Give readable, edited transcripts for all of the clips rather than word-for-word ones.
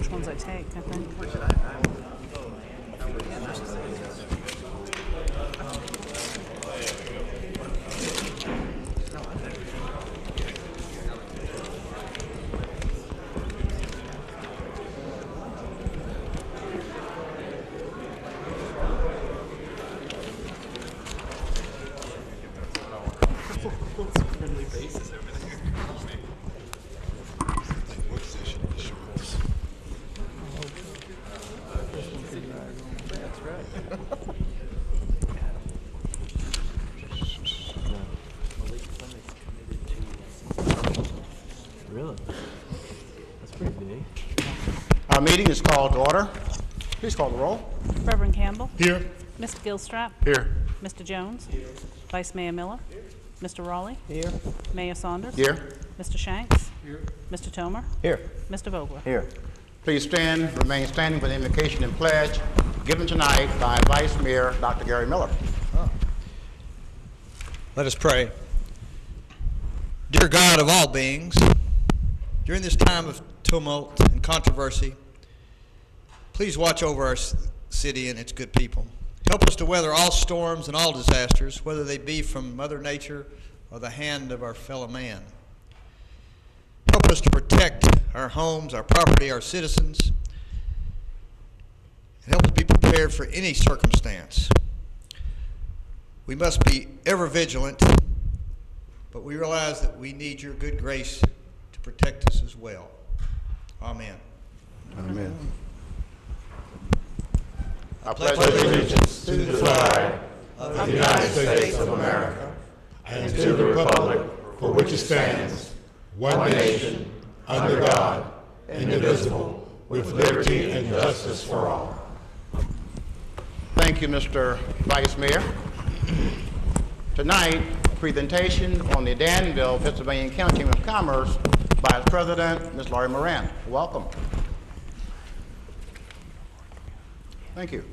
which ones I take, I think. Really? That's pretty big. Our meeting is called to order. Please call the roll. Reverend Campbell. Here. Mr. Gilstrap. Here. Mr. Jones. Vice Mayor Miller. Mr. Raleigh. Here. Mayor Saunders. Here. Mr. Shanks. Here. Mr. Tomer. Here. Mr. Vogler. Here. Please stand, remain standing for the invocation and pledge given tonight by Vice Mayor Dr. Gary Miller. Let us pray. Dear God of all beings, during this time of tumult and controversy, please watch over our city and its good people. Help us to weather all storms and all disasters, whether they be from Mother Nature or the hand of our fellow man. Help us to protect our homes, our property, our citizens, and help us be prepared for any circumstance. We must be ever vigilant, but we realize that we need your good grace to protect us as well. Amen. Amen. I pledge allegiance to the flag of the United States of America and to the republic for which it stands, one nation, under God, indivisible, with liberty and justice for all. Thank you, Mr. Vice Mayor. Tonight, a presentation on the Danville, Pennsylvania County Chamber of Commerce by its President, Ms. Laurie Moran. Welcome. Thank you.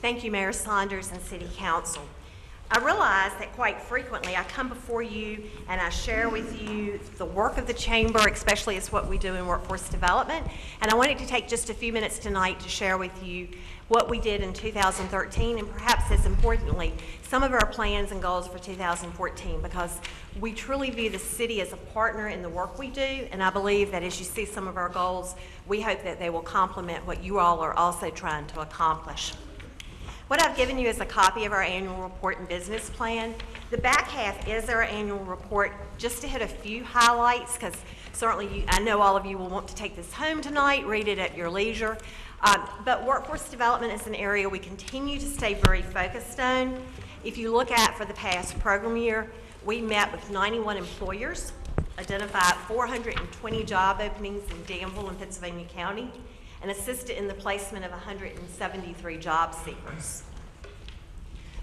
Thank you, Mayor Saunders and City Council. I realize that quite frequently I come before you and I share with you the work of the Chamber, especially as what we do in workforce development. And I wanted to take just a few minutes tonight to share with you what we did in 2013 and perhaps as importantly, some of our plans and goals for 2014, because we truly view the city as a partner in the work we do. And I believe that as you see some of our goals, we hope that they will complement what you all are also trying to accomplish. What I've given you is a copy of our annual report and business plan. The back half is our annual report, just to hit a few highlights, because certainly I know all of you will want to take this home tonight, read it at your leisure. But workforce development is an area we continue to stay very focused on. If you look at for the past program year, we met with 91 employers, identified 420 job openings in Danville and Pennsylvania County, and assisted in the placement of 173 job seekers.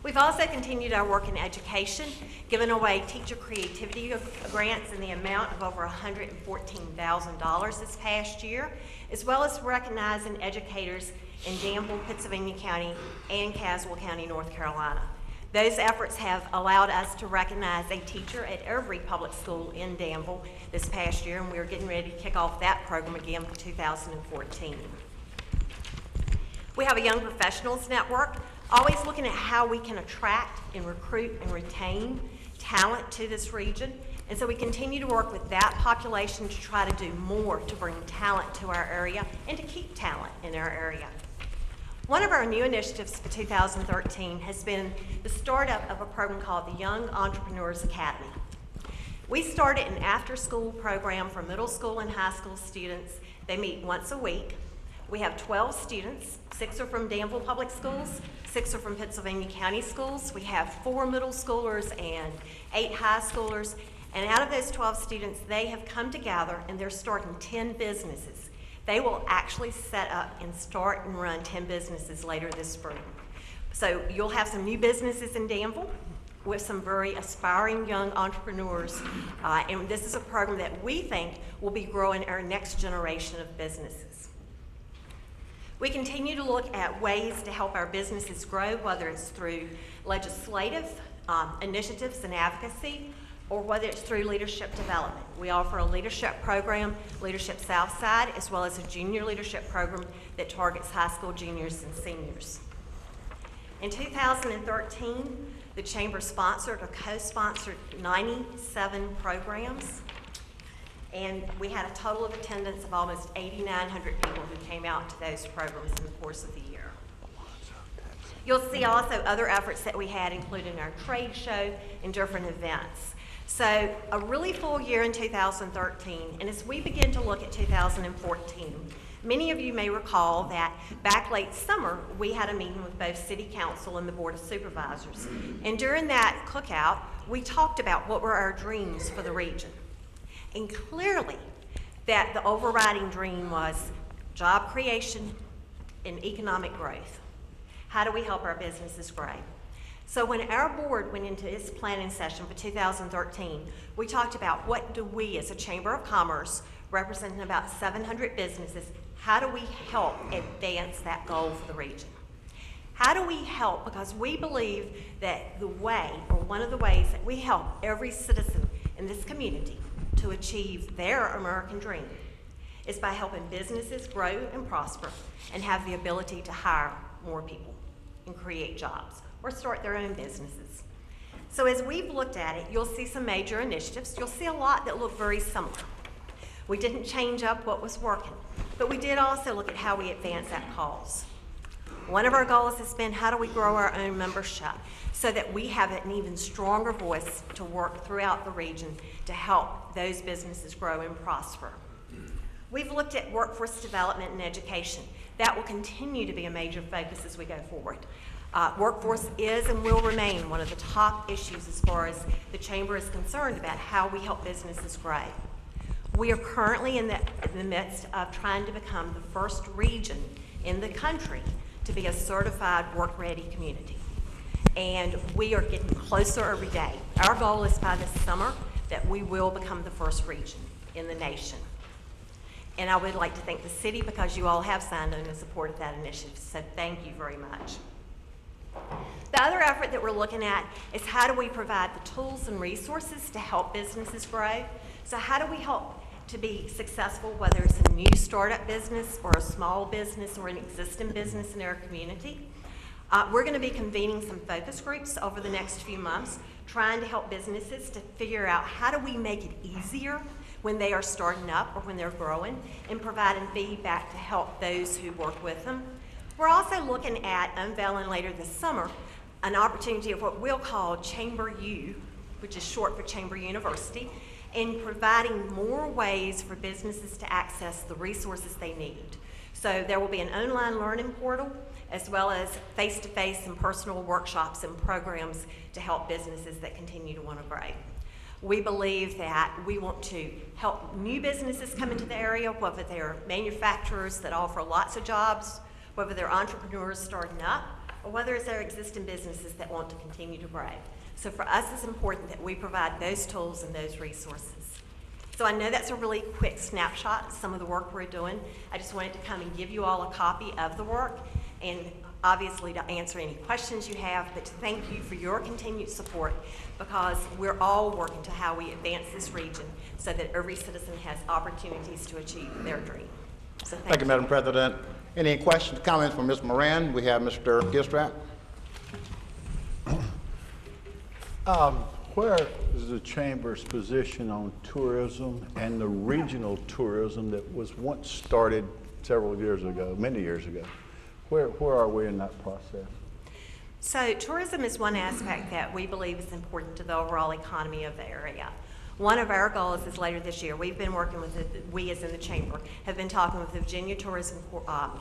We've also continued our work in education, giving away teacher creativity grants in the amount of over $114,000 this past year, as well as recognizing educators in Danville, Pennsylvania County, and Caswell County, North Carolina. Those efforts have allowed us to recognize a teacher at every public school in Danville this past year, and we're getting ready to kick off that program again for 2014. We have a Young Professionals Network, always looking at how we can attract and recruit and retain talent to this region. And so we continue to work with that population to try to do more to bring talent to our area and to keep talent in our area. One of our new initiatives for 2013 has been the startup of a program called the Young Entrepreneurs Academy. We started an after-school program for middle school and high school students. They meet once a week. We have 12 students, 6 are from Danville Public Schools, 6 are from Pennsylvania County Schools. We have 4 middle schoolers and 8 high schoolers. And out of those 12 students, they have come together and they're starting 10 businesses. They will actually set up and start and run 10 businesses later this spring. So you'll have some new businesses in Danville with some very aspiring young entrepreneurs. And this is a program that we think will be growing our next generation of businesses. We continue to look at ways to help our businesses grow, whether it's through legislative initiatives and advocacy, or whether it's through leadership development. We offer a leadership program, Leadership Southside, as well as a junior leadership program that targets high school juniors and seniors. In 2013, the Chamber sponsored or co-sponsored 97 programs, and we had a total of attendance of almost 8,900 people who came out to those programs in the course of the year. You'll see also other efforts that we had, including our trade show and different events. So a really full year in 2013, and as we begin to look at 2014, many of you may recall that back late summer, we had a meeting with both City Council and the Board of Supervisors. And during that cookout, we talked about what were our dreams for the region. And clearly, that the overriding dream was job creation and economic growth. How do we help our businesses grow? So when our board went into its planning session for 2013, we talked about what do we as a Chamber of Commerce, representing about 700 businesses, how do we help advance that goal for the region? How do we help? Because we believe that the way, or one of the ways that we help every citizen in this community to achieve their American dream is by helping businesses grow and prosper and have the ability to hire more people and create jobs or start their own businesses. So as we've looked at it, you'll see some major initiatives. You'll see a lot that look very similar. We didn't change up what was working, but we did also look at how we advance that cause. One of our goals has been how do we grow our own membership so that we have an even stronger voice to work throughout the region to help those businesses grow and prosper. We've looked at workforce development and education. That will continue to be a major focus as we go forward. Workforce is and will remain one of the top issues as far as the Chamber is concerned about how we help businesses grow. We are currently in the midst of trying to become the first region in the country to be a certified work-ready community. And we are getting closer every day. Our goal is by this summer that we will become the first region in the nation. And I would like to thank the city because you all have signed on and supported that initiative, so thank you very much. The other effort that we're looking at is how do we provide the tools and resources to help businesses grow? So how do we help to be successful, whether it's a new startup business or a small business or an existing business in our community? We're going to be convening some focus groups over the next few months, trying to help businesses to figure out how do we make it easier when they are starting up or when they're growing, and providing feedback to help those who work with them. We're also looking at unveiling later this summer an opportunity of what we'll call Chamber U, which is short for Chamber University, and providing more ways for businesses to access the resources they need. So there will be an online learning portal as well as face-to-face and personal workshops and programs to help businesses that continue to want to grow. We believe that we want to help new businesses come into the area, whether they're manufacturers that offer lots of jobs, whether they're entrepreneurs starting up, or whether it's our existing businesses that want to continue to grow. So for us, it's important that we provide those tools and those resources. So I know that's a really quick snapshot of some of the work we're doing. I just wanted to come and give you all a copy of the work, and obviously to answer any questions you have, but to thank you for your continued support, because we're all working to how we advance this region so that every citizen has opportunities to achieve their dream. So Thank you, Madam President. Any questions, comments from Ms. Moran? We have Mr. Gilstrap. Where is the Chamber's position on tourism and the regional tourism that was once started several years ago, many years ago? Where are we in that process? So tourism is one aspect that we believe is important to the overall economy of the area. One of our goals is later this year, we've been working with, we as in the Chamber, have been talking with the Virginia Tourism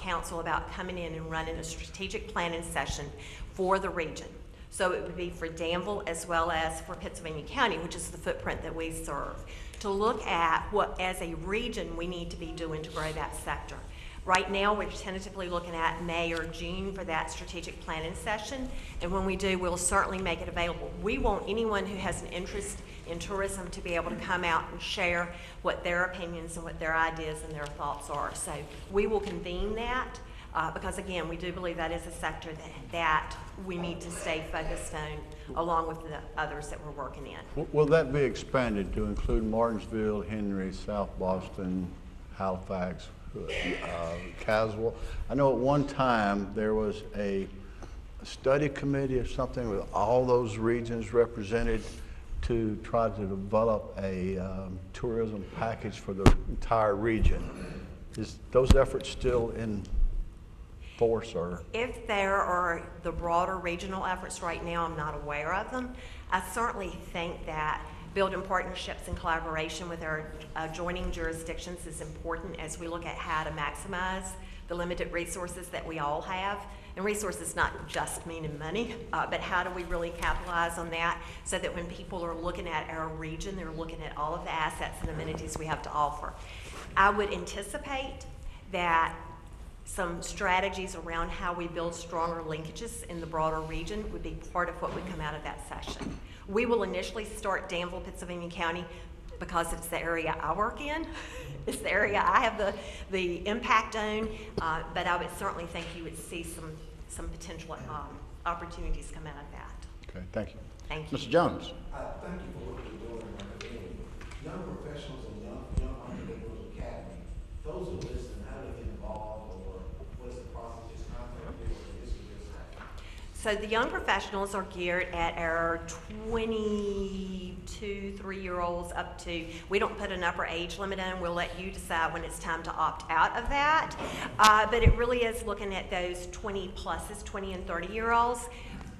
Council about coming in and running a strategic planning session for the region. So it would be for Danville as well as for Pittsylvania County, which is the footprint that we serve, to look at what as a region we need to be doing to grow that sector. Right now, we're tentatively looking at May or June for that strategic planning session, and when we do, we'll certainly make it available. We want anyone who has an interest in tourism to be able to come out and share what their opinions and what their ideas and their thoughts are. So we will convene that. because again, we do believe that is a sector that we need to stay focused on, along with the others that we're working in. Will that be expanded to include Martinsville, Henry, South Boston, Halifax, Caswell? I know at one time there was a study committee or something with all those regions represented to try to develop a tourism package for the entire region. Is those efforts still in force, or? If there are the broader regional efforts right now, I'm not aware of them. I certainly think that building partnerships and collaboration with our adjoining jurisdictions is important as we look at how to maximize the limited resources that we all have. And resources not just meaning money, but how do we really capitalize on that so that when people are looking at our region, they're looking at all of the assets and amenities we have to offer. I would anticipate that some strategies around how we build stronger linkages in the broader region would be part of what would come out of that session. We will initially start Danville, Pittsylvania County, because it's the area I work in. It's the area I have the impact on, but I would certainly think you would see some potential opportunities come out of that. Okay, thank you. Thank you. Mr. Jones. Thank you for what you're doing. Young professionals and young entrepreneurs academy, those who listen, how do they get involved, or what's the process? Just contact you, or this is just happen? So the young professionals are geared at our 3-year-olds up to, we don't put an upper age limit in, we'll let you decide when it's time to opt out of that. But it really is looking at those 20 pluses, 20 and 30-year-olds.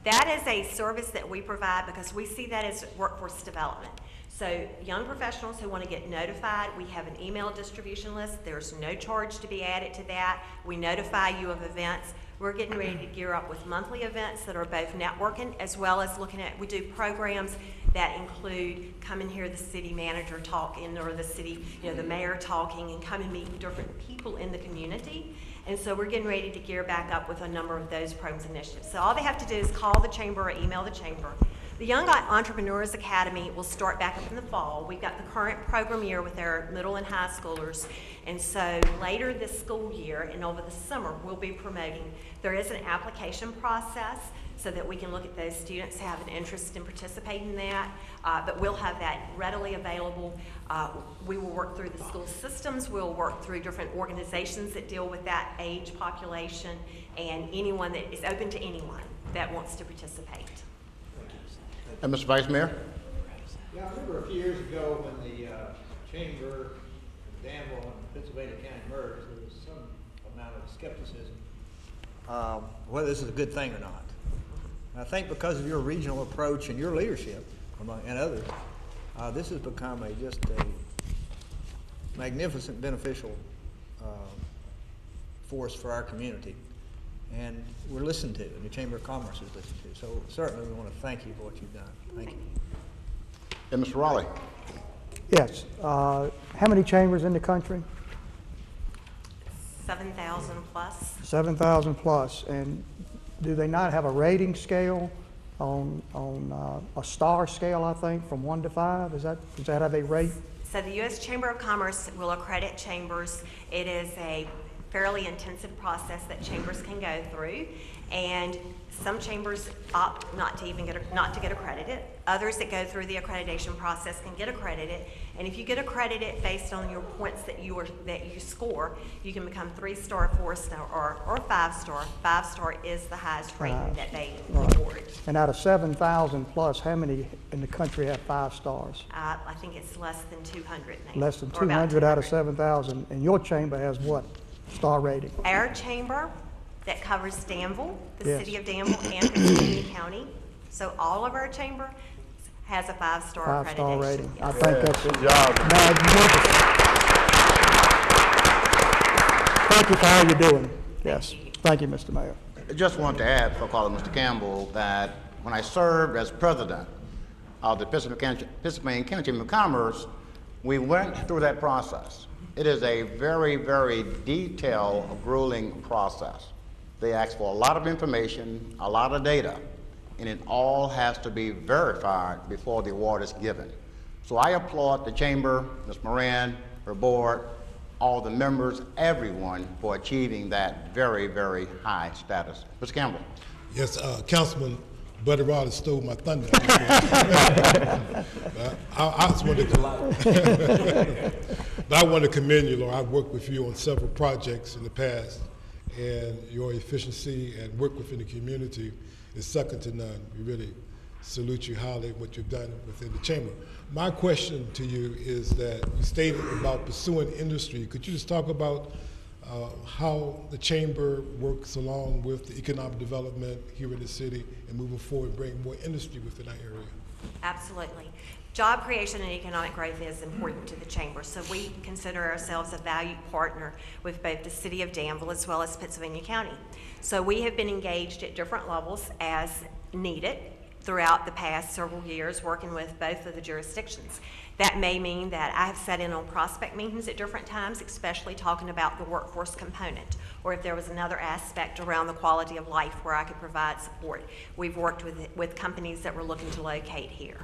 That is a service that we provide because we see that as workforce development. So young professionals who want to get notified, we have an email distribution list. There's no charge to be added to that. We notify you of events. We're getting ready to gear up with monthly events that are both networking as well as looking at, we do programs that include come and hear the city manager talking or the city, the mayor talking, and come and meet different people in the community. And so we're getting ready to gear back up with a number of those programs and initiatives. So all they have to do is call the chamber or email the chamber. The Young Entrepreneurs Academy will start back up in the fall. We've got the current program year with our middle and high schoolers. And so later this school year and over the summer, we'll be promoting. There is an application process so that we can look at those students who have an interest in participating in that, but we'll have that readily available. We will work through the school systems, we'll work through different organizations that deal with that age population, and anyone that is open to anyone that wants to participate. And Mr. Vice Mayor? Yeah, I remember a few years ago when the Chamber, Danville, and Pennsylvania County merged, there was some amount of skepticism whether this is a good thing or not. And I think because of your regional approach and your leadership, and others, this has become just a magnificent beneficial force for our community. And we're listened to, and the Chamber of Commerce is listened to. So certainly we want to thank you for what you've done. Thank you. And Mr. Raleigh? Yes. How many chambers in the country? 7,000 plus. 7,000 plus. And do they not have a rating scale on a star scale, I think, from 1 to 5? Is that how they rate? So the U.S. Chamber of Commerce will accredit chambers. It is a fairly intensive process that chambers can go through, and some chambers opt not to get accredited. Others that go through the accreditation process can get accredited, and if you get accredited based on your points that you score, you can become 3-star, 4-star, or 5-star. 5-star is the highest rating that they award. And out of 7,000 plus, how many in the country have 5 stars? I think it's less than 200 now. Less than or about 200 out of 7,000. And your chamber has what star rating? Our chamber that covers Danville, the Yes. city of Danville, and Pennsylvania County. So all of our chamber has a 5-star accreditation. 5-star rating. Yes. I think that's Good job. magnificent. Thank you for all you're doing. Yes. Thank you, Mr. Mayor. I just want to add, for calling Mr. Campbell, that when I served as president of the Pennsylvania County Chamber of Commerce, we went through that process. It is a very, very detailed, grueling process. They ask for a lot of information, a lot of data, and it all has to be verified before the award is given. So I applaud the Chamber, Ms. Moran, her board, all the members, everyone, for achieving that very, very high status. Mr. Campbell. Yes, Councilman Buddy Rod stole my thunder. I just wanted to, but I want to commend you, Lord. I've worked with you on several projects in the past, and your efficiency and work within the community is second to none. We really salute you highly what you've done within the chamber. My question to you is that you stated about pursuing industry. Could you just talk about how the chamber works along with the economic development here in the city and moving forward, bring more industry within our area? Absolutely. Job creation and economic growth is important to the chamber, so we consider ourselves a valued partner with both the city of Danville as well as Pittsylvania County. So we have been engaged at different levels as needed throughout the past several years, working with both of the jurisdictions. That may mean that I have sat in on prospect meetings at different times, especially talking about the workforce component, or if there was another aspect around the quality of life where I could provide support. We've worked with companies that were looking to locate here.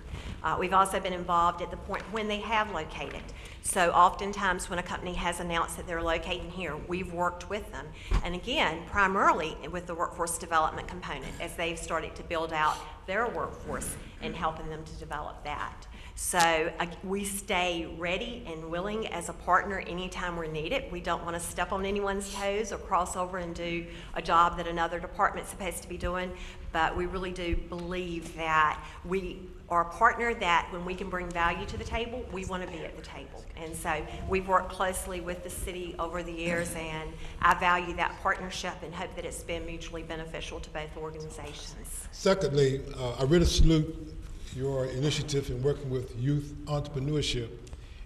We've also been involved at the point when they have located. So oftentimes when a company has announced that they're locating here, we've worked with them. And again, primarily with the workforce development component as they've started to build out their workforce and helping them to develop that. So we stay ready and willing as a partner anytime we're needed. We don't want to step on anyone's toes or cross over and do a job that another department's supposed to be doing, but we really do believe that we are a partner that when we can bring value to the table, we want to be at the table. And so we've worked closely with the city over the years, and I value that partnership and hope that it's been mutually beneficial to both organizations. Secondly, I really salute your initiative in working with youth entrepreneurship,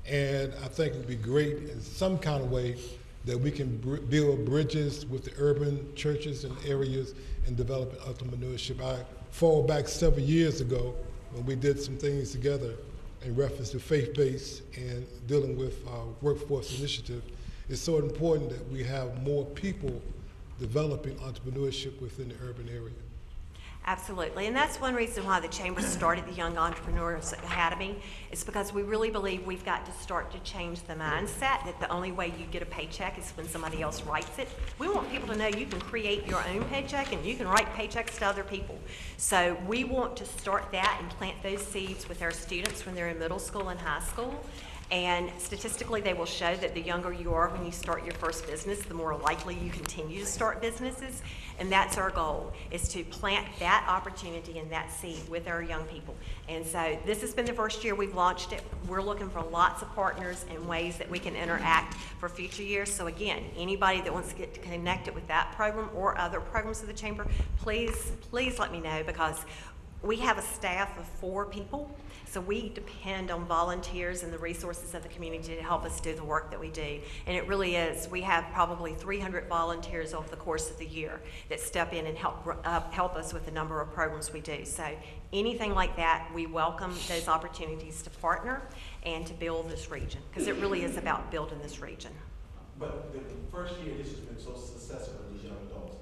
and I think it would be great in some kind of way that we can build bridges with the urban churches and areas and developing entrepreneurship. I fall back several years ago when we did some things together in reference to faith-based and dealing with our workforce initiative. It's so important that we have more people developing entrepreneurship within the urban area. Absolutely, and that's one reason why the Chamber started the Young Entrepreneurs Academy, is because we really believe we've got to start to change the mindset that the only way you get a paycheck is when somebody else writes it. We want people to know you can create your own paycheck and you can write paychecks to other people. So we want to start that and plant those seeds with our students when they're in middle school and high school. And statistically, they will show that the younger you are when you start your first business, the more likely you continue to start businesses. And that's our goal, is to plant that opportunity and that seed with our young people. And so this has been the first year we've launched it. We're looking for lots of partners and ways that we can interact for future years. So again, anybody that wants to get connected with that program or other programs of the Chamber, please let me know, because we have a staff of 4 people. So we depend on volunteers and the resources of the community to help us do the work that we do. And it really is, we have probably 300 volunteers over the course of the year that step in and help us with the number of programs we do. So anything like that, we welcome those opportunities to partner and to build this region, because it really is about building this region. But the first year, this has been so successful with these young adults.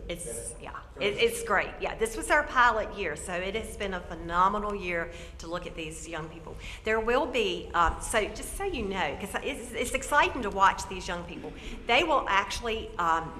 It's great. Yeah, this was our pilot year, so it has been a phenomenal year to look at these young people. There will be, so just so you know, because it's exciting to watch these young people. They will actually, oh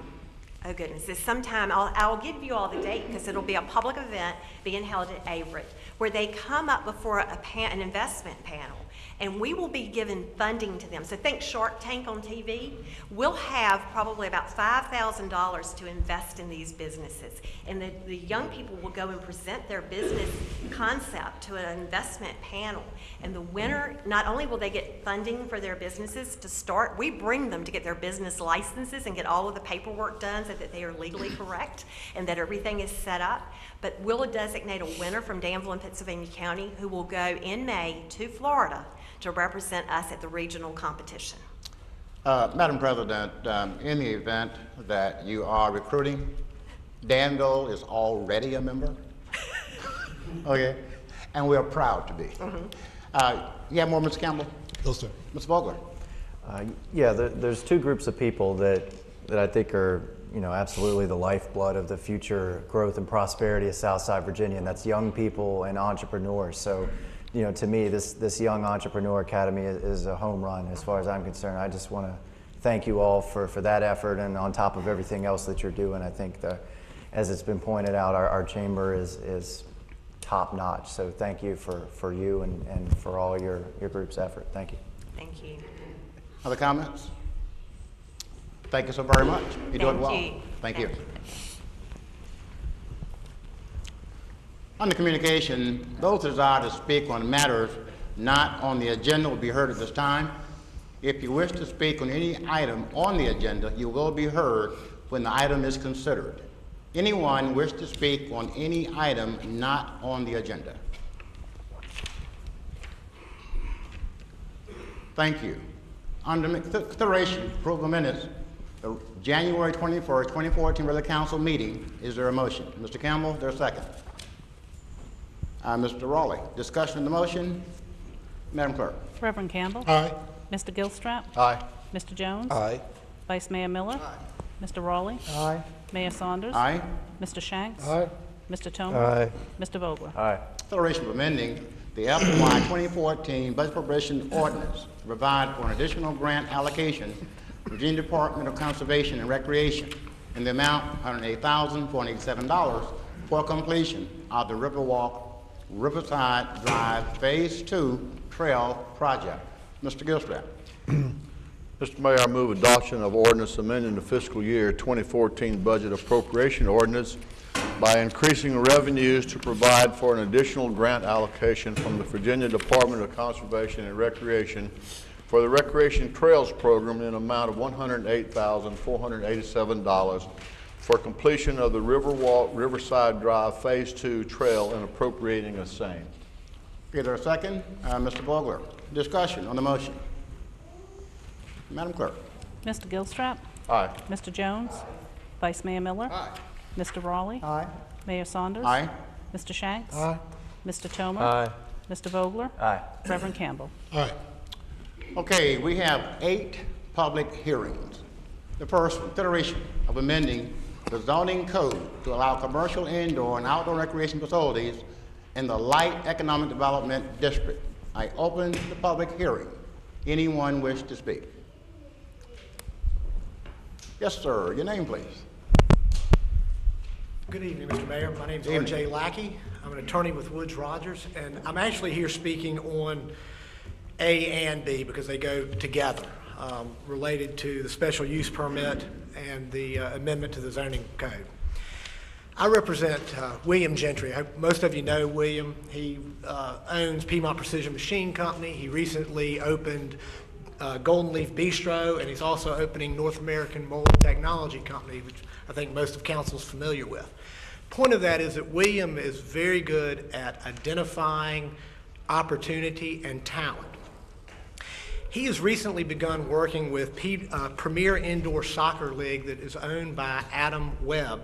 goodness, this sometime, I'll give you all the date, because it'll be a public event being held at Averett, where they come up before an investment panel. And we will be giving funding to them. So think Shark Tank on TV. We'll have probably about $5,000 to invest in these businesses. And the young people will go and present their business concept to an investment panel. And the winner, not only will they get funding for their businesses to start, we bring them to get their business licenses and get all of the paperwork done so that they are legally correct and that everything is set up. But we'll designate a winner from Danville and Pittsylvania County who will go in May to Florida to represent us at the regional competition. Madam President, in the event that you are recruiting, Danville is already a member. Okay, and we are proud to be. You have more, Mr. Campbell? No, sir. Ms. Vogler? Yeah, there's 2 groups of people that I think are, absolutely the lifeblood of the future growth and prosperity of Southside Virginia, and that's young people and entrepreneurs. So, to me, this Young Entrepreneur Academy is a home run as far as I'm concerned. I just want to thank you all for that effort, and on top of everything else that you're doing. I think, as it's been pointed out, our chamber is top notch. So thank you for you and for all your group's effort. Thank you. Thank you. Other comments? Thank you so very much. You do it well. Thank you. Under communication, those who desire to speak on matters not on the agenda will be heard at this time. If you wish to speak on any item on the agenda, you will be heard when the item is considered. Anyone wish to speak on any item not on the agenda? Thank you. Under consideration, approval of minutes, the January 21st, 2014 regular council meeting. Is there a motion? Mr. Campbell, is there a second? Mr. Raleigh, discussion of the motion. Madam Clerk. Reverend Campbell. Aye. Mr. Gilstrap. Aye. Mr. Jones. Aye. Vice Mayor Miller. Mr. Raleigh. Aye. Mayor Saunders. Aye. Mr. Shanks. Aye. Mr. Tomer. Aye. Mr. Vogler. Aye. Consideration of amending the FY 2014 Budget Appropriation Ordinance to provide for an additional grant allocation to Virginia Department of Conservation and Recreation in the amount of $108,487 for completion of the Riverwalk Riverside Drive Phase 2 Trail Project. Mr. Gilstrap. Mr. Mayor, I move adoption of ordinance amending the fiscal year 2014 budget appropriation ordinance by increasing revenues to provide for an additional grant allocation from the Virginia Department of Conservation and Recreation for the Recreation Trails Program in an amount of $108,487 for completion of the Riverwalk Riverside Drive Phase 2 Trail and appropriating the same. Is there a second? Mr. Vogler. Discussion on the motion. Madam Clerk. Mr. Gilstrap. Aye. Mr. Jones. Vice Mayor Miller. Aye. Mr. Raleigh. Aye. Mayor Saunders. Aye. Mr. Shanks. Aye. Mr. Tomer. Aye. Mr. Vogler. Aye. Reverend Campbell. Aye. Okay, we have 8 public hearings. The first, consideration of amending the zoning code to allow commercial indoor and outdoor recreation facilities in the Light Economic Development District. I open the public hearing. Anyone wish to speak? Yes, sir. Your name, please. Good evening, Mr. Mayor. My name is R.J. Lackey. I'm an attorney with Woods Rogers, and I'm actually here speaking on A and B because they go together, related to the special use permit and the amendment to the zoning code. I represent William Gentry. Most of you know William. He owns Piedmont Precision Machine Company. He recently opened Golden Leaf Bistro, and he's also opening North American Mold Technology Company, which I think most of council is familiar with. Point of that is that William is very good at identifying opportunity and talent. He has recently begun working with Premier Indoor Soccer League that is owned by Adam Webb.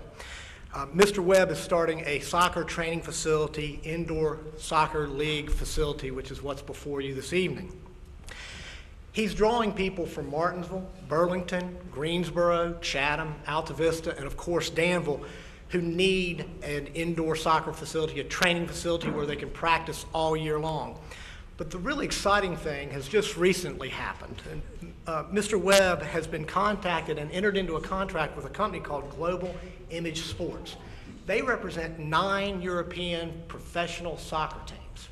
Mr. Webb is starting a soccer training facility, indoor soccer league facility, which is what's before you this evening. He's drawing people from Martinsville, Burlington, Greensboro, Chatham, Alta Vista, and of course Danville, who need an indoor soccer facility, a training facility where they can practice all year long. But the really exciting thing has just recently happened. And, Mr. Webb has been contacted and entered into a contract with a company called Global Image Sports. They represent 9 European professional soccer teams.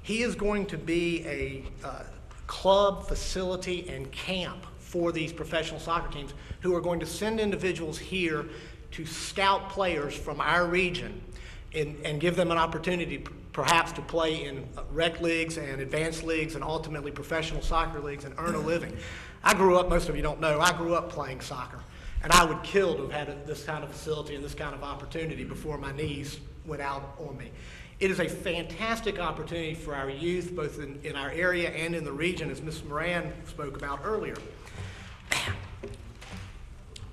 He is going to be a club, facility, and camp for these professional soccer teams who are going to send individuals here to scout players from our region and give them an opportunity perhaps to play in rec leagues and advanced leagues and ultimately professional soccer leagues and earn a living. I grew up, most of you don't know, I grew up playing soccer, and I would kill to have had this kind of facility and this kind of opportunity before my knees went out on me. It is a fantastic opportunity for our youth, both in our area and in the region, as Ms. Moran spoke about earlier.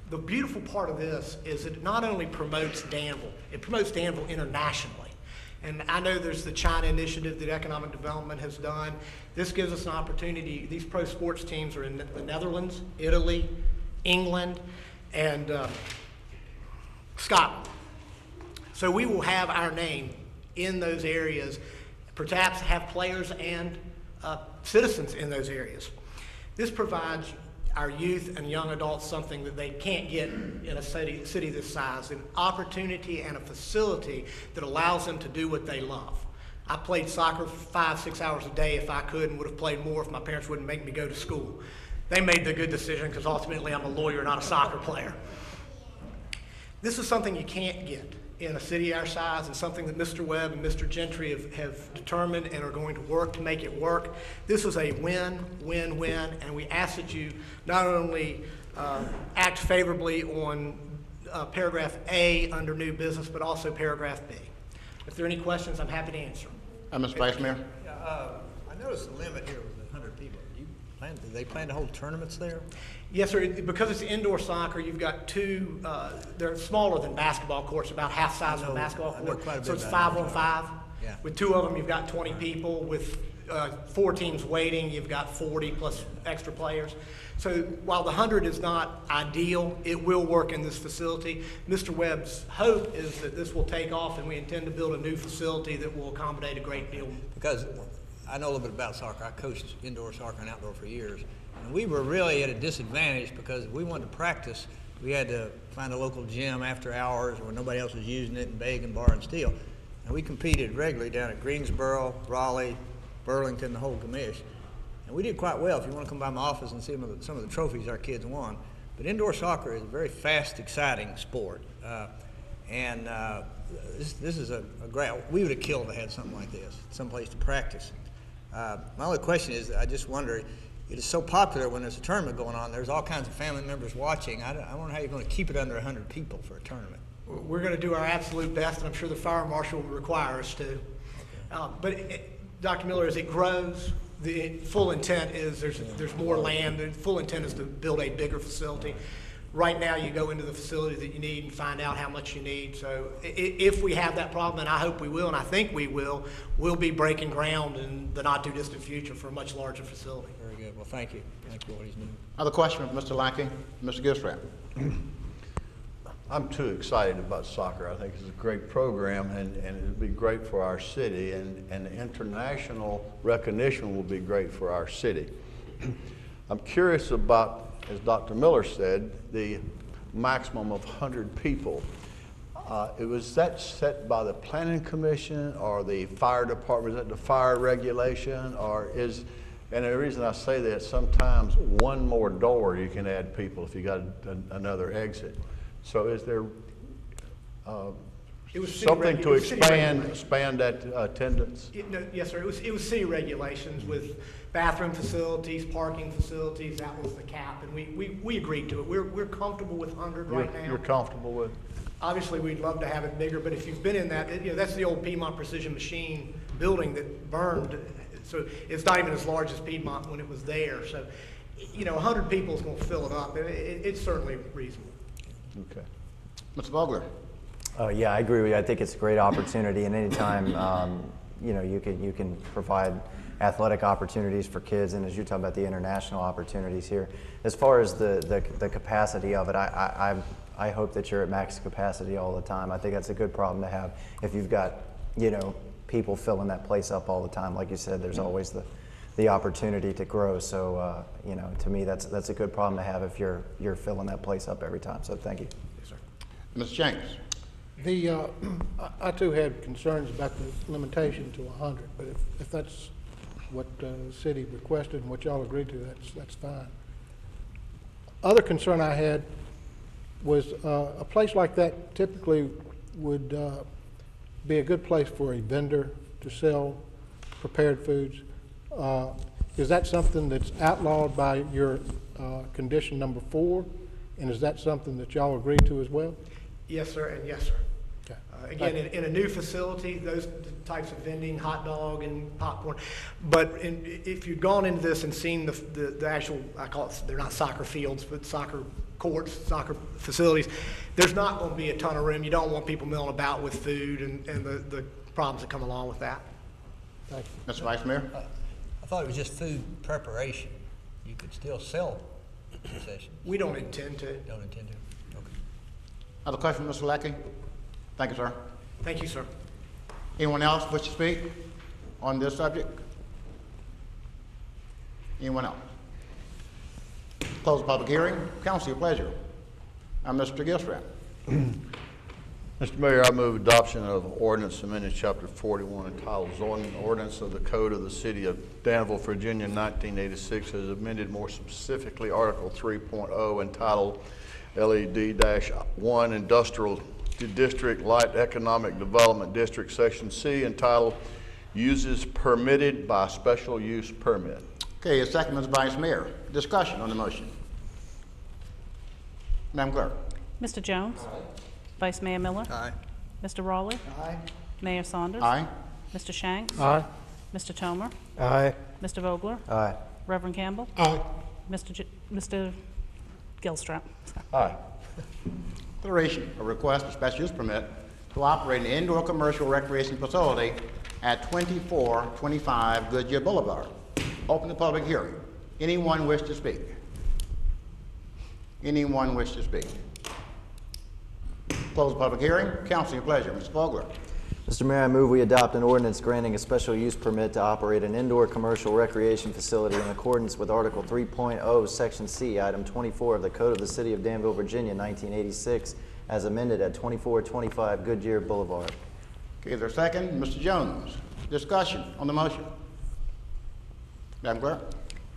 The beautiful part of this is it not only promotes Danville, it promotes Danville internationally. And I know there's the China initiative that economic development has done. This gives us an opportunity. These pro sports teams are in the Netherlands, Italy, England, and Scotland. So we will have our name in those areas, perhaps have players and citizens in those areas. This provides our youth and young adults something that they can't get in a city this size, an opportunity and a facility that allows them to do what they love. I played soccer 5-6 hours a day if I could, and would have played more if my parents wouldn't make me go to school. They made the good decision because ultimately I'm a lawyer, not a soccer player. This is something you can't get in a city our size, and something that Mr. Webb and Mr. Gentry have determined and are going to work to make it work. This is a win-win-win, and we ask that you not only act favorably on paragraph A under new business, but also paragraph B. If there are any questions, I'm happy to answer. Mr. Vice Mayor? I noticed the limit here was 100 people. Do they plan to hold tournaments there? Yes, sir. Because it's indoor soccer, you've got two, they're smaller than basketball courts, about half size of a basketball court. So it's 5-on-5. Yeah. With two of them, you've got 20 people. With 4 teams waiting, you've got 40 plus extra players. So while the 100 is not ideal, it will work in this facility. Mr. Webb's hope is that this will take off, and we intend to build a new facility that will accommodate a great deal. Because I know a little bit about soccer. I coached indoor soccer and outdoor for years. And we were really at a disadvantage because if we wanted to practice, we had to find a local gym after hours where nobody else was using it and beg and borrow and steal. And we competed regularly down at Greensboro, Raleigh, Burlington, the whole commish. And we did quite well if you want to come by my office and see some of the trophies our kids won. But indoor soccer is a very fast, exciting sport. This is a great, we would have killed to have something like this, someplace to practice. My only question is, I just wonder, it is so popular when there's a tournament going on, there's all kinds of family members watching. I wonder how you're going to keep it under 100 people for a tournament. We're going to do our absolute best, and I'm sure the fire marshal will require us to. Dr. Miller, as it grows, the full intent is there's more land. The full intent is to build a bigger facility. Right now, you go into the facility that you need and find out how much you need. So if we have that problem, and I hope we will, and I think we will, we'll be breaking ground in the not too distant future for a much larger facility. Very good. Well, thank you. Thank you for what he's doing. Other question from Mr. Lackey? Mr. Gilstrap? I'm too excited about soccer. I think it's a great program, and it'll be great for our city, and the international recognition will be great for our city. I'm curious about, as Dr. Miller said, the maximum of 100 people. Was that set by the Planning Commission or the Fire Department? Is that the fire regulation, or is, and the reason I say that, sometimes one more door you can add people if you got another exit. So is there something to expand that attendance? Yes, sir. It was city regulations with bathroom facilities, parking facilities. That was the cap, and we agreed to it. We're comfortable with 100 right now. You're comfortable with? Obviously, we'd love to have it bigger, but if you've been in that, that's the old Piedmont Precision Machine building that burned. So it's not even as large as Piedmont when it was there. So, 100 people is going to fill it up. It's certainly reasonable. Okay. Mr. Vogler? Yeah, I agree with you. I think it's a great opportunity, and anytime you can provide athletic opportunities for kids, and as you talk about the international opportunities here, as far as the capacity of it, I hope that you're at max capacity all the time. I think that's a good problem to have if you've got people filling that place up all the time. Like you said, there's always the opportunity to grow. So to me, that's a good problem to have if you're filling that place up every time. So thank you. Yes, sir. Mr. James? I too had concerns about the limitation to 100, but if that's what the city requested and what y'all agreed to, that's fine. Other concern I had was a place like that typically would be a good place for a vendor to sell prepared foods. Is that something that's outlawed by your condition number 4? And is that something that y'all agreed to as well? Yes, sir, and yes, sir. Okay. Again, in a new facility, those types of vending, hot dog and popcorn. But if you'd gone into this and seen the actual, I call it, they're not soccer fields, but soccer courts, soccer facilities, there's not going to be a ton of room. You don't want people milling about with food and the problems that come along with that. Thank you. Mr. Vice Mayor? I thought it was just food preparation. You could still sell concessions. We don't intend to. Don't intend to? Okay. Other question, Mr. Lackey? Thank you, sir. Thank you, sir. Anyone else wish to speak on this subject? Anyone else? Close the public hearing. Council, your pleasure. Mr. Gilstrap. Mr. Mayor, I move adoption of ordinance amending chapter 41 entitled zoning ordinance of the code of the city of Danville, Virginia, 1986, as amended more specifically Article 3.0 entitled LED-1 Industrial District Light Economic Development District, Section C, entitled Uses Permitted by Special Use Permit. Okay, a second, Mr. Vice Mayor. Discussion on the motion. Madam Clerk. Mr. Jones? Vice Mayor Miller? Aye. Mr. Raleigh? Aye. Mayor Saunders? Aye. Mr. Shanks? Aye. Mr. Tomer? Aye. Mr. Vogler? Aye. Reverend Campbell? Aye. Mr. Gilstrap? Aye. Consideration of request for special use permit to operate an indoor commercial recreation facility at 2425 Goodyear Boulevard. Open the public hearing. Anyone wish to speak? Anyone wish to speak? Close the public hearing. Council, your pleasure. Mr. Vogler. Mr. Mayor, I move we adopt an ordinance granting a special use permit to operate an indoor commercial recreation facility in accordance with Article 3.0, Section C, Item 24 of the Code of the City of Danville, Virginia, 1986, as amended at 2425 Goodyear Boulevard. Okay, is there a second? Mr. Jones. Discussion on the motion. Madam Clerk.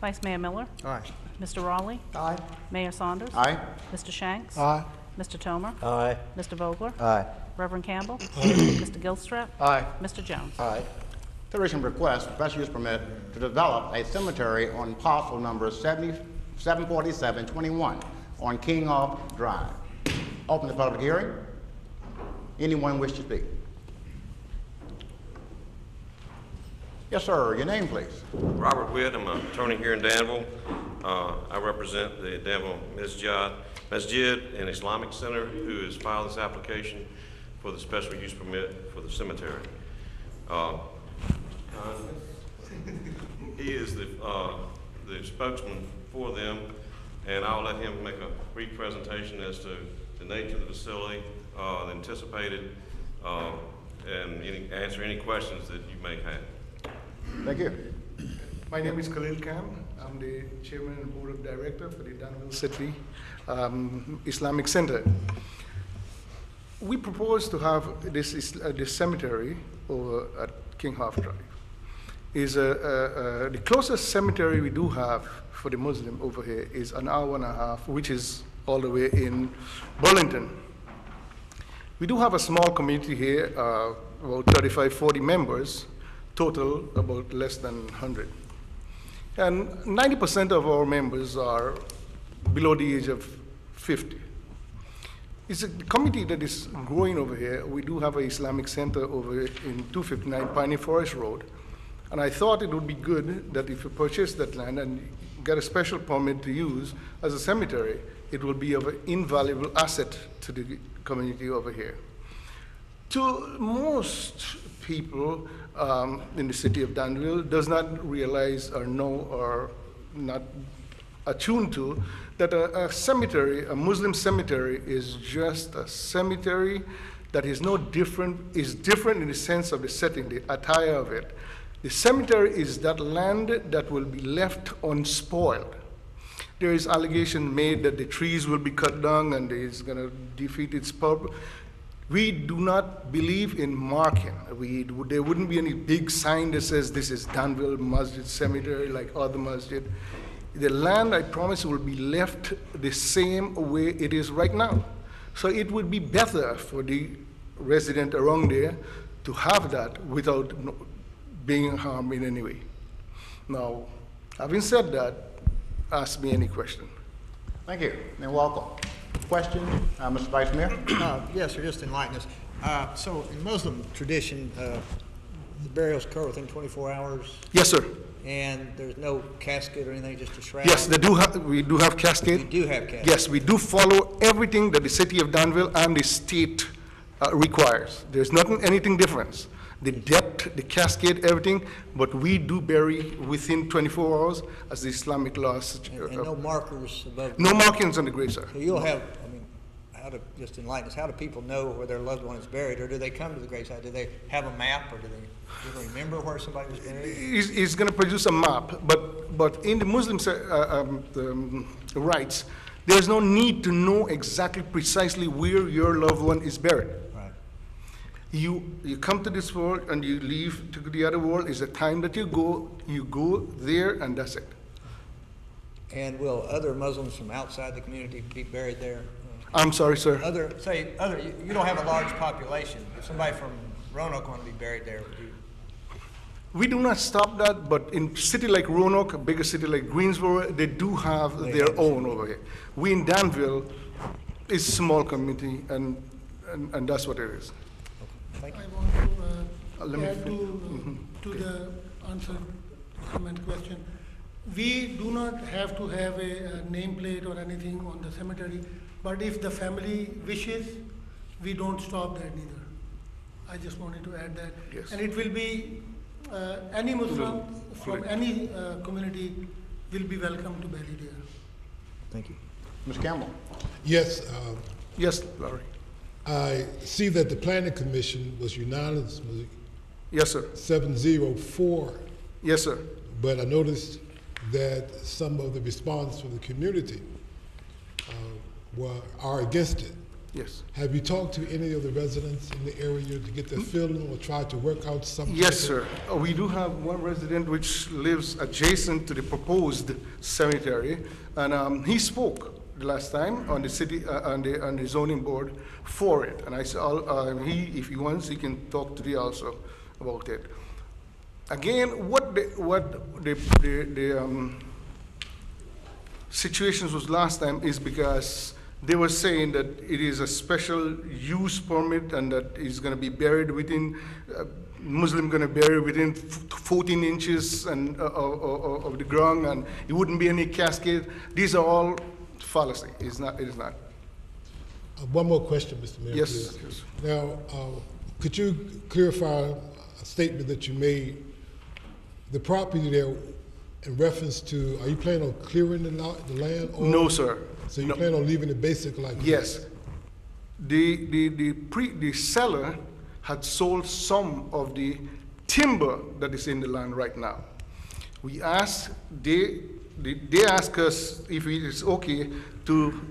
Vice Mayor Miller? Aye. Mr. Raleigh? Aye. Mayor Saunders? Aye. Mr. Shanks? Aye. Mr. Tomer? Aye. Mr. Vogler? Aye. Reverend Campbell? Mr. Gilstrap? Aye. Mr. Jones? Aye. Consideration of request for special use permit to develop a cemetery on parcel number 74721 on King Off Drive. Open the public hearing. Anyone wish to speak? Yes, sir. Your name, please. Robert Witt. I'm an attorney here in Danville. I represent the Danville Masjid and Islamic Center, who has filed this application for the special use permit for the cemetery. He is the spokesman for them, and I'll let him make a brief presentation as to the nature of the facility, the anticipated, and answer any questions that you may have. Thank you. My name is Khalil Khan. I'm the chairman and board of director for the Danville City Islamic Center. We propose to have this cemetery over at King Half Drive. Is the closest cemetery we do have for the Muslim over here is an hour and a half, which is all the way in Burlington. We do have a small community here, about 35, 40 members, total about less than 100. And 90% of our members are below the age of 50. It's a community that is growing over here. We do have an Islamic center over in 259 Piney Forest Road. And I thought it would be good that if you purchase that land and get a special permit to use as a cemetery, it will be of an invaluable asset to the community over here. To most people in the city of Danville does not realize or know or not attuned to that a cemetery, a Muslim cemetery, is just a cemetery that is no different, is different in the sense of the setting, the attire of it. The cemetery is that land that will be left unspoiled. There is allegation made that the trees will be cut down and it's going to defeat its purpose. We do not believe in marking. There wouldn't be any big sign that says this is Danville Masjid Cemetery like other masjid. The land, I promise, will be left the same way it is right now. So it would be better for the resident around there to have that without being harmed in any way. Now, having said that, ask me any question. Thank you, and welcome. Question, Mr. Vice Mayor? Yes, sir, just enlighten us. So in Muslim tradition, the burials occur within 24 hours? Yes, sir. And there's no casket or anything, just a shroud? Yes, we do have casket. We do have casket? Yes, we do follow everything that the city of Danville and the state requires. There's anything different. The depth, the cascade, everything, but we do bury within 24 hours as the Islamic laws. And no markers above? No markings on the grave, sir. So you'll have, just enlighten us, how do people know where their loved one is buried, or do they come to the gravesite? Do they have a map, or do they remember where somebody was buried? He's going to produce a map, but but in the Muslim rights, there's no need to know exactly precisely where your loved one is buried. Right. You come to this world and you leave to the other world. Is the time that you go there, and that's it. And will other Muslims from outside the community be buried there? I'm sorry, sir. You don't have a large population. If somebody from Roanoke want to be buried there, would you? We do not stop that, but in a city like Roanoke, a bigger city like Greensboro, they do have their own over here. We in Danville is a small community, and that's what it is. Thank you. I want to Let me add to the answer comment question. We do not have to have a nameplate or anything on the cemetery, but if the family wishes, we don't stop that neither. I just wanted to add that. Yes. And it will be, any Muslim from any community will be welcome to bury there. Thank you. Mr. Campbell? Yes, Yes, Larry. I see that the planning commission was unanimously Yes, sir. 7-0-4, Yes, sir. but I noticed that some of the response from the community are against it. Yes. Have you talked to any of the residents in the area to get their feeling or try to work out something? Yes, sir. We do have one resident which lives adjacent to the proposed cemetery, and he spoke the last time on the city on the zoning board for it. And I said, if he wants, he can talk to the also about it. Again, what the situations was last time is because they were saying that it is a special use permit and that it's going to be buried within, Muslim going to bury within 14 inches and of the ground, and it wouldn't be any cascade. These are all fallacy. It is not. One more question, Mr. Mayor. Yes. Please. Now, could you clarify a statement that you made? The property there, in reference to, are you planning on clearing the land? Or, No, sir. So you plan on leaving it basic like Yes. The seller had sold some of the timber that is in the land right now. We asked, they asked us if it is okay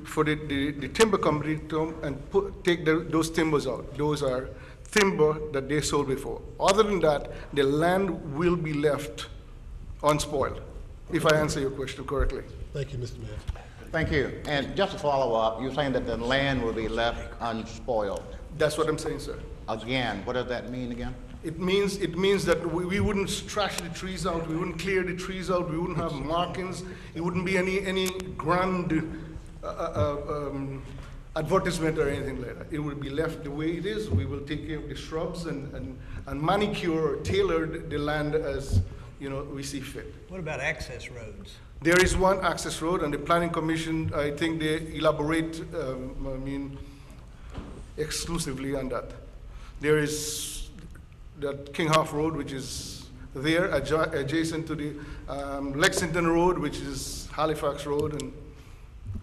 for the timber company to come and take those timbers out. Those are timber that they sold before. Other than that, the land will be left unspoiled, if I answer your question correctly. Thank you, Mr. Mayor. Thank you. And just to follow up, you're saying that the land will be left unspoiled. That's what I'm saying, sir. Again, what does that mean again? It means that we wouldn't trash the trees out, we wouldn't clear the trees out, we wouldn't have markings, it wouldn't be any grand advertisement or anything like that. It would be left the way it is. We will take care of the shrubs and manicure or tailor the land as we see fit. What about access roads? There is one access road, and the Planning Commission, I think they elaborate, exclusively on that. There is that King Half Road, which is there, adjacent to the Lexington Road, which is Halifax Road, and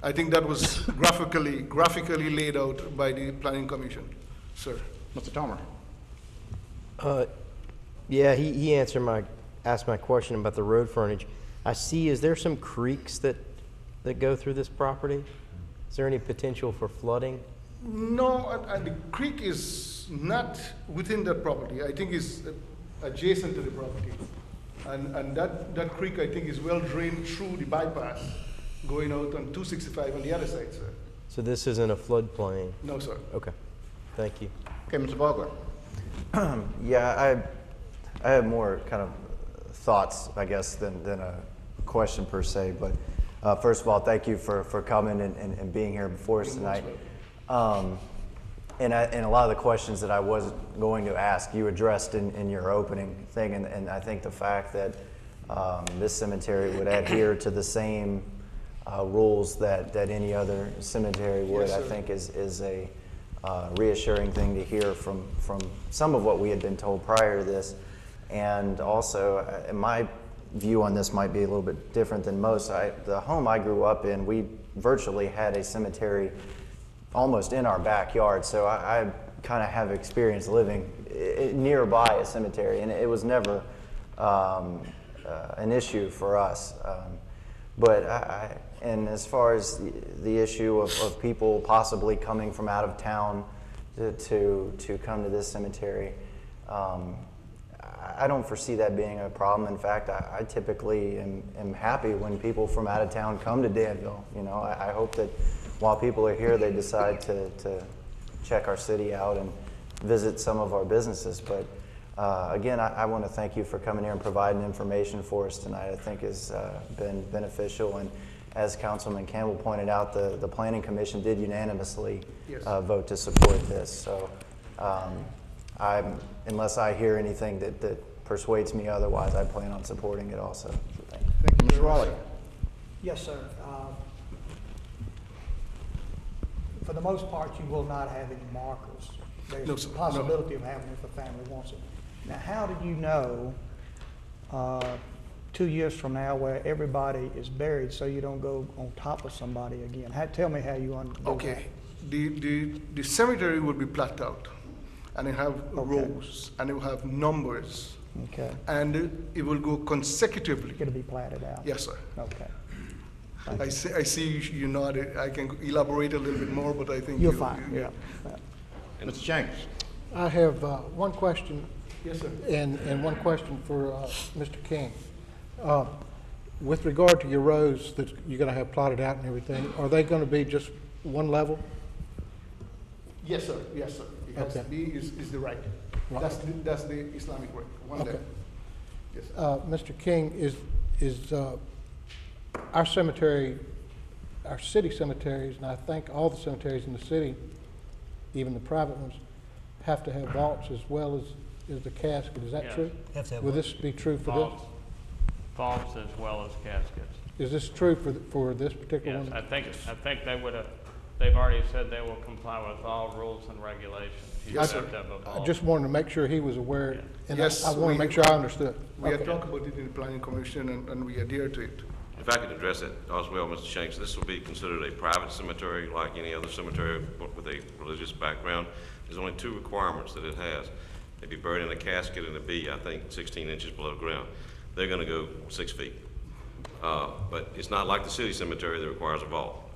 I think that was graphically laid out by the Planning Commission, sir. Mr. Tomer? Yeah, he asked my question about the road frontage. I see, is there some creeks that go through this property? Is there any potential for flooding? No, the creek is not within that property. I think it's adjacent to the property. And that creek, I think, is well drained through the bypass going out on 265 on the other side, sir. So this isn't a floodplain? No, sir. Okay, thank you. Okay, Mr. Vogler. Yeah, I have more kind of thoughts, I guess, than a question per se. But first of all, thank you for coming and being here before us tonight. And a lot of the questions that I was going to ask, you addressed in your opening thing. And I think the fact that this cemetery would adhere to the same rules that any other cemetery would, Yes, I think is a reassuring thing to hear from some of what we had been told prior to this. And also, my view on this might be a little bit different than most. The home I grew up in, we virtually had a cemetery almost in our backyard, so I kind of have experience living nearby a cemetery, and it was never an issue for us. But and as far as the issue of people possibly coming from out of town to come to this cemetery, I don't foresee that being a problem. In fact, I typically am happy when people from out of town come to Danville. You know, I hope that while people are here, they decide to check our city out and visit some of our businesses. But again, I want to thank you for coming here and providing information for us tonight. I think has been beneficial. And as Councilman Campbell pointed out, the Planning Commission did unanimously vote to support this. So unless I hear anything that persuades me otherwise, I plan on supporting it also. So thank you. Thank you, Mr. Raleigh. Yes, sir. For the most part, you will not have any markers. There's No, a sir. possibility of having it if a family wants it. Now, how do you know 2 years from now where everybody is buried so you don't go on top of somebody again? Tell me how you do Okay, the cemetery will be placked out, and it have rows, and it will have numbers, that. Okay. and it will go consecutively. It'll be platted out. Yes, sir. Okay. I see you nodded. I can elaborate a little bit more, but I think You're fine, yeah. Mr. Shanks. I have one question. Yes, sir. And one question for Mr. King. With regard to your rows that you're going to have plotted out and everything, are they going to be just one level? Yes, sir. Yes, sir. It has to be is the right. Right. That's the Islamic right. One Okay. level. Yes, sir. Mr. King, is our cemetery, our city cemeteries, and I think all the cemeteries in the city, even the private ones, have to have vaults as well as the casket. Is that Yes. true? Have to have Will what? this be true for Vaults, vaults as well as caskets. this? Is this true for this particular Yes, one? I think they would have, they've already said they will comply with all rules and regulations. You Yes, have sir. to have a I vault. just wanted to make sure he was aware, and Yes, I want we- to make sure I understood. We had Okay. talked about it in the planning commission, and we adhere to it. If I could address it as well, Mr. Shanks, this will be considered a private cemetery like any other cemetery with a religious background. There's only two requirements that it has. They be buried in a casket and a B, I think 16 inches below ground. They're gonna go 6 feet. But it's not like the city cemetery that requires a vault.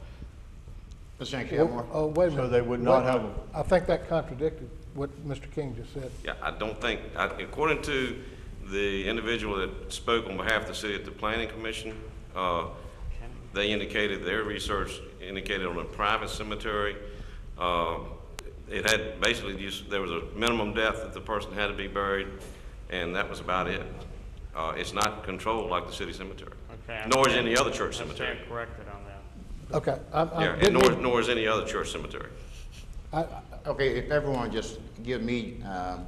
Mr. Shanks, you have more? Oh, wait a minute. So they would not have, I think that contradicted what Mr. King just said. Yeah, I don't think, according to the individual that spoke on behalf of the city at the Planning Commission, they indicated, their research indicated on a private cemetery, it had basically just, there was a minimum depth that the person had to be buried, and that was about it. It's not controlled like the city cemetery, Okay, nor is any other church I cemetery. stand corrected on that. Okay. Yeah, and nor is any other church cemetery. Okay, if everyone just give me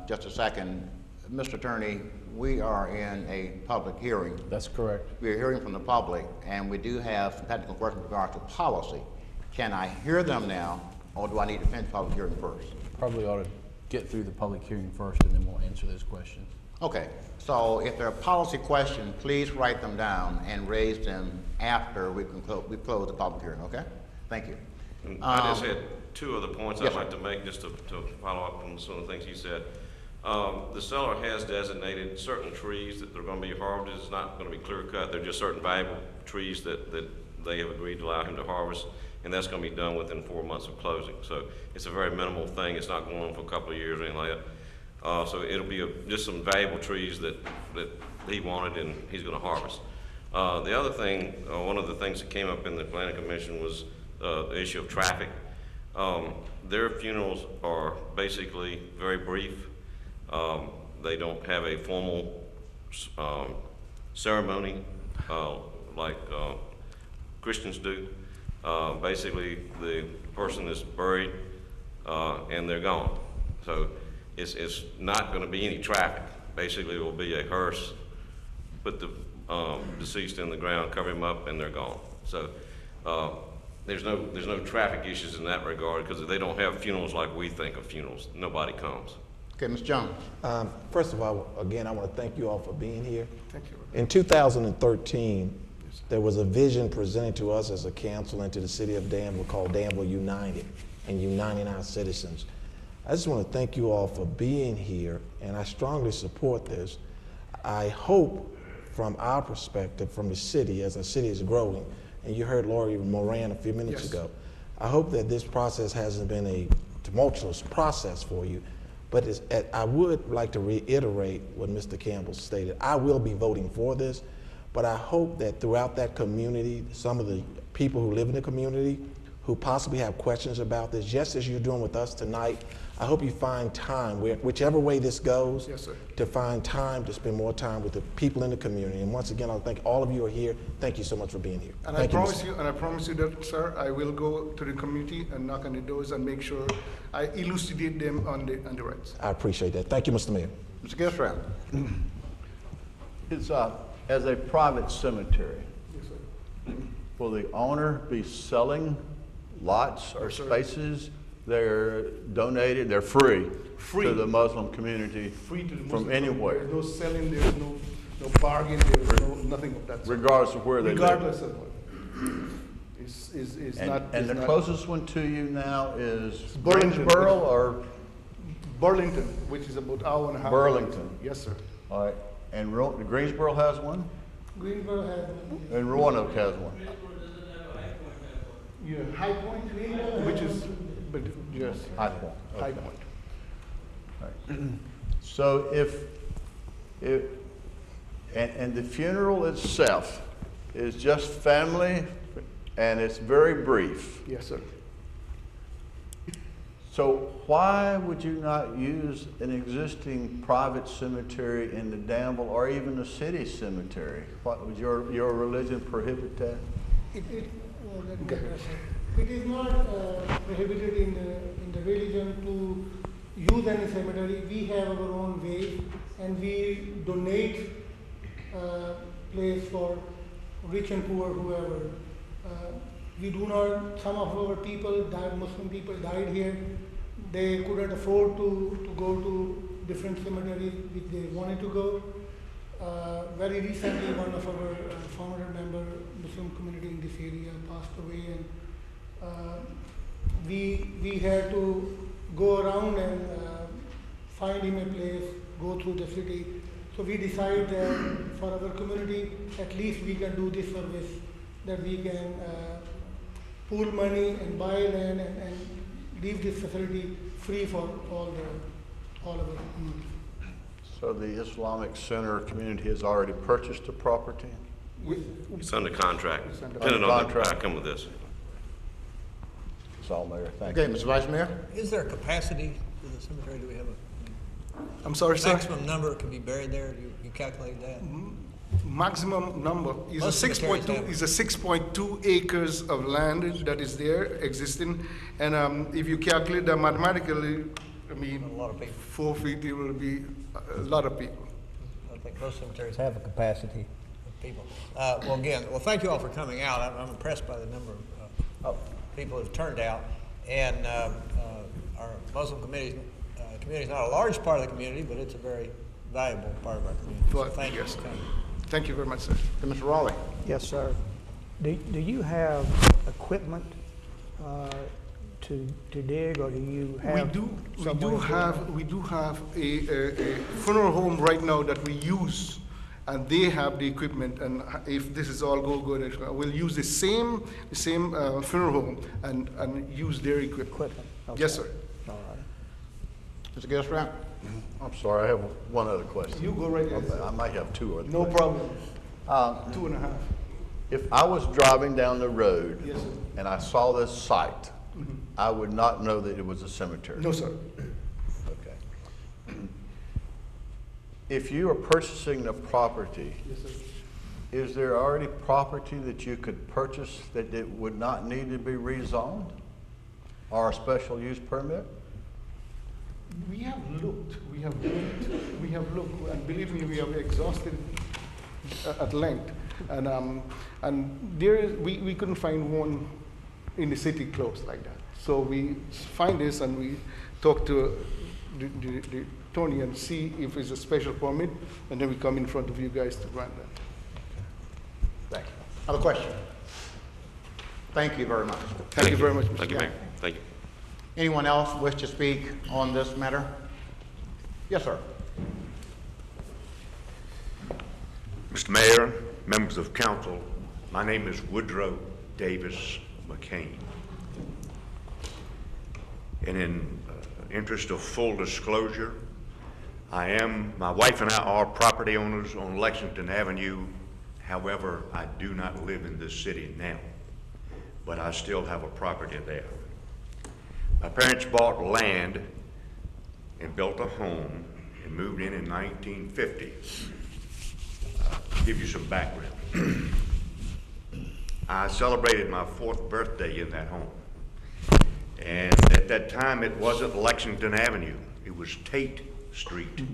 just a second. Mr. Attorney, we are in a public hearing. that's correct. We're hearing from the public, and we do have some technical questions with regard to policy. Can I hear them now, or do I need to finish the public hearing first? Probably ought to get through the public hearing first, and then we'll answer those questions. Okay, so if there are policy questions, please write them down and raise them after we close the public hearing, okay? Thank you. And I just had two other points Yes, I'd sir. like to make, just to follow up on some of the things he said. The seller has designated certain trees that they're gonna be harvested. It's not gonna be clear cut. They're just certain valuable trees that they have agreed to allow him to harvest, and that's gonna be done within 4 months of closing. So it's a very minimal thing. It's not going on for a couple of years or anything like that. So it'll be just some valuable trees that he wanted and he's gonna harvest. The other thing, one of the things that came up in the planning commission was the issue of traffic. Their funerals are basically very brief. They don't have a formal ceremony like Christians do. Basically, the person is buried and they're gone. So it's not going to be any traffic. Basically, it will be a hearse, put the deceased in the ground, cover him up, and they're gone. So there's no traffic issues in that regard because they don't have funerals like we think of funerals. Nobody comes. Okay, Ms. Jones. First of all, again, I want to thank you all for being here. Thank you. In 2013, there was a vision presented to us as a council and to the city of Danville called Danville United and uniting our citizens. I just want to thank you all for being here, and I strongly support this. I hope from our perspective, from the city, as the city is growing, and you heard Lori Moran a few minutes Yes. ago, I hope that this process hasn't been a tumultuous process for you, but I would like to reiterate what Mr. Campbell stated. I will be voting for this, but I hope that throughout that community, some of the people who live in the community who possibly have questions about this, just as you're doing with us tonight, I hope you find time, whichever way this goes, Yes, sir. to find time to spend more time with the people in the community. And once again, I thank all of you who are here. Thank you so much for being here. And Thank I promise Mr. you, and I promise you that, sir, I will go to the community and knock on the doors and make sure I elucidate them on the rights. I appreciate that. Thank you, Mr. Mayor. Mr. Gilstrap. It's, as a private cemetery, Yes, sir. will the owner be selling lots or Yes, sir. spaces? They're donated, they're free Free. to the Muslim community Free to the from Muslim. anywhere, There's no selling, there's no bargain, there's nothing of that sort. regardless of where they live. Regardless of what. It's And, not. and it's the not- closest one to you now is Burlington. Greensboro or Burlington, which is about hour and a half. Burlington? Yes, sir. All right, and Greensboro has one, Greenboro has, and Roanoke has one. Yeah, High Point, which is, but yes. High Point. High Okay. Point. All right. So if, and the funeral itself is just family and it's very brief. Yes, sir. So why would you not use an existing private cemetery in the Danville or even the city cemetery? What, would your religion prohibit that? let me address it. It is not prohibited in the religion to use any cemetery. We have our own way, and we donate place for rich and poor, whoever. We do not, some of our people died, Muslim people died here. They couldn't afford to go to different cemeteries which they wanted to go. Very recently, one of our founder member, Muslim community in this area, passed away, and we had to go around and find him a place, go through the city. So we decided that for our community, at least we can do this service, that we can pool money and buy land and leave this facility free for all our community. So the Islamic Center community has already purchased the property? It's under contract, under depending on the contract. outcome of this. That's all, Mayor. Thank Okay, you. Mr. Vice Mayor? Is there a capacity to the cemetery? Do we have I'm sorry, a sir. maximum number can be buried there? You calculate that? Maximum number is Most a cemeteries 6.2 have. is a 6.2 acres of land that is there existing, and if you calculate that mathematically, I mean, A lot of people. 4 feet, it will be a lot of people. I think most cemeteries have a capacity of people. Well, again, thank you all for coming out. I'm impressed by the number of people who've turned out. And our Muslim community is not a large part of the community, but it's a very valuable part of our community. So But, thank you yes, for coming. thank you very much, sir. Mr. Raleigh? Yes, sir. Do you have equipment to dig, or do you have? We do have a funeral home right now that we use, and they have the equipment. And if this is all go good, we'll use the same funeral home and use their equipment. Okay. Yes, sir. All right. Mr. Gilstrap? I'm sorry, I have one other question. You go right ahead. I might have two or three. No problem. Um, 2.5. If I was driving down the road Yes, sir. and I saw this site, I would not know that it was a cemetery. No, sir. Okay. If you are purchasing the property, Yes, sir. is there already property that you could purchase that it would not need to be rezoned or a special use permit? We have looked, and believe me, we have exhausted at length. And there is, we couldn't find one in the city close like that. So we find this and we talk to the Tony and see if it's a special permit, and then we come in front of you guys to grant that. Thank you. Other question? Thank you very much. Thank you very much, Mr. Thank you, Chairman. Mayor. Thank you. Anyone else wish to speak on this matter? Yes, sir. Mr. Mayor, members of council, my name is Woodrow Davis McCain. And in interest of full disclosure, my wife and I are property owners on Lexington Avenue. However, I do not live in this city now, but I still have a property there. My parents bought land and built a home and moved in 1950. Give you some background. I celebrated my 4th birthday in that home. And at that time, it wasn't Lexington Avenue. It was Tate Street,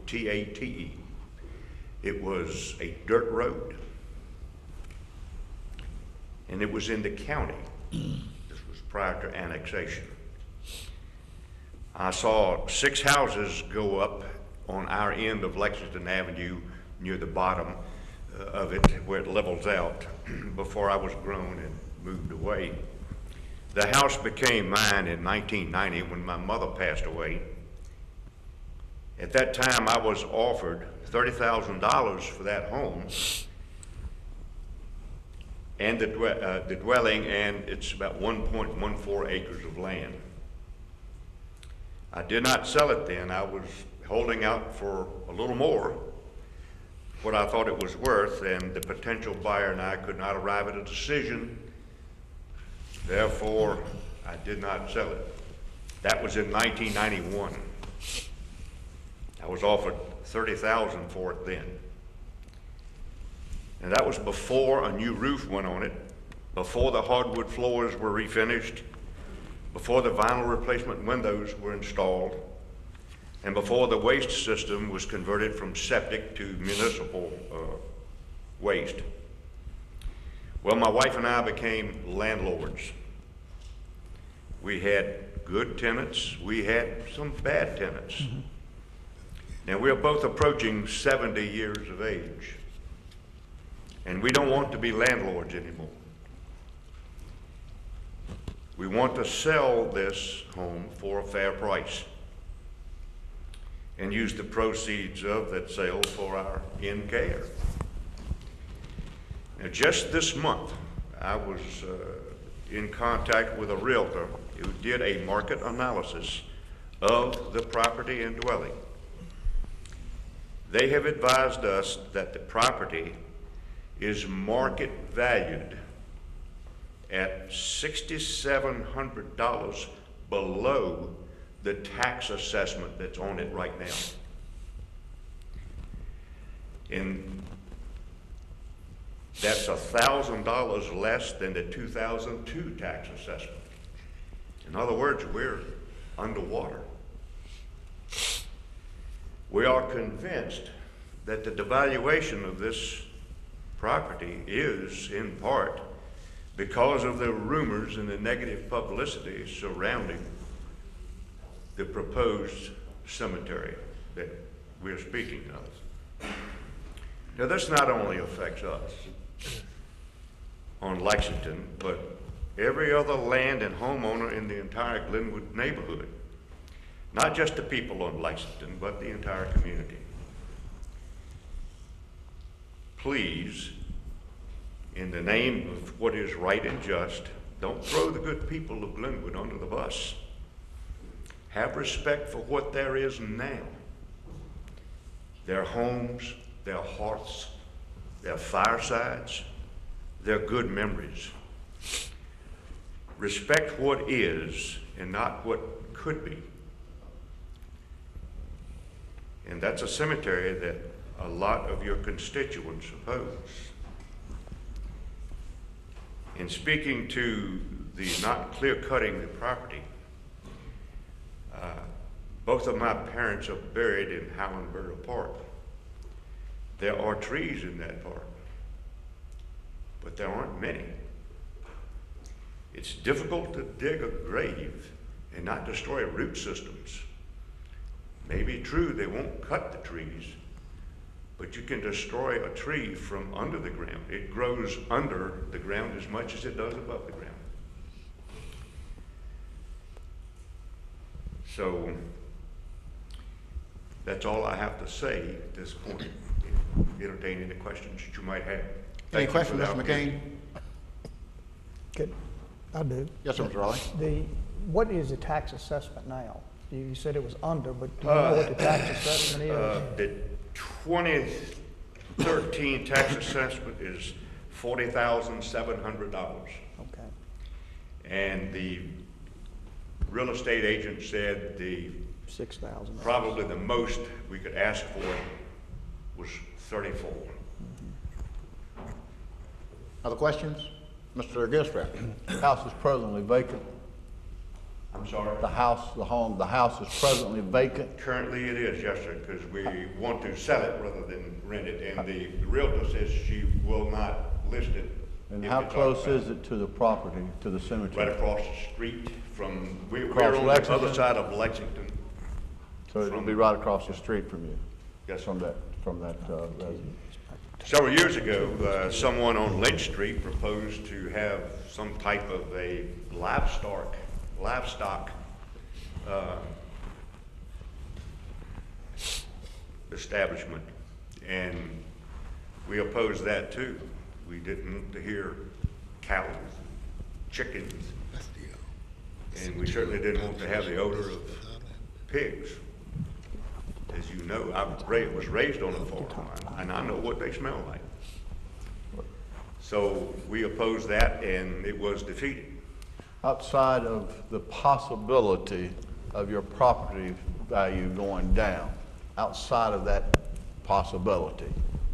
T-A-T-E. It was a dirt road. And it was in the county. This was prior to annexation. I saw 6 houses go up on our end of Lexington Avenue near the bottom of it where it levels out before I was grown and moved away. The house became mine in 1990 when my mother passed away. At that time, I was offered $30,000 for that home and the dwelling, and it's about 1.14 acres of land. I did not sell it then. I was holding out for a little more, what I thought it was worth, and the potential buyer and I could not arrive at a decision. Therefore, I did not sell it. That was in 1991. I was offered $30,000 for it then. And that was before a new roof went on it, before the hardwood floors were refinished, before the vinyl replacement windows were installed, and before the waste system was converted from septic to municipal waste. Well, my wife and I became landlords. We had good tenants. We had some bad tenants. Now, we're both approaching 70 years of age, and we don't want to be landlords anymore. We want to sell this home for a fair price and use the proceeds of that sale for our in-care. Now, just this month, I was in contact with a realtor who did a market analysis of the property and dwelling. They have advised us that the property is market valued at $6,700 below the tax assessment that's on it right now. And that's $1,000 less than the 2002 tax assessment. In other words, we're underwater. We are convinced that the devaluation of this property is, in part, because of the rumors and the negative publicity surrounding the proposed cemetery that we're speaking of. Now, this not only affects us on Lexington, but every other land and homeowner in the entire Glenwood neighborhood. Not just the people on Lexington, but the entire community. Please, in the name of what is right and just, don't throw the good people of Glenwood under the bus. Have respect for what there is now. Their homes, their hearths, their firesides, their good memories. Respect what is and not what could be. And that's a cemetery that a lot of your constituents oppose. In speaking to the not clear-cutting the property, both of my parents are buried in Howlandberger Park. There are trees in that park, but there aren't many. It's difficult to dig a grave and not destroy root systems. Maybe true, they won't cut the trees, but you can destroy a tree from under the ground. It grows under the ground as much as it does above the ground. So that's all I have to say at this point. entertain any questions that you might have. Any Thank you for questions, the Mr. opportunity. Good. I do. Yes, sir, Mr. Raleigh. What is the tax assessment now? You said it was under, but do you know what the tax assessment is? The 2013 tax assessment is $40,700. Okay. And the real estate agent said $6,000. probably the most we could ask for was 34. Other questions? Mr. Gilstrap. The house is presently vacant. I'm sorry? The house is presently vacant. Currently it is, yes, sir, because we want to sell it rather than rent it, and the realtor says she will not list it. And if how it's close occupied. is it to the property, to the cemetery? Right across the street from, we're Across on the Lexington? other side of Lexington. So it'll be right across the street from you? Yes, From that residence? Several years ago, someone on Lynch Street proposed to have some type of a livestock establishment, and we opposed that too. We didn't want to hear cows, chickens, and we certainly didn't want to have the odor of pigs. As you know, I was raised on a farm, and I know what they smell like. So we opposed that, and it was defeated. Outside of the possibility of your property value going down, outside of that possibility,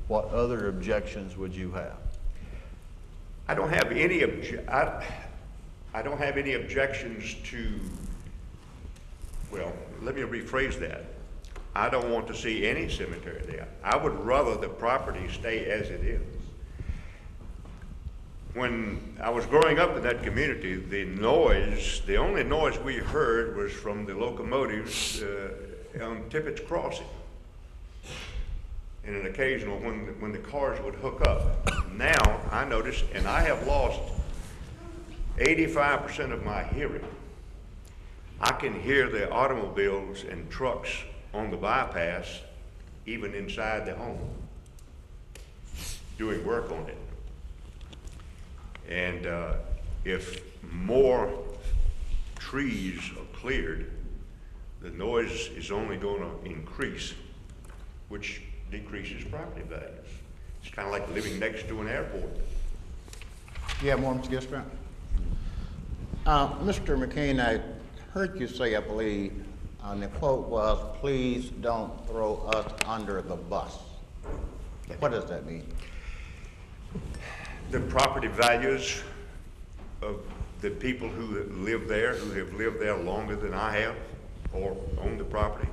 what other objections would you have? I don't have any I don't have any objections to, well, let me rephrase that. I don't want to see any cemetery there. I would rather the property stay as it is. When I was growing up in that community, the only noise we heard was from the locomotives on Tippett's Crossing. And an occasional when the cars would hook up. Now I notice, and I have lost 85% of my hearing. I can hear the automobiles and trucks on the bypass, even inside the home, doing work on it. And if more trees are cleared, the noise is only going to increase, which decreases property values. It's kind of like living next to an airport. You have more, Mr. Gilstrap? Mr. McCain, I heard you say, I believe, and the quote was, "Please don't throw us under the bus." What does that mean? The property values of the people who live there, who have lived there longer than I have, or own the property.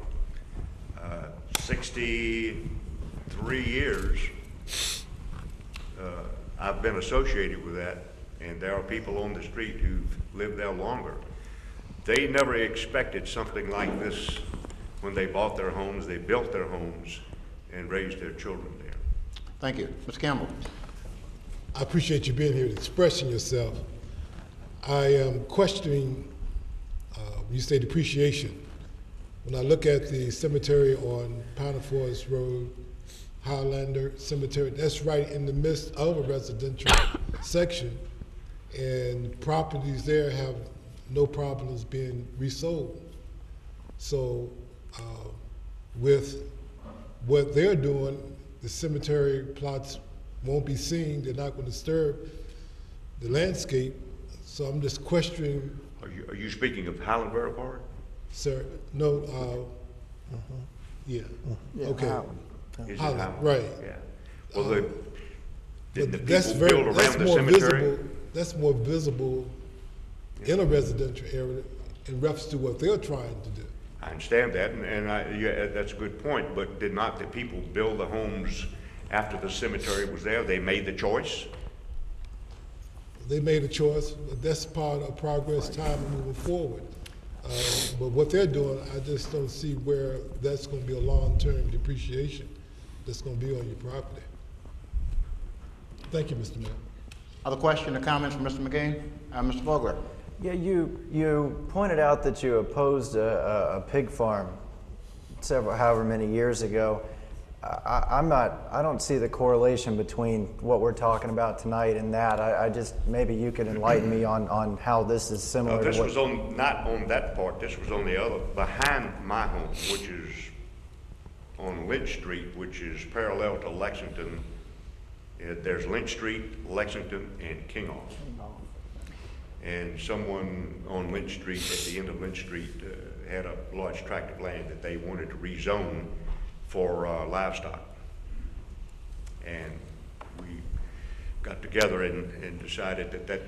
63 years I've been associated with that, and there are people on the street who've lived there longer. They never expected something like this when they bought their homes, they built their homes, and raised their children there. Thank you. Mr. Campbell. I appreciate you being here and expressing yourself. I am questioning, you say depreciation. When I look at the cemetery on Pine Forest Road, Highlander Cemetery, that's right in the midst of a residential section, and properties there have no problems being resold. So with what they're doing, the cemetery plots won't be seen, they're not going to disturb the landscape. So I'm just questioning. Are you speaking of Highland Borough Park? Sir, no, yeah, okay. Is it Highland, Highland? right. Yeah. Well, did the that's people build that's around the more cemetery? visible. That's more visible in a residential area in reference to what they're trying to do. I understand that, and yeah, that's a good point, but did not the people build the homes after the cemetery was there? They made the choice? They made a choice, but that's part of progress time and moving forward. But what they're doing, I just don't see where that's going to be a long-term depreciation that's going to be on your property. Thank you, Mr. Mayor. Other questions or comments from Mr. McCain? Mr. Vogler. Yeah, you pointed out that you opposed a pig farm however many years ago, I don't see the correlation between what we're talking about tonight and that. I just, maybe you could enlighten me on how this is similar This to what. was on, not on that part, this was on the other, behind my home, which is on Lynch Street, which is parallel to Lexington. There's Lynch Street, Lexington, and Kingoff. And someone on Lynch Street, at the end of Lynch Street, had a large tract of land that they wanted to rezone for livestock. And we got together and decided that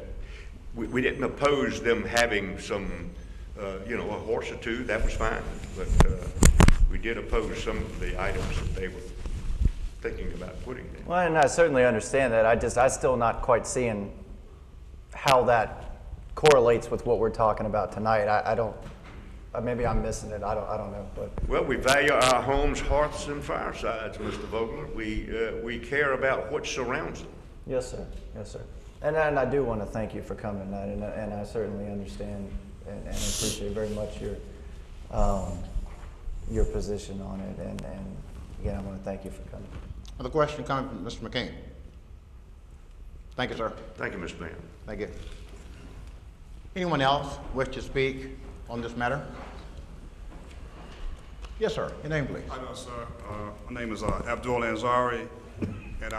we didn't oppose them having some, a horse or two, that was fine. But we did oppose some of the items that they were thinking about putting there. Well, and I certainly understand that. I'm still not quite seeing how that correlates with what we're talking about tonight. I don't, maybe I'm missing it. I don't know. But well, we value our homes, hearths, and firesides, Mr. Vogler. We care about what surrounds them. Yes, sir. Yes, sir. And I do want to thank you for coming tonight, and I certainly understand and appreciate very much your position on it. And again, I want to thank you for coming. Another question coming from Mr. McCain. Thank you, sir. Thank you, Mr. Mayor. Thank you. Anyone else wish to speak on this matter? Yes, sir. Your name, please. Hi, sir. My name is Abdul Ansari, and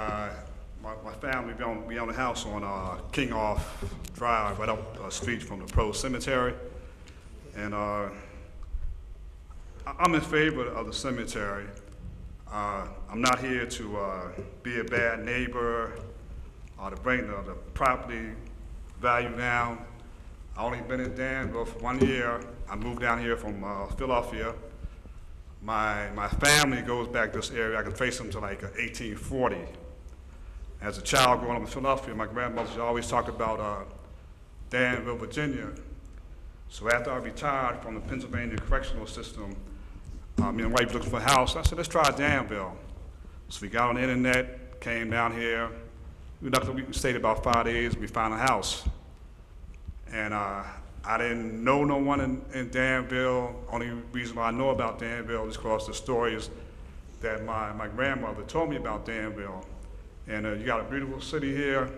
my family, we own a house on Kingoff Drive, right up the street from the Pro Cemetery. And I'm in favor of the cemetery. I'm not here to be a bad neighbor or to bring the property value down. I only been in Danville for 1 year. I moved down here from Philadelphia. My family goes back this area. I can trace them to like 1840. As a child growing up in Philadelphia, my grandmother always talked about Danville, Virginia. So after I retired from the Pennsylvania correctional system, me and my wife looked for a house. I said, let's try Danville. So we got on the internet, came down here. We stayed about 5 days. We found a house. And I didn't know no one in Danville. Only reason why I know about Danville is because the stories that my grandmother told me about Danville. And you got a beautiful city here,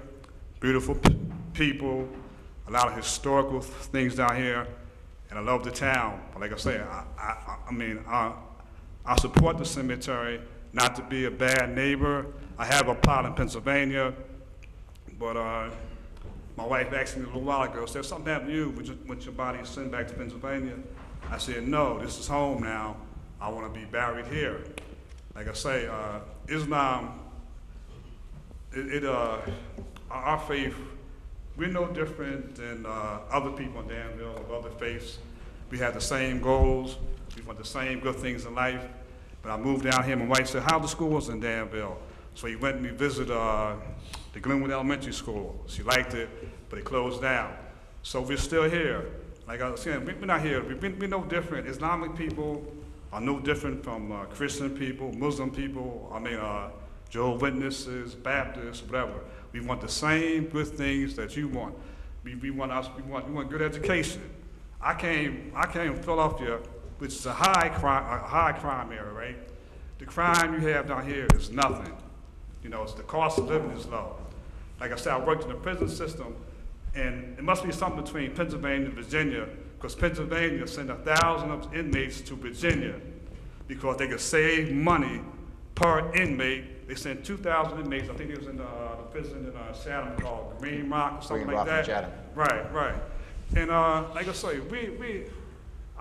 beautiful people, a lot of historical things down here, and I love the town. But like I say, I support the cemetery, not to be a bad neighbor. I have a plot in Pennsylvania, but my wife asked me a little while ago, said, something happened to you with your body sent back to Pennsylvania? I said, no, this is home now. I want to be buried here. Like I say, Islam, our faith, we're no different than other people in Danville of other faiths. We have the same goals. We want the same good things in life. But I moved down here, my wife said, how the schools in Danville? So we went and we visited the Glenwood Elementary School. She liked it, but it closed down. So we're still here. Like I was saying, we're not here. We're no different. Islamic people are no different from Christian people, Muslim people, Jehovah's Witnesses, Baptists, whatever. We want the same good things that you want. We want good education. I came from Philadelphia, which is a high crime area, right? The crime you have down here is nothing. It's the cost of living is low. Like I said, I worked in the prison system, and it must be something between Pennsylvania and Virginia, because Pennsylvania sent 1,000 inmates to Virginia because they could save money per inmate. They sent 2,000 inmates. I think it was in the prison in Chatham called Green Rock or something like that. Chatham. Right. And like I say,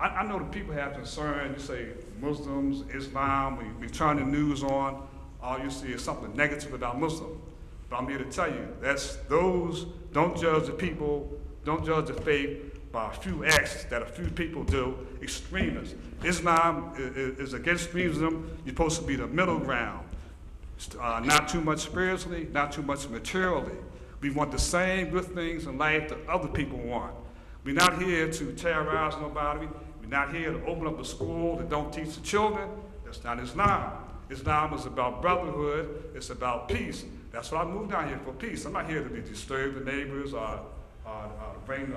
I know the people have concern. You say Muslims, Islam. We turn the news on. All you see is something negative about Muslim. But I'm here to tell you, those don't judge the people, don't judge the faith by a few acts that a few people do. Extremists. Islam is against extremism. You're supposed to be the middle ground. Not too much spiritually, not too much materially. We want the same good things in life that other people want. We're not here to terrorize nobody. We're not here to open up a school that don't teach the children. That's not Islam. Islam is about brotherhood. It's about peace. That's why I moved down here, for peace. I'm not here to disturb the neighbors or bring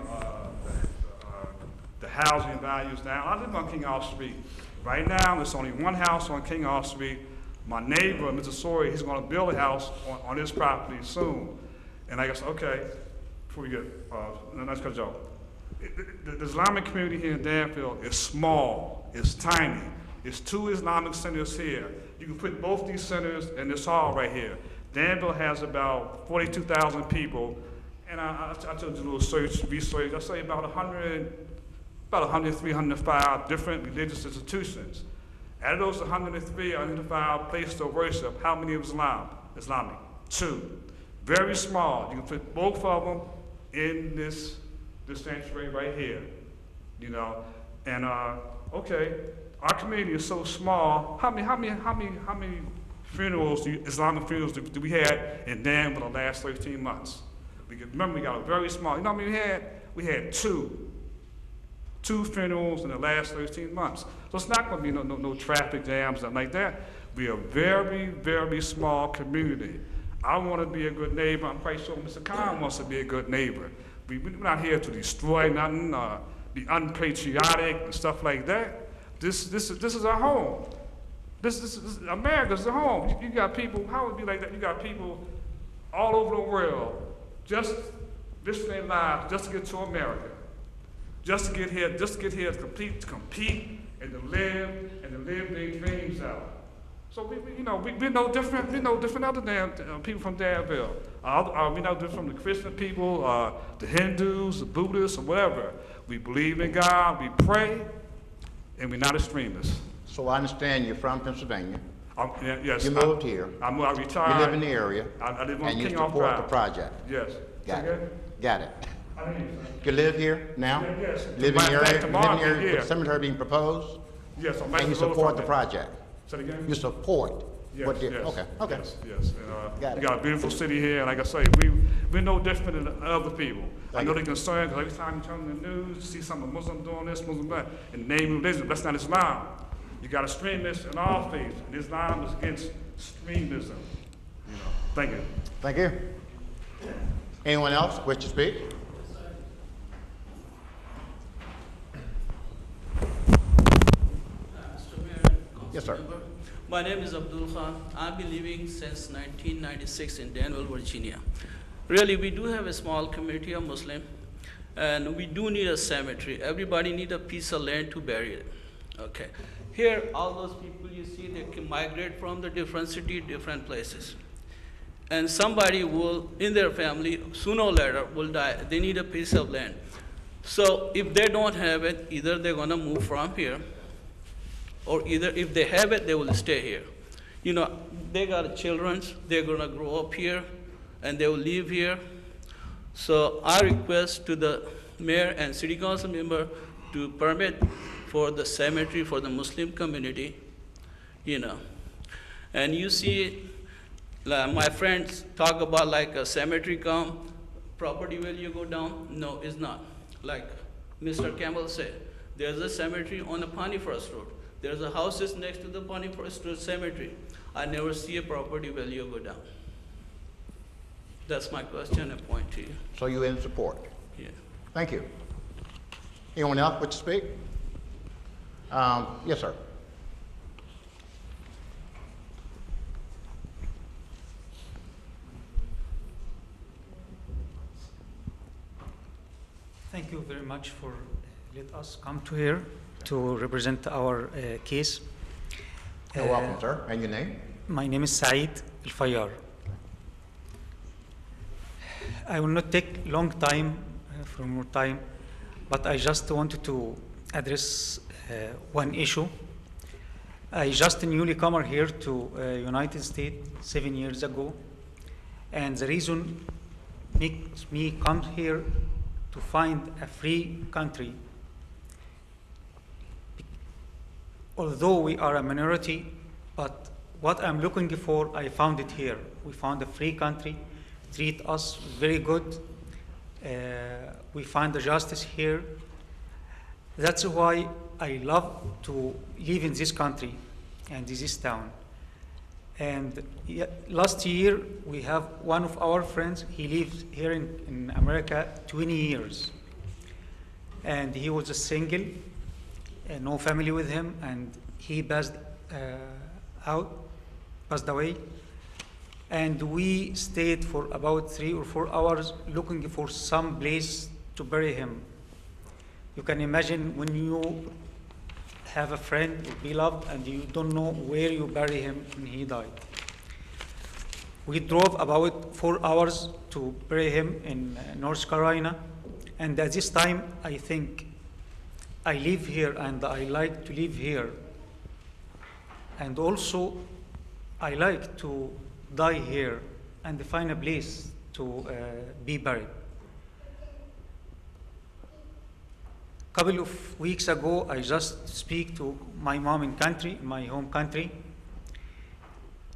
the housing values down. I live on King Street. Right now, there's only one house on King Street. My neighbor, Mr. Sawyer, he's gonna build a house on his property soon. And I guess, okay, before we get, let's cut it off. The Islamic community here in Danville is small, it's tiny. It's 2 Islamic centers here. You can put both these centers in this hall right here. Danville has about 42,000 people, and I took a little research, I say about 103, 105 different religious institutions. Out of those 103, 105 places of worship, how many of Islamic? 2. Very small. You can put both of them in this sanctuary right here, you know. And okay, our community is so small. How many funerals, Islamic funerals, do we have in Danville the last 13 months? Remember, we got a very small. You know how many we had? We had 2 funerals in the last 13 months. So it's not going to be no traffic jams and like that. We are a very, very small community. I want to be a good neighbor. I'm quite sure Mr. Khan wants to be a good neighbor. We're not here to destroy nothing, be unpatriotic and stuff like that. This is our home. This is America's the home. You got people. How would it be like that? You got people all over the world just risking their lives just to get to America, just to get here to compete and to live their dreams out. So we're no different. We're no different other than people from Danville. We're no different from the Christian people, the Hindus, the Buddhists, or whatever. We believe in God. We pray, and we're not extremists. So I understand you're from Pennsylvania. Yes. You moved here. I retired. You live in the area. I live on and you King Off support Drive. the project. Yes. Got Okay. it. Got it. I mean, You live here now? Yes. Live in the area, Tomorrow, with the cemetery being proposed? Yes, I'm And you support the project? Say it again? You support? Yes, what the- yes. Okay, okay. Yes. Got We it. got a beautiful city here, and like I say, we're no different than other people. I know they're concerned, because every time you turn on the news, you see some Muslim doing this, Muslim that, in the name of religion. That's not Islam. You got extremists in all faiths, and Islam is against extremism. Thank you. Thank you. Anyone else wish to speak? Yes, sir. My name is Abdul Khan. I've been living since 1996 in Danville, Virginia. Really, we do have a small community of Muslim, and we do need a cemetery. Everybody need a piece of land to bury it. Okay. Here, all those people you see, they can migrate from the different city, different places. And somebody will, in their family, sooner or later, will die. They need a piece of land. So if they don't have it, either they're gonna move from here, or either if they have it, they will stay here. You know, they got children, they're gonna grow up here, and they will live here. So I request to the mayor and city council member to permit for the cemetery for the Muslim community, you know. And you see, like my friends talk about like a cemetery come, property value go down. No, it's not. Like Mr. Campbell said, there's a cemetery on the Pawnee First Road. There's a houses next to the Pawnee First Road cemetery. I never see a property value go down. That's my question and point to you. So you're in support? Yeah. Thank you. Anyone else wish to speak? Yes, sir. Thank you very much for let us come to here to represent our case. You're welcome, sir. And your name? My name is Saeed Al-Fayyar. I will not take long time from your time, but I just wanted to address one issue. I just a newly comer here to United States 7 years ago, and the reason makes me come here to find a free country. Although we are a minority, but what I'm looking for, I found it here. We found a free country, treat us very good. We find the justice here. That's why I love to live in this country and this town. And last year, we have one of our friends, he lived here in America 20 years. And he was a single, no family with him, and he passed out. passed away. And we stayed for about 3 or 4 hours looking for some place to bury him. You can imagine when you have a friend, beloved, and you don't know where you bury him when he died. We drove about 4 hours to bury him in North Carolina. And at this time, I think I live here and I like to live here. And also, I like to die here and find a place to be buried. A couple of weeks ago, I just speak to my mom in country, my home country.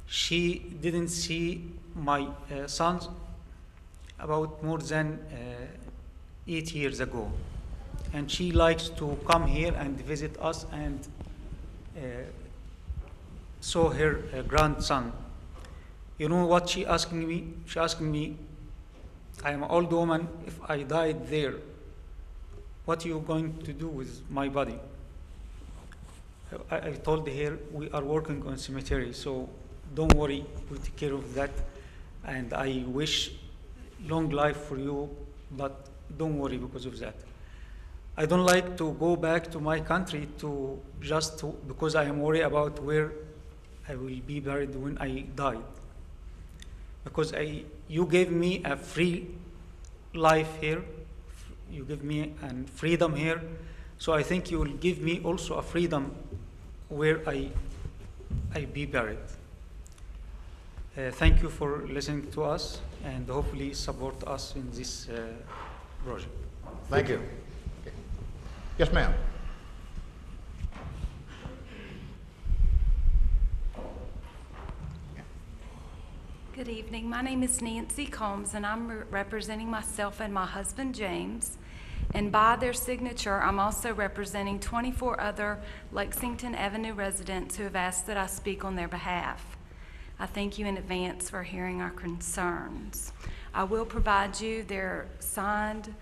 She didn't see my sons about more than 8 years ago. And she likes to come here and visit us and saw her grandson. You know what she asking me? She asking me, I am an old woman, if I died there, what are you going to do with my body? I told her, we are working on cemetery, so don't worry, we take care of that. And I wish long life for you, but don't worry because of that. I don't like to go back to my country because I am worried about where I will be buried when I died. Because you gave me a free life here, you give me a freedom here, so I think you will give me also a freedom where I be buried. Thank you for listening to us and hopefully support us in this project. Thank you. Yes, ma'am. Good evening. My name is Nancy Combs, and I'm representing myself and my husband, James. And by their signature, I'm also representing 24 other Lexington Avenue residents who have asked that I speak on their behalf. I thank you in advance for hearing our concerns. I will provide you their signed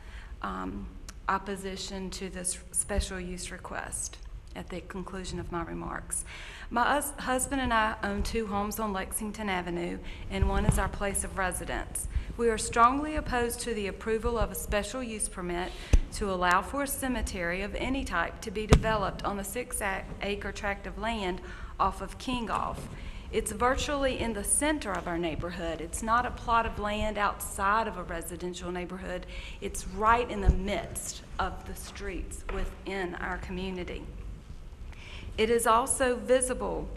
opposition to this special use request at the conclusion of my remarks. My husband and I own 2 homes on Lexington Avenue, and one is our place of residence. We are strongly opposed to the approval of a special use permit to allow for a cemetery of any type to be developed on the 6-acre tract of land off of Kingoff. It's virtually in the center of our neighborhood. It's not a plot of land outside of a residential neighborhood. It's right in the midst of the streets within our community. It is also visible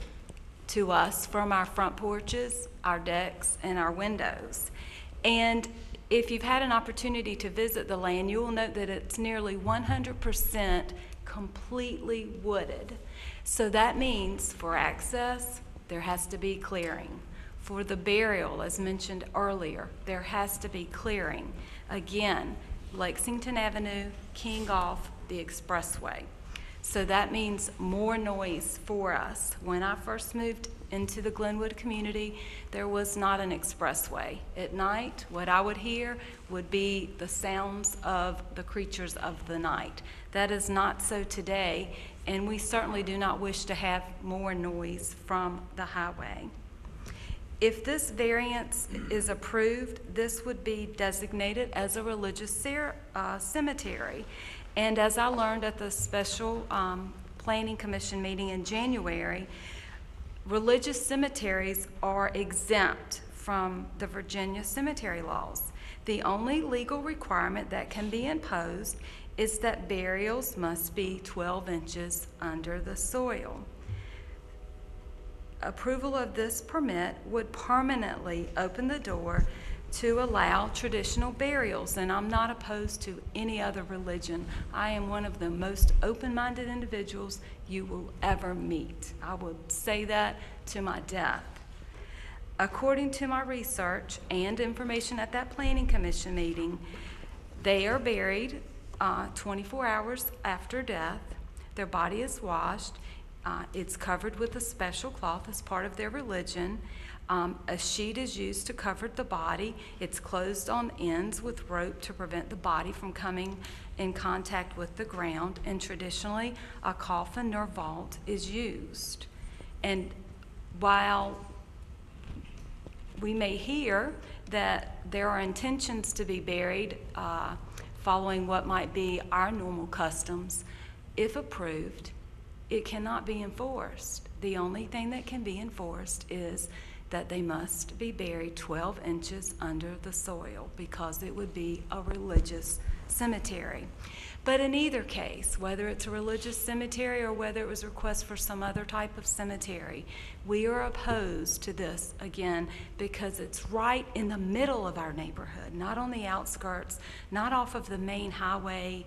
to us from our front porches, our decks, and our windows. And if you've had an opportunity to visit the land, you will note that it's nearly 100% completely wooded. So that means for access, there has to be clearing. For the burial, as mentioned earlier, there has to be clearing. Again, Lexington Avenue, Kingoff, the expressway. So that means more noise for us. When I first moved into the Glenwood community, there was not an expressway. At night, what I would hear would be the sounds of the creatures of the night. That is not so today, and we certainly do not wish to have more noise from the highway. If this variance is approved, this would be designated as a religious cemetery. And as I learned at the special Planning Commission meeting in January, religious cemeteries are exempt from the Virginia cemetery laws. The only legal requirement that can be imposed is that burials must be 12 inches under the soil. Approval of this permit would permanently open the door to allow traditional burials, and I'm not opposed to any other religion. I am one of the most open-minded individuals you will ever meet. I would say that to my death. According to my research and information at that Planning Commission meeting, they are buried 24 hours after death. Their body is washed. It's covered with a special cloth as part of their religion. A sheet is used to cover the body. It's closed on ends with rope to prevent the body from coming in contact with the ground, and traditionally a coffin or vault is used. And while we may hear that there are intentions to be buried following what might be our normal customs. If approved, it cannot be enforced. The only thing that can be enforced is that they must be buried 12 inches under the soil because it would be a religious cemetery. But in either case, whether it's a religious cemetery or whether it was a request for some other type of cemetery, we are opposed to this, again, because it's right in the middle of our neighborhood, not on the outskirts, not off of the main highway,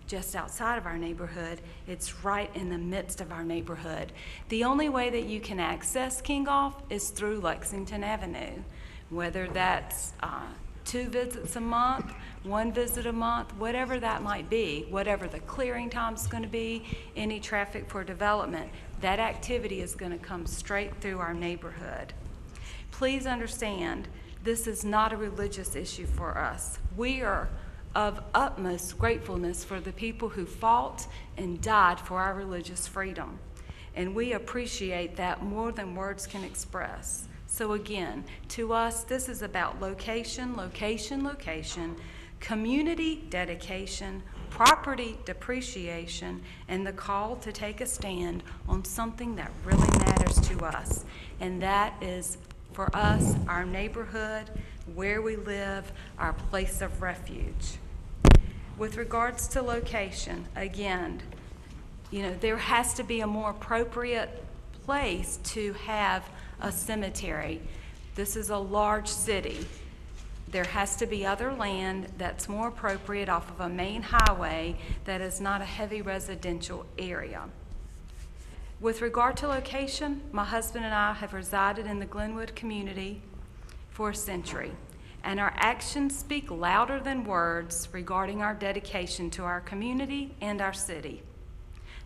just outside of our neighborhood. It's right in the midst of our neighborhood. The only way that you can access Kingolf is through Lexington Avenue, whether that's 2 visits a month, 1 visit a month, whatever that might be, whatever the clearing time's going to be, any traffic for development, that activity is going to come straight through our neighborhood. Please understand, this is not a religious issue for us. We are of utmost gratefulness for the people who fought and died for our religious freedom. And we appreciate that more than words can express. So again, to us, this is about location, location, location, community dedication, property depreciation, and the call to take a stand on something that really matters to us. And that is, for us, our neighborhood, where we live, our place of refuge. With regards to location, again, there has to be a more appropriate place to have a cemetery. This is a large city. There has to be other land that's more appropriate off of a main highway that is not a heavy residential area. With regard to location, my husband and I have resided in the Glenwood community for a century, and our actions speak louder than words regarding our dedication to our community and our city.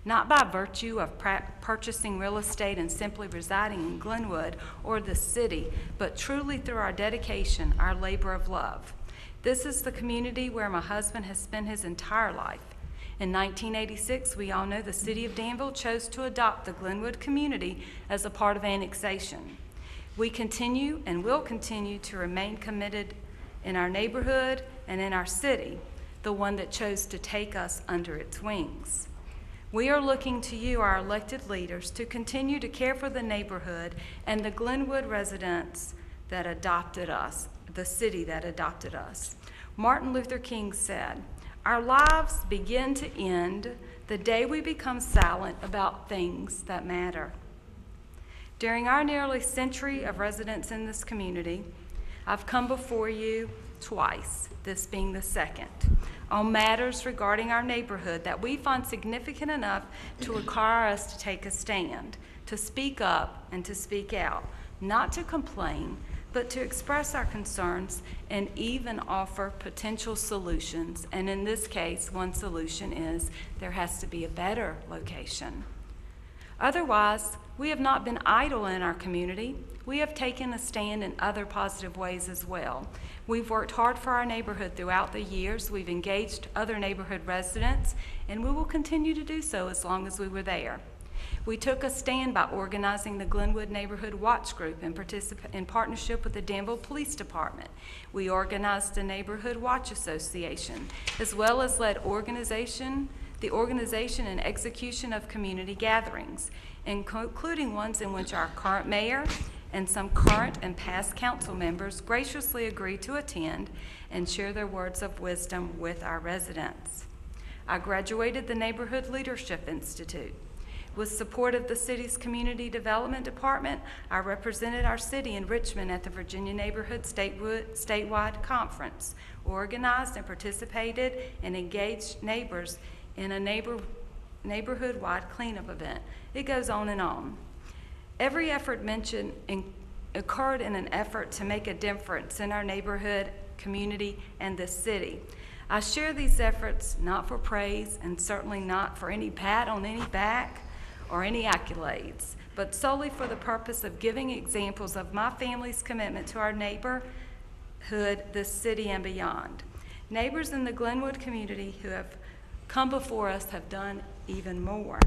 Not by virtue of purchasing real estate and simply residing in Glenwood or the city, but truly through our dedication, our labor of love. This is the community where my husband has spent his entire life. In 1986, we all know the city of Danville chose to adopt the Glenwood community as a part of annexation. We continue and will continue to remain committed in our neighborhood and in our city, the one that chose to take us under its wings. We are looking to you, our elected leaders, to continue to care for the neighborhood and the Glenwood residents that adopted us, the city that adopted us. Martin Luther King said, "Our lives begin to end the day we become silent about things that matter." During our nearly century of residence in this community, I've come before you twice, this being the second, on matters regarding our neighborhood that we find significant enough to require us to take a stand, to speak up and to speak out, not to complain, but to express our concerns and even offer potential solutions. And in this case, one solution is there has to be a better location. Otherwise, we have not been idle in our community. We have taken a stand in other positive ways as well. We've worked hard for our neighborhood throughout the years. We've engaged other neighborhood residents, and we will continue to do so as long as we were there. We took a stand by organizing the Glenwood Neighborhood Watch Group in partnership with the Danville Police Department. We organized the Neighborhood Watch Association, as well as led the organization and execution of community gatherings, including ones in which our current mayor and some current and past council members graciously agreed to attend and share their words of wisdom with our residents. I graduated the Neighborhood Leadership Institute. With support of the city's Community Development Department, I represented our city in Richmond at the Virginia Neighborhood Statewide Conference, organized and participated and engaged neighbors in a neighborhood-wide cleanup event. It goes on and on. Every effort mentioned occurred in an effort to make a difference in our neighborhood, community, and the city. I share these efforts not for praise and certainly not for any pat on any back or any accolades, but solely for the purpose of giving examples of my family's commitment to our neighborhood, this city, and beyond. Neighbors in the Glenwood community who have come before us have done even more.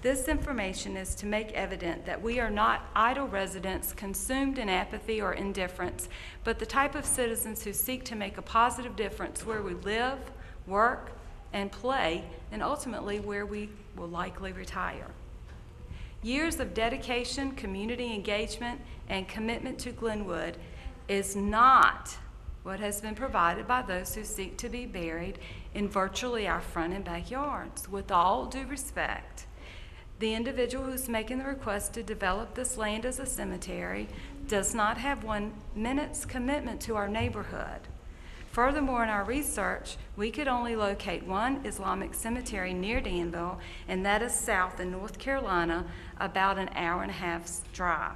This information is to make evident that we are not idle residents consumed in apathy or indifference, but the type of citizens who seek to make a positive difference where we live, work, and play, and ultimately where we will likely retire. Years of dedication, community engagement, and commitment to Glenwood is not what has been provided by those who seek to be buried in virtually our front and backyards. With all due respect, the individual who's making the request to develop this land as a cemetery does not have 1 minute's commitment to our neighborhood. Furthermore, in our research, we could only locate one Islamic cemetery near Danville, and that is south in North Carolina, about an hour and a half's drive.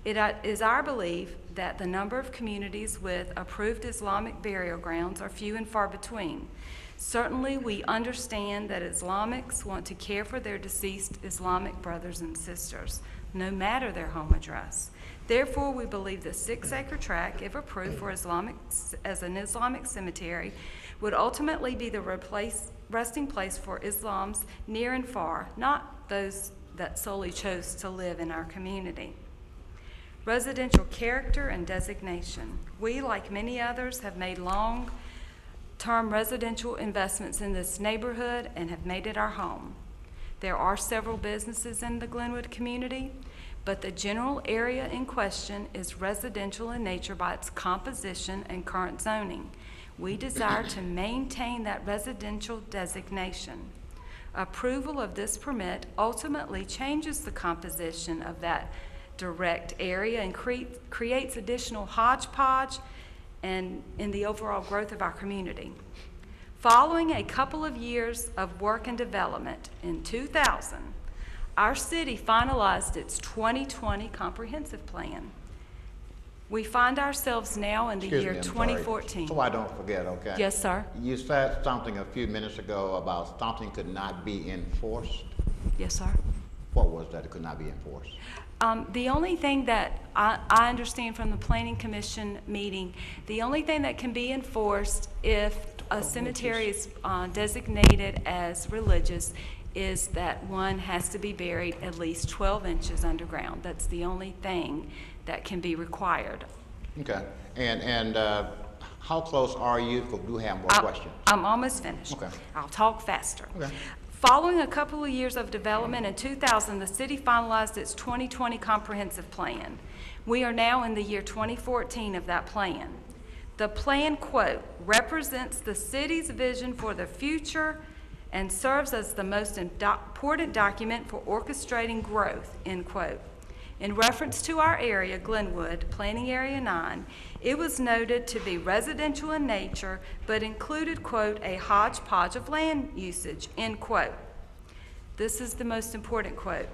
It is our belief that the number of communities with approved Islamic burial grounds are few and far between. Certainly, we understand that Islamics want to care for their deceased Islamic brothers and sisters, no matter their home address. Therefore, we believe the 6-acre tract, if approved for as an Islamic cemetery, would ultimately be the resting place for Islams near and far, not those that solely chose to live in our community. Residential character and designation. We, like many others, have made long-term residential investments in this neighborhood and have made it our home. There are several businesses in the Glenwood community, but the general area in question is residential in nature by its composition and current zoning. We desire to maintain that residential designation. Approval of this permit ultimately changes the composition of that direct area and creates additional hodgepodge and in the overall growth of our community. Following a couple of years of work and development, in 2000, our city finalized its 2020 comprehensive plan. We find ourselves now in the Excuse year me, I'm 2014. sorry. So I don't forget, okay? Yes, sir. You said something a few minutes ago about something could not be enforced. Yes, sir. What was that? It could not be enforced. The only thing that I understand from the Planning Commission meeting, the only thing that can be enforced if a cemetery is designated as religious is that one has to be buried at least 12 inches underground. That's the only thing that can be required. Okay. And how close are you? Because we do have more questions. I'm almost finished. Okay. I'll talk faster. Okay. Following a couple of years of development, in 2000, the city finalized its 2020 comprehensive plan. We are now in the year 2014 of that plan. The plan, quote, represents the city's vision for the future and serves as the most important document for orchestrating growth, end quote. In reference to our area, Glenwood, Planning Area 9, it was noted to be residential in nature, but included, quote, a hodgepodge of land usage, end quote. This is the most important quote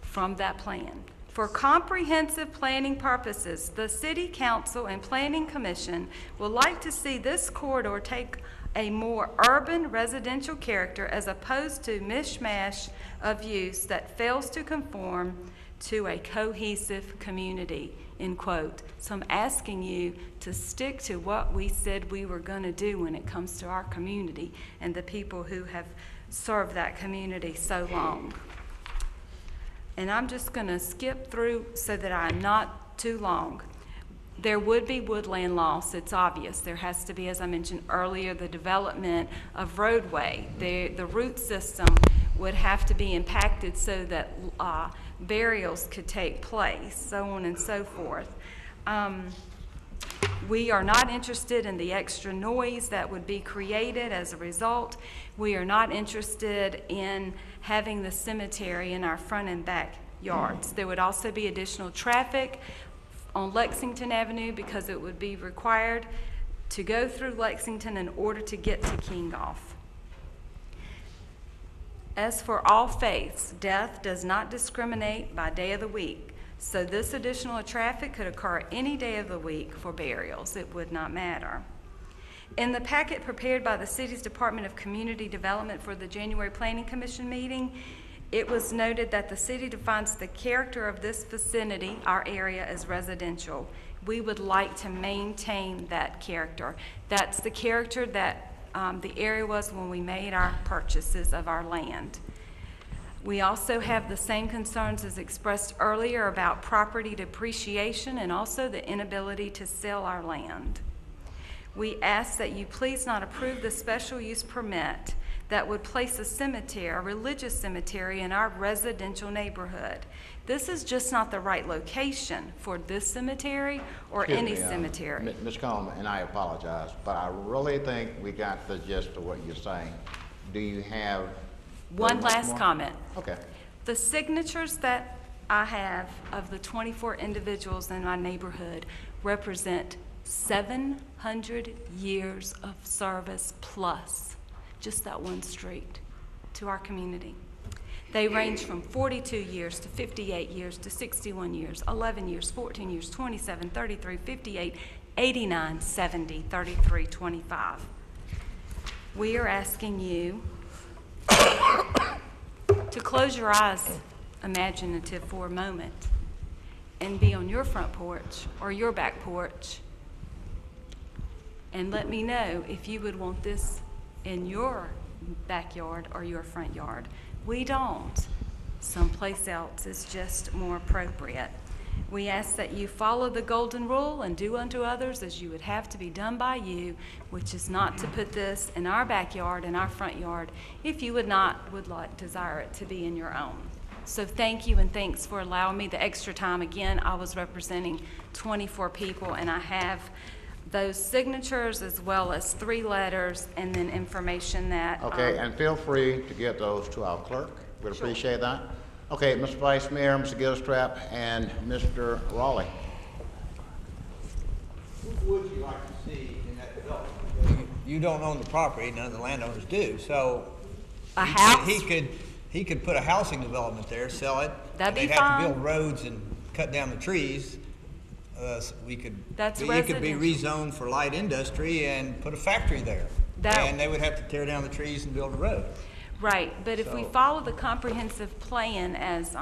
from that plan. For comprehensive planning purposes, the City Council and Planning Commission would like to see this corridor take a more urban residential character as opposed to mishmash of use that fails to conform to a cohesive community, end quote. So I'm asking you to stick to what we said we were going to do when it comes to our community and the people who have served that community so long. And I'm just going to skip through so that I'm not too long. There would be woodland loss, it's obvious. There has to be, as I mentioned earlier, the development of roadway. The root system would have to be impacted so that burials could take place, so on and so forth. We are not interested in the extra noise that would be created as a result. We are not interested in having the cemetery in our front and back yards. There would also be additional traffic on Lexington Avenue because it would be required to go through Lexington in order to get to Kingoff. As for all faiths, death does not discriminate by day of the week, so this additional traffic could occur any day of the week for burials. It would not matter. In the packet prepared by the city's Department of Community Development for the January Planning Commission meeting, it was noted that the city defines the character of this vicinity, our area, as residential. We would like to maintain that character. That's the character that the area was when we made our purchases of our land. We also have the same concerns as expressed earlier about property depreciation and also the inability to sell our land. We ask that you please not approve the special use permit that would place a cemetery, a religious cemetery, in our residential neighborhood. This is just not the right location for this cemetery or Excuse any me, cemetery. Ms. Coleman, and I apologize, but I really think we got the gist of what you're saying. Do you have One much last more? comment. Okay. The signatures that I have of the 24 individuals in my neighborhood represent 700 years of service plus, just that one street, to our community. They range from 42 years to 58 years to 61 years, 11 years, 14 years, 27, 33, 58, 89, 70, 33, 25. We are asking you to close your eyes, imaginative, for a moment, and be on your front porch or your back porch, and let me know if you would want this in your backyard or your front yard. We don't. Someplace else is just more appropriate. We ask that you follow the golden rule and do unto others as you would have to be done by you, which is not to put this in our backyard, in our front yard, if you would desire it to be in your own. So thank you, and thanks for allowing me the extra time. Again, I was representing 24 people, and I have those signatures as well as 3 letters and then information that. Okay, and feel free to give those to our clerk. We'd appreciate that. Okay, Mr. Vice Mayor, Mr. Gilstrap, and Mr. Raleigh. What would you like to see in that development? You don't own the property, none of the landowners do, so. A house? He could put a housing development there, sell it. That'd be They'd have to fine. build roads and cut down the trees. So we could. That's It could be residential. rezoned for light industry and put a factory there. And they would have to tear down the trees and build a road. Right, but if we So- follow the comprehensive plan as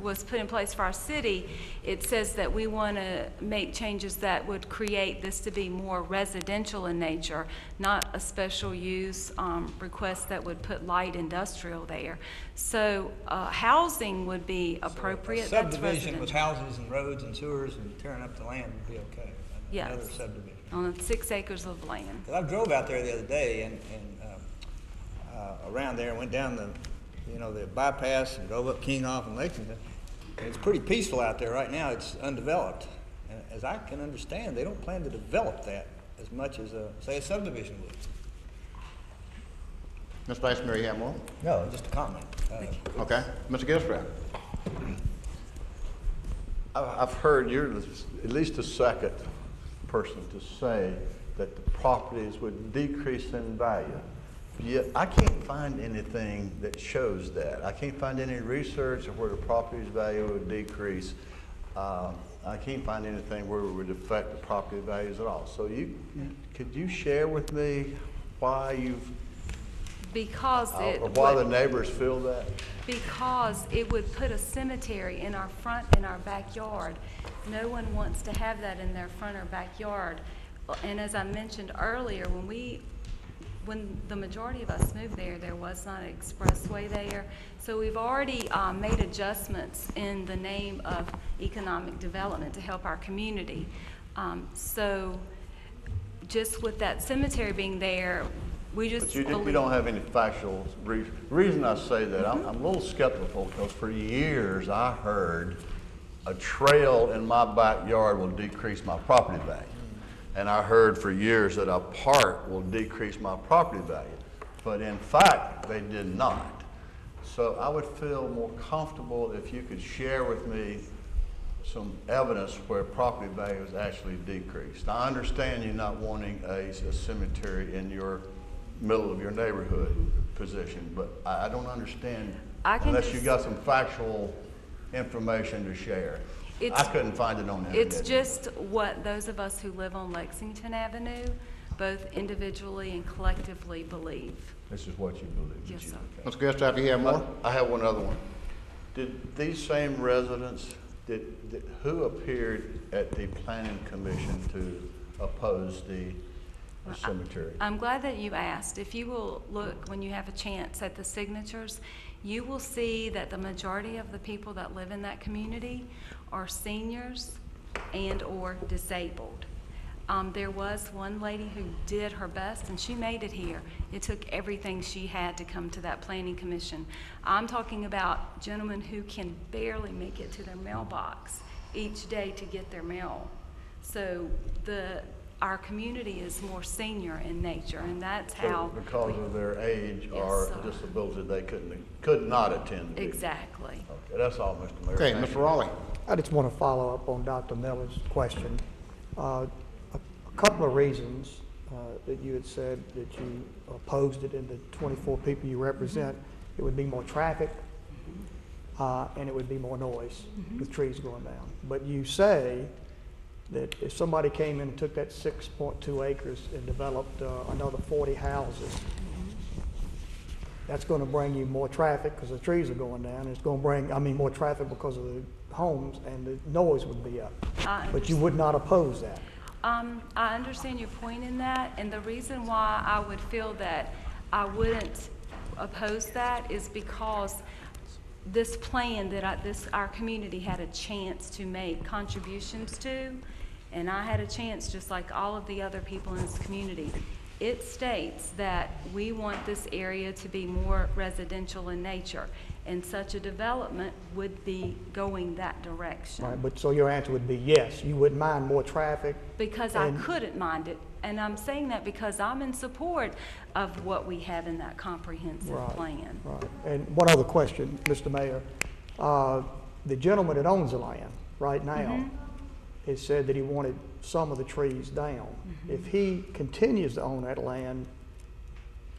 was put in place for our city, it says that we want to make changes that would create this to be more residential in nature, not a special use request that would put light industrial there. So housing would be appropriate. That's Subdivision with residential. houses and roads and sewers and tearing up the land would be okay. Yes. Another subdivision. On 6 acres of land. 'Cause I drove out there the other day and around there and went down the bypass and drove up Kinghoff and Lexington. And it's pretty peaceful out there right now. It's undeveloped. And as I can understand, they don't plan to develop that as much as, say, a subdivision would. Mr. Vice Mayor, you have more? No, just a comment. Okay, Mr. Gilstrap. I've heard you're at least the second person to say that the properties would decrease in value. Yet I can't find anything that shows that. I can't find any research of where the property's value would decrease. I can't find anything where it would affect the property values at all. So could you share with me why Because it or why the would- neighbors feel that? Because it would put a cemetery in our front and our backyard. No one wants to have that in their front or backyard. And as I mentioned earlier, when the majority of us moved there, there was not an expressway there. So we've already made adjustments in the name of economic development to help our community. So just with that cemetery being there, we just But you believe. don't have any factual reason. The reason I say that, I'm a little skeptical because for years I heard a trail in my backyard will decrease my property value. And I heard for years that a park will decrease my property value. But in fact, they did not. So I would feel more comfortable if you could share with me some evidence where property value is actually decreased. I understand you're not wanting a cemetery in your middle of your neighborhood position, but I don't understand unless you got some factual information to share. I couldn't find it on the internet. It's just what those of us who live on Lexington Avenue, both individually and collectively, believe. This is what you believe. Yes, sir. Mr. Gilstrap, you have more? I have one other one. Did these same residents, who appeared at the planning commission to oppose the a cemetery? I'm glad that you asked. If you will look when you have a chance at the signatures, you will see that the majority of the people that live in that community are seniors and or disabled. There was one lady who did her best and she made it here. It took everything she had to come to that planning commission. I'm talking about gentlemen who can barely make it to their mailbox each day to get their mail. So our community is more senior in nature, and that's how. Because of their age Yes, or sir. disability, they could not attend. Exactly. Okay, that's all, Mr. Mayor. Okay, Thank Mr. you. Raleigh. I just want to follow up on Dr. Miller's question. A couple of reasons that you had said that you opposed it in the 24 people you represent. It would be more traffic and it would be more noise with trees going down. But you say that if somebody came in and took that 6.2 acres and developed another 40 houses, that's going to bring you more traffic because the trees are going down. It's going to bring, more traffic because of the homes, and the noise would be up. But you would not oppose that. I understand your point in that, and the reason why I would feel that I wouldn't oppose that is because this plan that our community had a chance to make contributions to, and I had a chance just like all of the other people in this community. It states that we want this area to be more residential in nature, and such a development would be going that direction. Right, but so your answer would be yes, you wouldn't mind more traffic? Because I couldn't mind it, and I'm saying that because I'm in support of what we have in that comprehensive plan. Right, and one other question, Mr. Mayor. The gentleman that owns the land right now has said that he wanted some of the trees down. If he continues to own that land,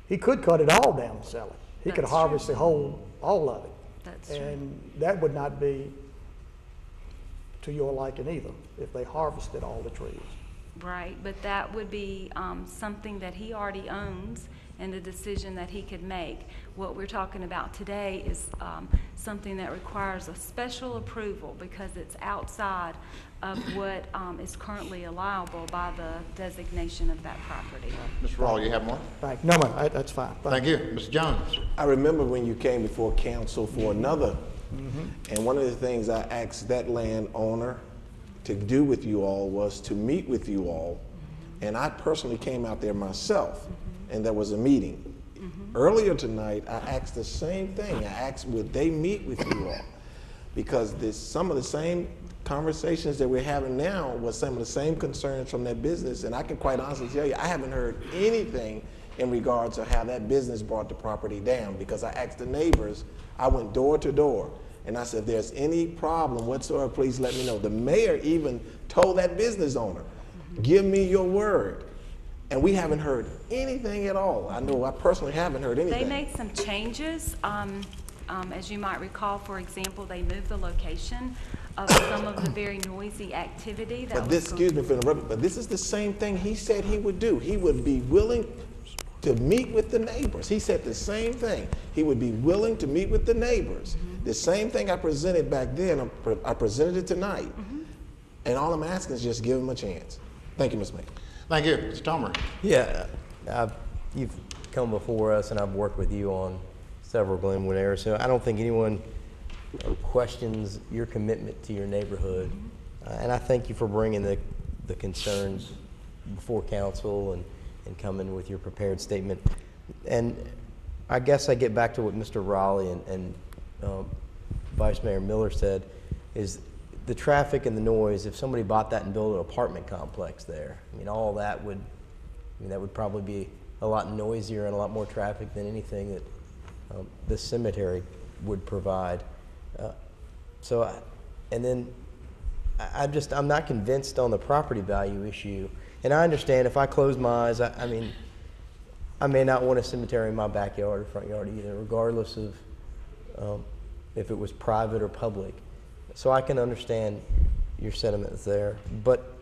he could cut it all down and sell it. He could harvest all of it. That's and that would not be to your liking either, if they harvested all the trees. Right, but that would be something that he already owns and a decision that he could make. What we're talking about today is something that requires a special approval because it's outside of what is currently allowable by the designation of that property. Mr. Raleigh, you have more? Thank you. No, man, that's fine. Thank you. Mr. Jones. I remember when you came before council for another, and one of the things I asked that landowner to do with you all was to meet with you all, and I personally came out there myself, and there was a meeting. Earlier tonight, I asked the same thing. I asked, would they meet with you all? Because some of the same conversations that we're having now was some of the same concerns from that business, and I can quite honestly tell you, I haven't heard anything in regards to how that business brought the property down, because I asked the neighbors, I went door to door, and I said, if there's any problem whatsoever, please let me know. The mayor even told that business owner, give me your word. And we haven't heard anything at all. I know I personally haven't heard anything. They made some changes. As you might recall, for example, they moved the location of some of the very noisy activity that Excuse me for interrupting, but this is the same thing he said he would do. He would be willing to meet with the neighbors. He said the same thing. He would be willing to meet with the neighbors. The same thing I presented back then, I presented it tonight. And all I'm asking is just give him a chance. Thank you, Ms. Mayor. Thank you. Mr. Tomer. Yeah, you've come before us and I've worked with you on several Glenwood areas, so I don't think anyone questions your commitment to your neighborhood. And I thank you for bringing the concerns before council and coming with your prepared statement. And I guess I get back to what Mr. Raleigh and Vice Mayor Miller said, is the traffic and the noise. If somebody bought that and built an apartment complex there, all that would, that would probably be a lot noisier and a lot more traffic than anything that this cemetery would provide. And then I'm not convinced on the property value issue. And I understand if I close my eyes, I may not want a cemetery in my backyard or front yard either, regardless of if it was private or public. So I can understand your sentiments there, but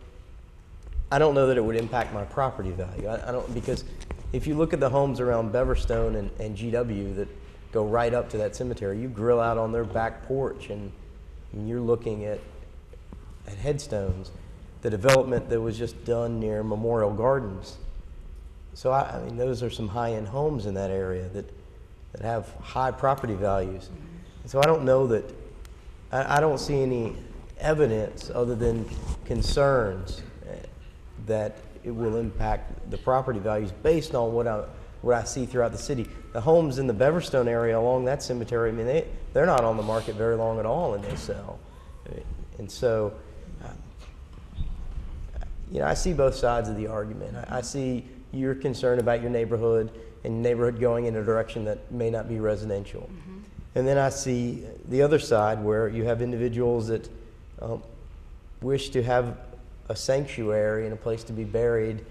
I don't know that it would impact my property value. I don't, because if you look at the homes around Beverstone and GW that go right up to that cemetery, you grill out on their back porch and you're looking at headstones. The development that was just done near Memorial Gardens, So I mean, those are some high-end homes in that area that have high property values. So I don't know that, I don't see any evidence other than concerns that it will impact the property values based on what I see throughout the city. The homes in the Beverstone area along that cemetery, I mean, they're not on the market very long at all, and they sell. And so, you know, I see both sides of the argument. I see your concern about your neighborhood and neighborhood going in a direction that may not be residential. And then I see the other side where you have individuals that wish to have a sanctuary and a place to be buried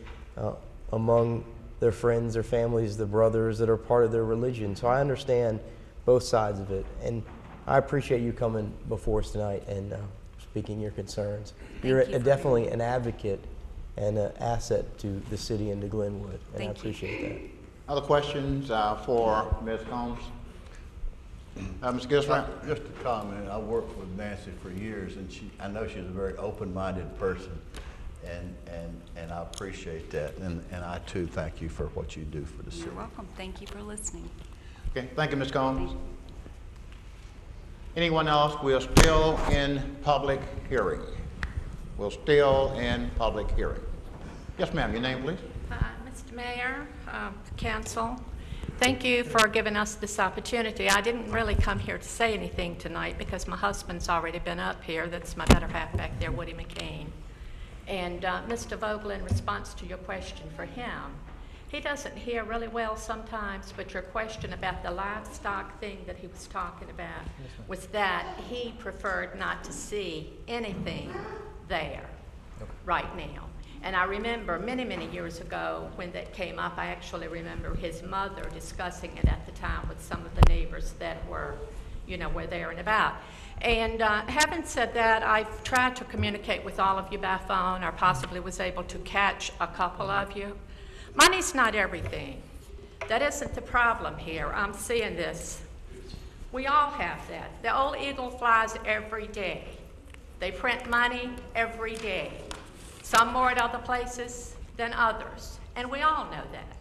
among their friends, their families, their brothers that are part of their religion. So I understand both sides of it. And I appreciate you coming before us tonight and speaking your concerns. You're definitely an advocate and an asset to the city and to Glenwood, and I appreciate that. Other questions for Ms. Combs? Ms. Gilstrap? Just a comment. I worked with Nancy for years, and I know she's a very open-minded person, and I appreciate that. And I too thank you for what you do for the city. You're welcome. Thank you for listening. Okay, thank you, Ms. Combs. Anyone else? We're still in public hearing. We're still in public hearing. Yes, ma'am. Your name, please. Mr. Mayor, Council, thank you for giving us this opportunity. I didn't really come here to say anything tonight because my husband's already been up here. That's my better half back there, Woody McCain. And Mr. Vogel, in response to your question for him, he doesn't hear really well sometimes, but your question about the livestock thing that he was talking about was that he preferred not to see anything there right now. And I remember many, many years ago when that came up, I actually remember his mother discussing it at the time with some of the neighbors that were, you know, were there and about. And having said that, I've tried to communicate with all of you by phone, or possibly was able to catch a couple of you. Money's not everything. That isn't the problem here. I'm seeing this. We all have that. The old eagle flies every day. They print money every day. Some more at other places than others, and we all know that.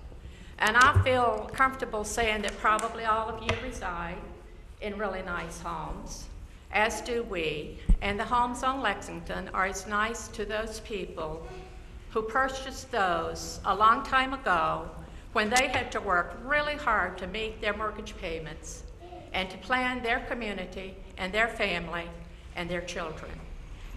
And I feel comfortable saying that probably all of you reside in really nice homes, as do we, and the homes on Lexington are as nice to those people who purchased those a long time ago when they had to work really hard to meet their mortgage payments and to plan their community and their family and their children.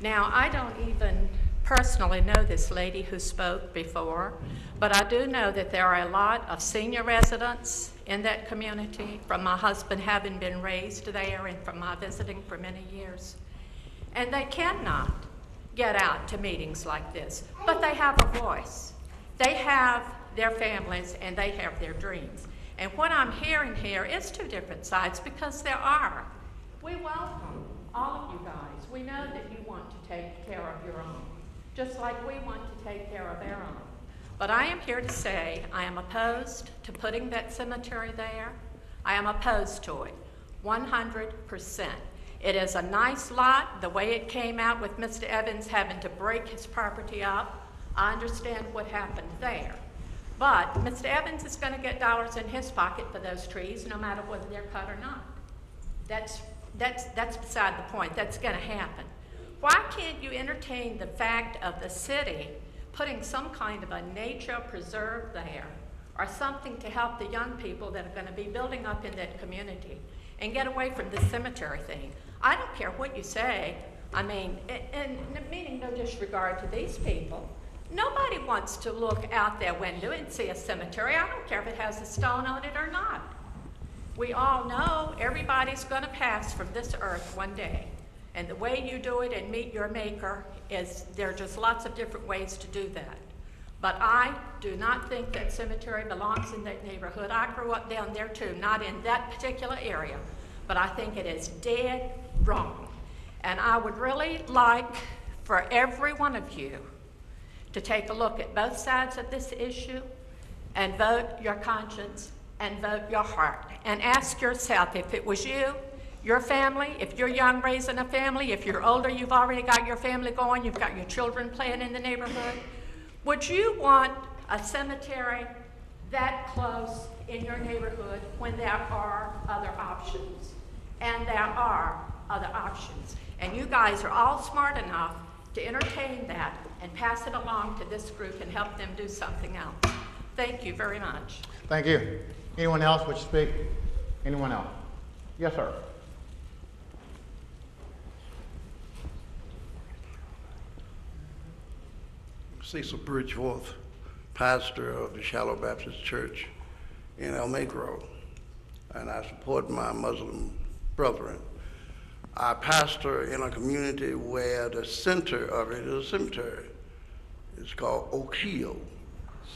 Now, I don't even personally know this lady who spoke before, but I do know that there are a lot of senior residents in that community, from my husband having been raised there and from my visiting for many years. And they cannot get out to meetings like this, but they have a voice. They have their families and they have their dreams. And what I'm hearing here is two different sides, because there are. We welcome all of you guys. We know that you want to take care of your own, just like we want to take care of our own. But I am here to say I am opposed to putting that cemetery there. I am opposed to it, 100%. It is a nice lot. The way it came out with Mr. Evans having to break his property up, I understand what happened there. But Mr. Evans is going to get dollars in his pocket for those trees, no matter whether they're cut or not. That's beside the point. That's going to happen. Why can't you entertain the fact of the city putting some kind of a nature preserve there, or something to help the young people that are going to be building up in that community, and get away from this cemetery thing? I don't care what you say. I mean, and meaning no disregard to these people, nobody wants to look out their window and see a cemetery. I don't care if it has a stone on it or not. We all know everybody's going to pass from this earth one day. And the way you do it and meet your maker is, there are just lots of different ways to do that. But I do not think that cemetery belongs in that neighborhood. I grew up down there too, not in that particular area, but I think it is dead wrong. And I would really like for every one of you to take a look at both sides of this issue and vote your conscience and vote your heart. And ask yourself, if it was you, your family, if you're young raising a family, if you're older, you've already got your family going, you've got your children playing in the neighborhood, would you want a cemetery that close in your neighborhood when there are other options. And there are other options. And you guys are all smart enough to entertain that and pass it along to this group and help them do something else. Thank you very much. Thank you. Anyone else wish to speak? Anyone else? Yes, sir. Cecil Bridgeforth, pastor of the Shallow Baptist Church in El Magro, and I support my Muslim brethren. I pastor in a community where the center of it is a cemetery. It's called Oak Hill,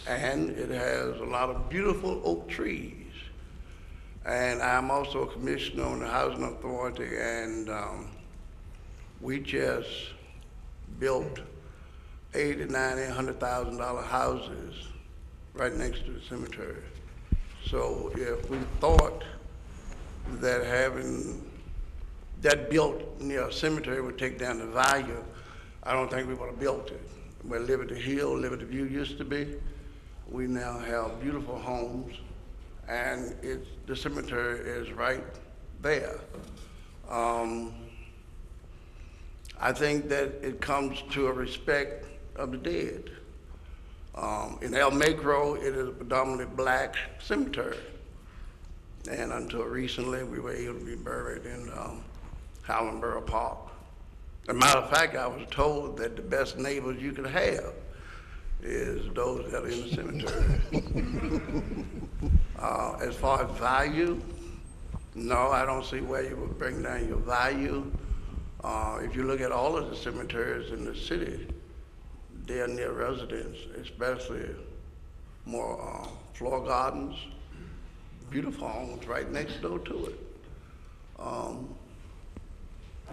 and it has a lot of beautiful oak trees. And I'm also a commissioner on the Housing Authority, and we just built $80,000, $90,000, $100,000 houses right next to the cemetery. So if we thought that having that built near a cemetery would take down the value, I don't think we would have built it. Where Liberty Hill, Liberty View used to be, we now have beautiful homes, and the cemetery is right there. I think that it comes to a respect of the dead. In El Magro, it is a predominantly black cemetery. And until recently, we were able to be buried in Hallenborough Park. As a matter of fact, I was told that the best neighbors you could have is those that are in the cemetery. As far as value, no, I don't see where you would bring down your value. If you look at all of the cemeteries in the city, they are near residents, especially more floor gardens, beautiful homes right next door to it.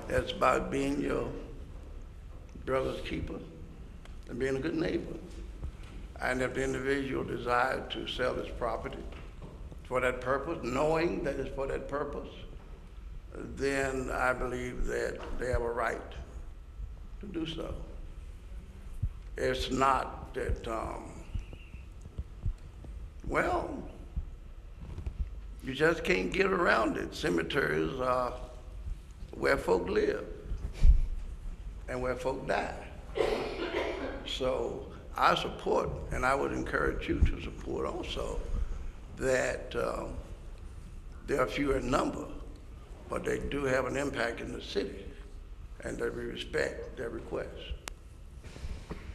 It's about being your brother's keeper and being a good neighbor. And if the individual desired to sell his property for that purpose, knowing that it's for that purpose, then I believe that they have a right to do so. It's not that, well, you just can't get around it. Cemeteries are where folk live and where folk die. So I support, and I would encourage you to support also, that they are few in number, but they do have an impact in the city, and that we respect their requests.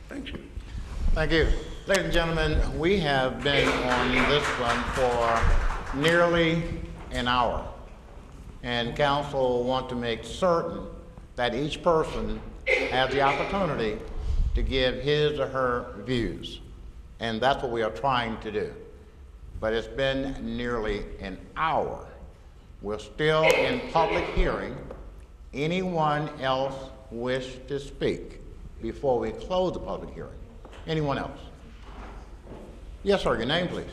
Thank you. Thank you. Ladies and gentlemen, we have been on this one for nearly an hour, and council want to make certain that each person has the opportunity to give his or her views, and that's what we are trying to do. But it's been nearly an hour. We're still in public hearing. Anyone else wish to speak before we close the public hearing? Anyone else? Yes, sir. Your name, please.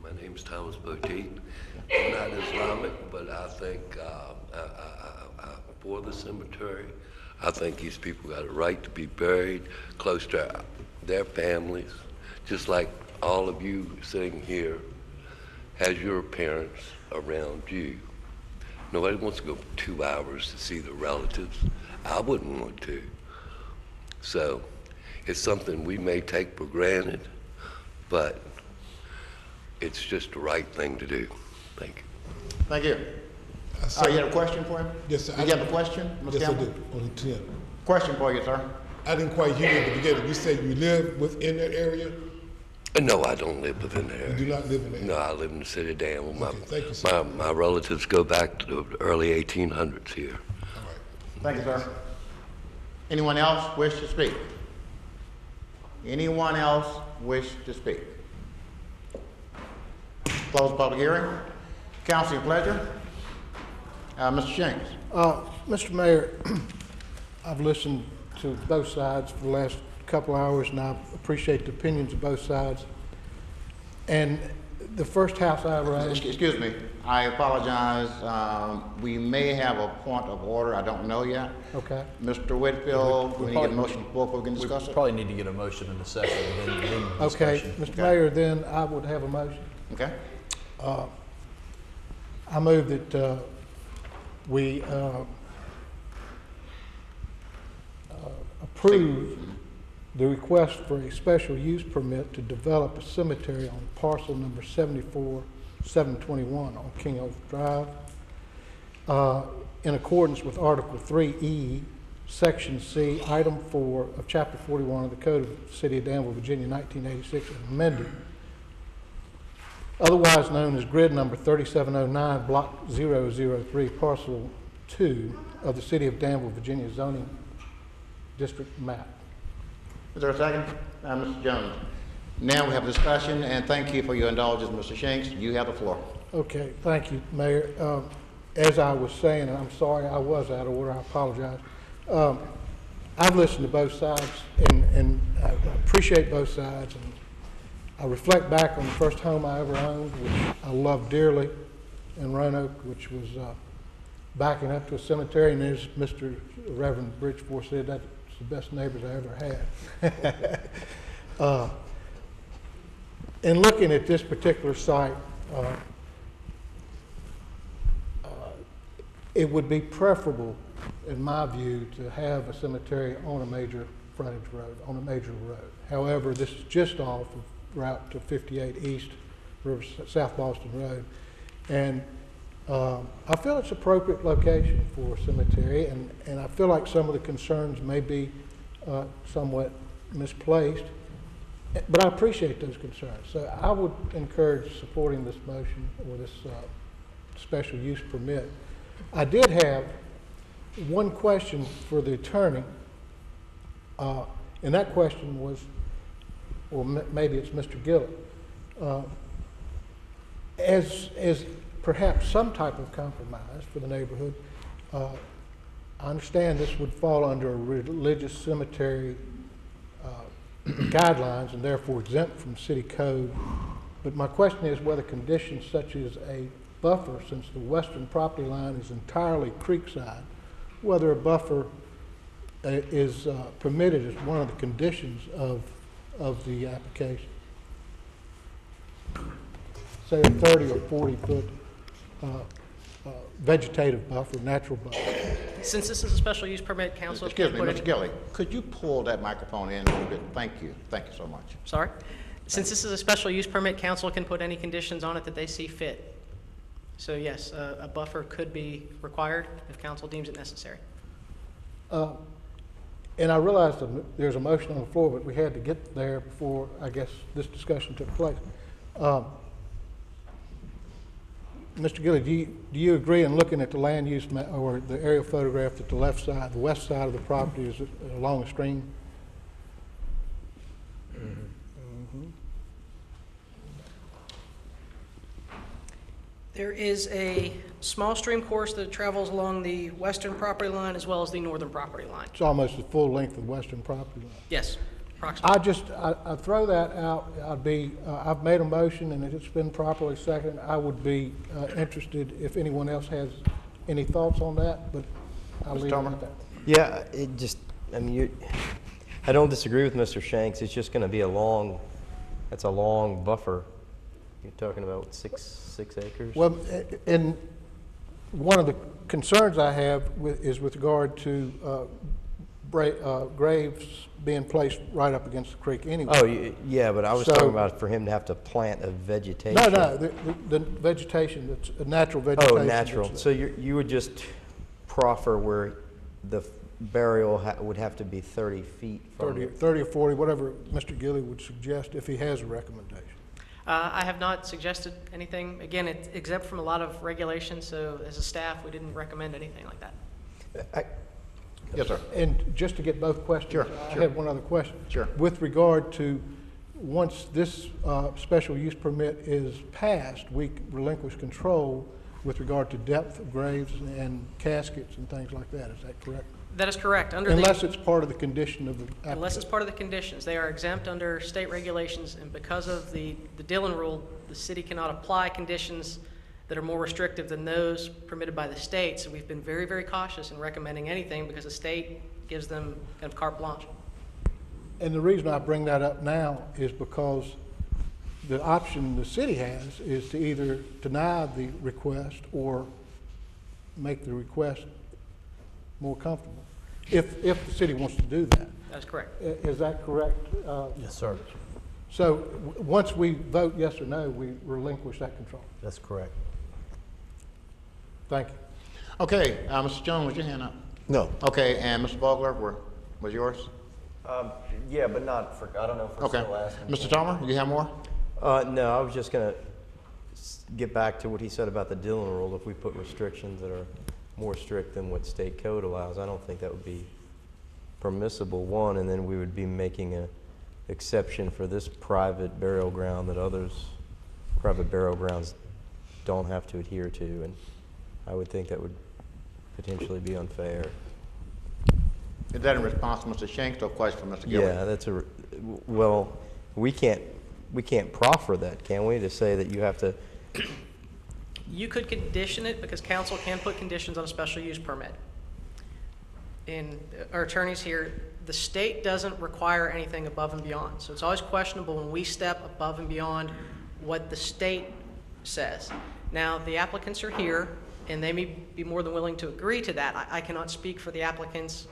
My name's Thomas Boteet. I'm not Islamic, but I think for the cemetery, I think these people got a right to be buried close to their families, just like all of you sitting here has your parents around you. Nobody wants to go 2 hours to see the relatives. I wouldn't want to. So it's something we may take for granted, but it's just the right thing to do. Thank you. Thank you. You have a question for him? Yes, sir. Did you have a question, Mr. Yes, Campbell? I do. Only 10. Question for you, sir. I didn't quite hear you at the beginning. You said you live within that area? No, I don't live within there. You do not live in there? No, I live in the city of Danville. Okay, thank you, sir. My relatives go back to the early 1800s here. All right. Thank you, sir. Anyone else wish to speak? Anyone else wish to speak? Close the public hearing. Council, your pleasure. Mr. James. Mr. Mayor, I've listened to both sides for the last couple hours, and I appreciate the opinions of both sides. And the first house I ever owned. Excuse me, I apologize. We may have a point of order, I don't know yet. Okay. Mr. Whitfield, we need to get a motion before we can discuss it. Probably need to get a motion in a second, and then Okay, discussion. Mr. Mayor, then I would have a motion. Okay. I move that we approve the request for a special use permit to develop a cemetery on parcel number 74-721 on King Oak Drive in accordance with Article 3E, Section C, Item 4 of Chapter 41 of the Code of the City of Danville, Virginia, 1986, as amended, otherwise known as grid number 3709, block 003, parcel 2 of the City of Danville, Virginia zoning district map. Is there a second? Mr. Jones. Now we have discussion, and thank you for your indulgence, Mr. Shanks. You have the floor. Okay, thank you, Mayor. As I was saying, and I'm sorry I was out of order, I apologize. I've listened to both sides, and I appreciate both sides, and I reflect back on the first home I ever owned, which I loved dearly, in Roanoke, which was backing up to a cemetery, and as Mr. Reverend Bridgeforth said, that's the best neighbors I ever had. In looking at this particular site, it would be preferable, in my view, to have a cemetery on a major frontage road, on a major road. However, this is just off of Route to 58 East, South Boston Road, and I feel it's appropriate location for a cemetery, and I feel like some of the concerns may be somewhat misplaced, but I appreciate those concerns. So I would encourage supporting this motion or this special use permit. I did have one question for the attorney, and that question was, or maybe it's Mr. Gillett, as perhaps some type of compromise for the neighborhood. I understand this would fall under a religious cemetery guidelines and therefore exempt from city code. But my question is whether conditions such as a buffer, since the western property line is entirely creekside, whether a buffer is permitted as one of the conditions of the application. Say a 30 or 40 foot vegetative buffer, natural buffer. Since this is a special use permit, council. Excuse me, Mr. Gilley, could you pull that microphone in a little bit? Thank you. Thank you so much. Sorry? Since this is a special use permit, council can put any conditions on it that they see fit. So yes, a buffer could be required if council deems it necessary. And I realize that there's a motion on the floor, but we had to get there before, I guess, this discussion took place. Mr. Gilley, do you agree in looking at the land use or the aerial photograph that the left side, the west side of the property is along a stream? There is a small stream course that travels along the western property line as well as the northern property line. It's almost the full length of the western property line. Yes, approximately. I throw that out. I've made a motion and it's been properly seconded. I would be interested if anyone else has any thoughts on that, but I'll leave it at that. Yeah, I don't disagree with Mr. Shanks. It's just going to be that's a long buffer. You're talking about six acres? Well, and one of the concerns I have is with regard to graves being placed right up against the creek anyway. Oh, yeah, but I was talking about for him to have to plant a vegetation. No, the vegetation, that's a natural vegetation. Oh, natural. So you would just proffer where the burial would have to be 30 feet from 30 or 40, whatever Mr. Gilley would suggest if he has a recommendation. I have not suggested anything. Again, it's exempt from a lot of regulations, so as a staff, we didn't recommend anything like that. Yes, sir. And just to get both questions, Sure, I have one other question. Sure. With regard to once this special use permit is passed, we relinquish control with regard to depth of graves and caskets and things like that. Is that correct? That is correct. Unless it's part of the condition of the application. Unless it's part of the conditions. They are exempt under state regulations, and because of the Dillon rule, the city cannot apply conditions that are more restrictive than those permitted by the state. So we've been very, very cautious in recommending anything because the state gives them kind of carte blanche. And the reason I bring that up now is because the option the city has is to either deny the request or make the request more comfortable, if the city wants to do that. That's correct. Is that correct? Yes, sir. So once we vote yes or no, we relinquish that control. That's correct. Thank you. Okay, Mr. Jones, was your hand up? No. Okay, and Mr. Vogler, was yours? Yeah, but not for, I don't know if we're Okay. still asking. Mr. Tomer, you have more? No, I was just going to get back to what he said about the Dillon rule. If we put restrictions that are more strict than what state code allows, I don't think that would be permissible, one, and then we would be making an exception for this private burial ground that others, private burial grounds don't have to adhere to, and I would think that would potentially be unfair. Is that in response to Mr. Shanks or a question from Mr. Gilly? Yeah, that's well, we can't proffer that, can we, to say that you have to? You could condition it because council can put conditions on a special use permit. And our attorneys here, the state doesn't require anything above and beyond. So it's always questionable when we step above and beyond what the state says. Now, the applicants are here, and they may be more than willing to agree to that. I cannot speak for the applicants,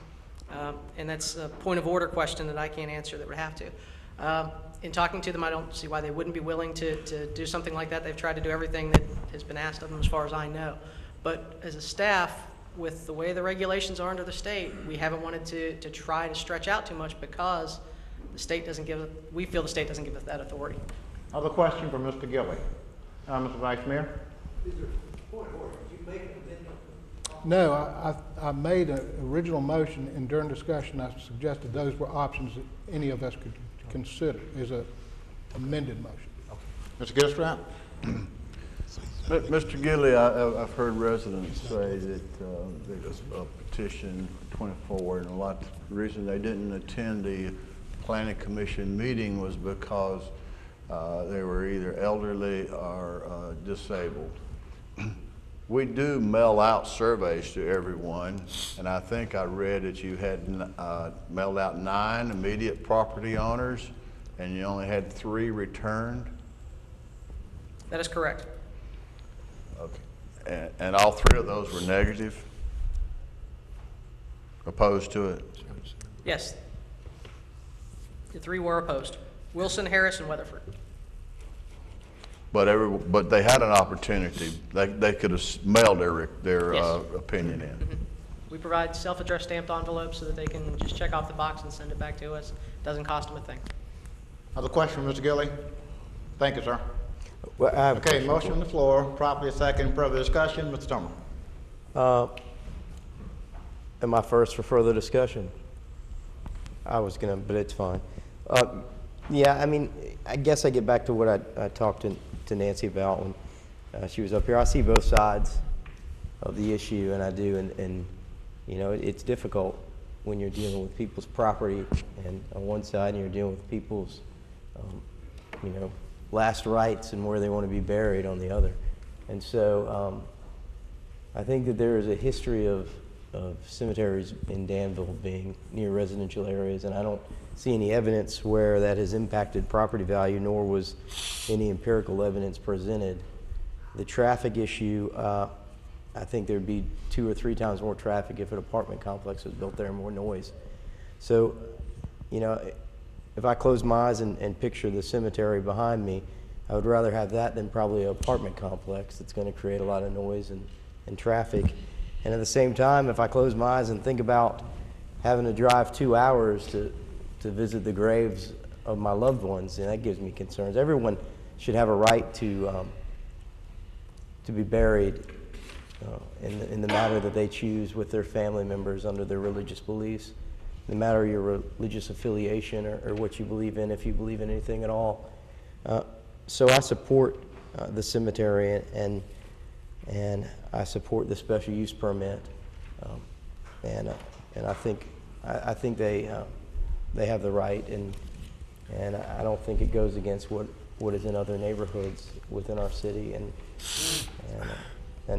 and that's a point of order question that I can't answer that would have to. In talking to them, I don't see why they wouldn't be willing to do something like that. They've tried to do everything that has been asked of them as far as I know. But as a staff, with the way the regulations are under the state, we haven't wanted to try to stretch out too much because the state doesn't give, we feel the state doesn't give us that authority. Other question from Mr. Gilly. Mr. Vice Mayor? Is there a point of order? Did you make an amendment? No, I made an original motion, and during discussion, I suggested those were options that any of us could consider as an amended motion. Mr. Gilstrap? Mr. Gilly, I've heard residents say that there's a petition 24, and a lot of the reason they didn't attend the planning commission meeting was because they were either elderly or disabled. We do mail out surveys to everyone, and I think I read that you had mailed out 9 immediate property owners, and you only had 3 returned? That is correct. Okay. And all 3 of those were negative? Opposed to it? Yes. The 3 were opposed. Wilson, Harris, and Weatherford. But they had an opportunity. They could have mailed their Yes. opinion in. Mm-hmm. We provide self-addressed stamped envelopes so that they can just check off the box and send it back to us. Doesn't cost them a thing. Other question, Mr. Gilly? Thank you, sir. Well, I have a Okay, question motion on the floor, properly second, further discussion, Mr. Tomer. Am I first for further discussion? I was gonna, but it's fine. Yeah, I mean, I guess I get back to what I talked to Nancy about when she was up here. I see both sides of the issue, and I do, and you know, it's difficult when you're dealing with people's property, and on one side, and you're dealing with people's, you know, last rites and where they want to be buried on the other. And so I think that there is a history of cemeteries in Danville being near residential areas, and I don't see any evidence where that has impacted property value, nor was any empirical evidence presented. The traffic issue, I think there'd be 2 or 3 times more traffic if an apartment complex was built there and more noise. So, you know, if I close my eyes and picture the cemetery behind me, I would rather have that than probably an apartment complex that's going to create a lot of noise and traffic. And at the same time, if I close my eyes and think about having to drive 2 hours to visit the graves of my loved ones, and that gives me concerns. Everyone should have a right to be buried in the manner that they choose with their family members under their religious beliefs, no matter your religious affiliation or what you believe in, if you believe in anything at all. So I support the cemetery, and I support the special use permit. And And I think they have the right, and I don't think it goes against what is in other neighborhoods within our city, and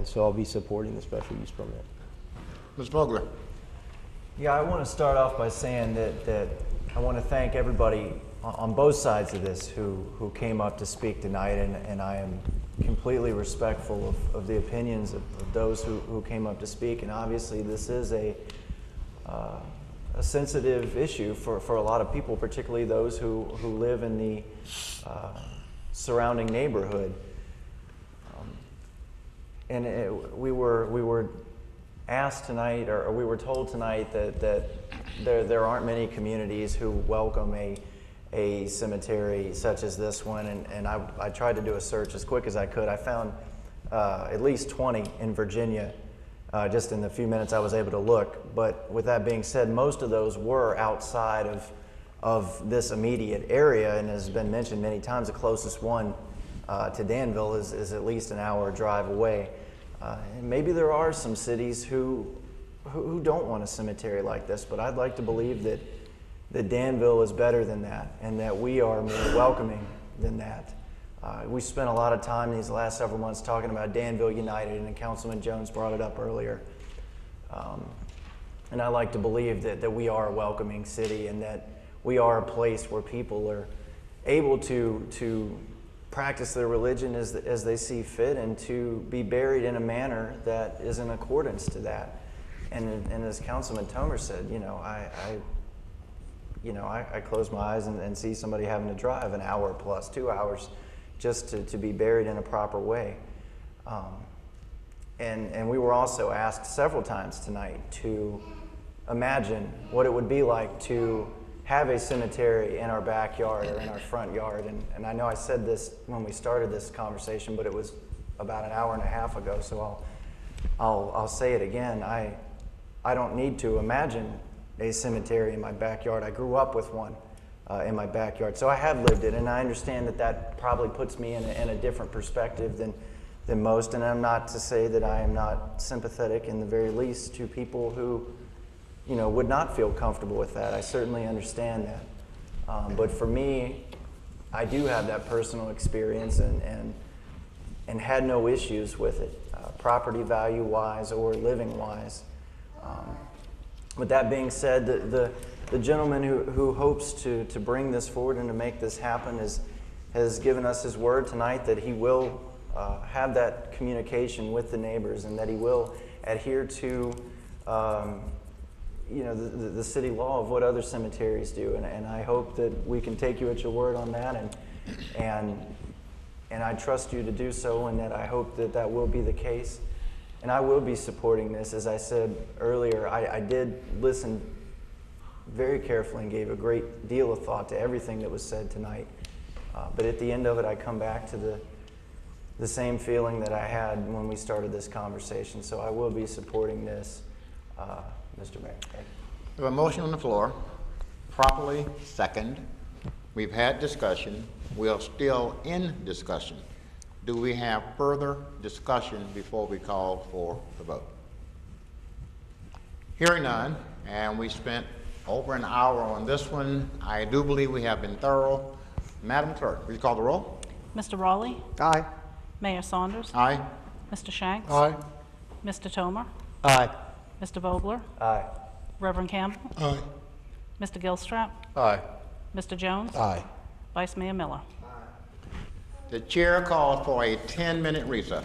so I'll be supporting the special use permit. Ms. Vogler. Yeah, I want to start off by saying that I want to thank everybody on both sides of this who came up to speak tonight, and I am completely respectful of the opinions of those who came up to speak. And obviously this is a sensitive issue for a lot of people, particularly those who live in the surrounding neighborhood. We were asked tonight, or we were told tonight that there aren't many communities who welcome a cemetery such as this one, and I tried to do a search as quick as I could. I found at least 20 in Virginia just in the few minutes I was able to look. But with that being said, most of those were outside of this immediate area, and as has been mentioned many times, the closest one to Danville is at least an hour drive away. And maybe there are some cities who don't want a cemetery like this, but I'd like to believe that Danville is better than that, and that we are more welcoming than that. We spent a lot of time these last several months talking about Danville United, and Councilman Jones brought it up earlier. And I like to believe that we are a welcoming city, and that we are a place where people are able to practice their religion as they see fit, and to be buried in a manner that is in accordance to that. And as Councilman Tomer said, I close my eyes and see somebody having to drive an hour plus 2 hours just to be buried in a proper way. And we were also asked several times tonight to imagine what it would be like to have a cemetery in our backyard or in our front yard. And I know I said this when we started this conversation, but it was about an hour and a half ago, so I'll say it again. I don't need to imagine a cemetery in my backyard. I grew up with one in my backyard, so I have lived it, and I understand that probably puts me in a different perspective than most. And I'm not to say that I am not sympathetic, in the very least, to people who would not feel comfortable with that. I certainly understand that. But for me, I do have that personal experience and had no issues with it, property value wise or living wise. With that being said, the gentleman who hopes to bring this forward and to make this happen has given us his word tonight that he will have that communication with the neighbors, and that he will adhere to the city law of what other cemeteries do. And I hope that we can take you at your word on that, and I trust you to do so, and that I hope that will be the case. And I will be supporting this. As I said earlier, I did listen very carefully and gave a great deal of thought to everything that was said tonight. But at the end of it, I come back to the same feeling that I had when we started this conversation. So I will be supporting this, Mr. Mayor. Thank you. We have a motion on the floor, properly second. We've had discussion. We are still in discussion. Do we have further discussion before we call for the vote? Hearing none, and we spent over an hour on this one. I do believe we have been thorough. Madam Clerk, will you call the roll? Mr. Raleigh? Aye. Mayor Saunders? Aye. Mr. Shanks? Aye. Mr. Tomer? Aye. Mr. Vogler? Aye. Reverend Campbell? Aye. Mr. Gilstrap? Aye. Mr. Jones? Aye. Vice Mayor Miller? The chair calls for a 10-minute recess.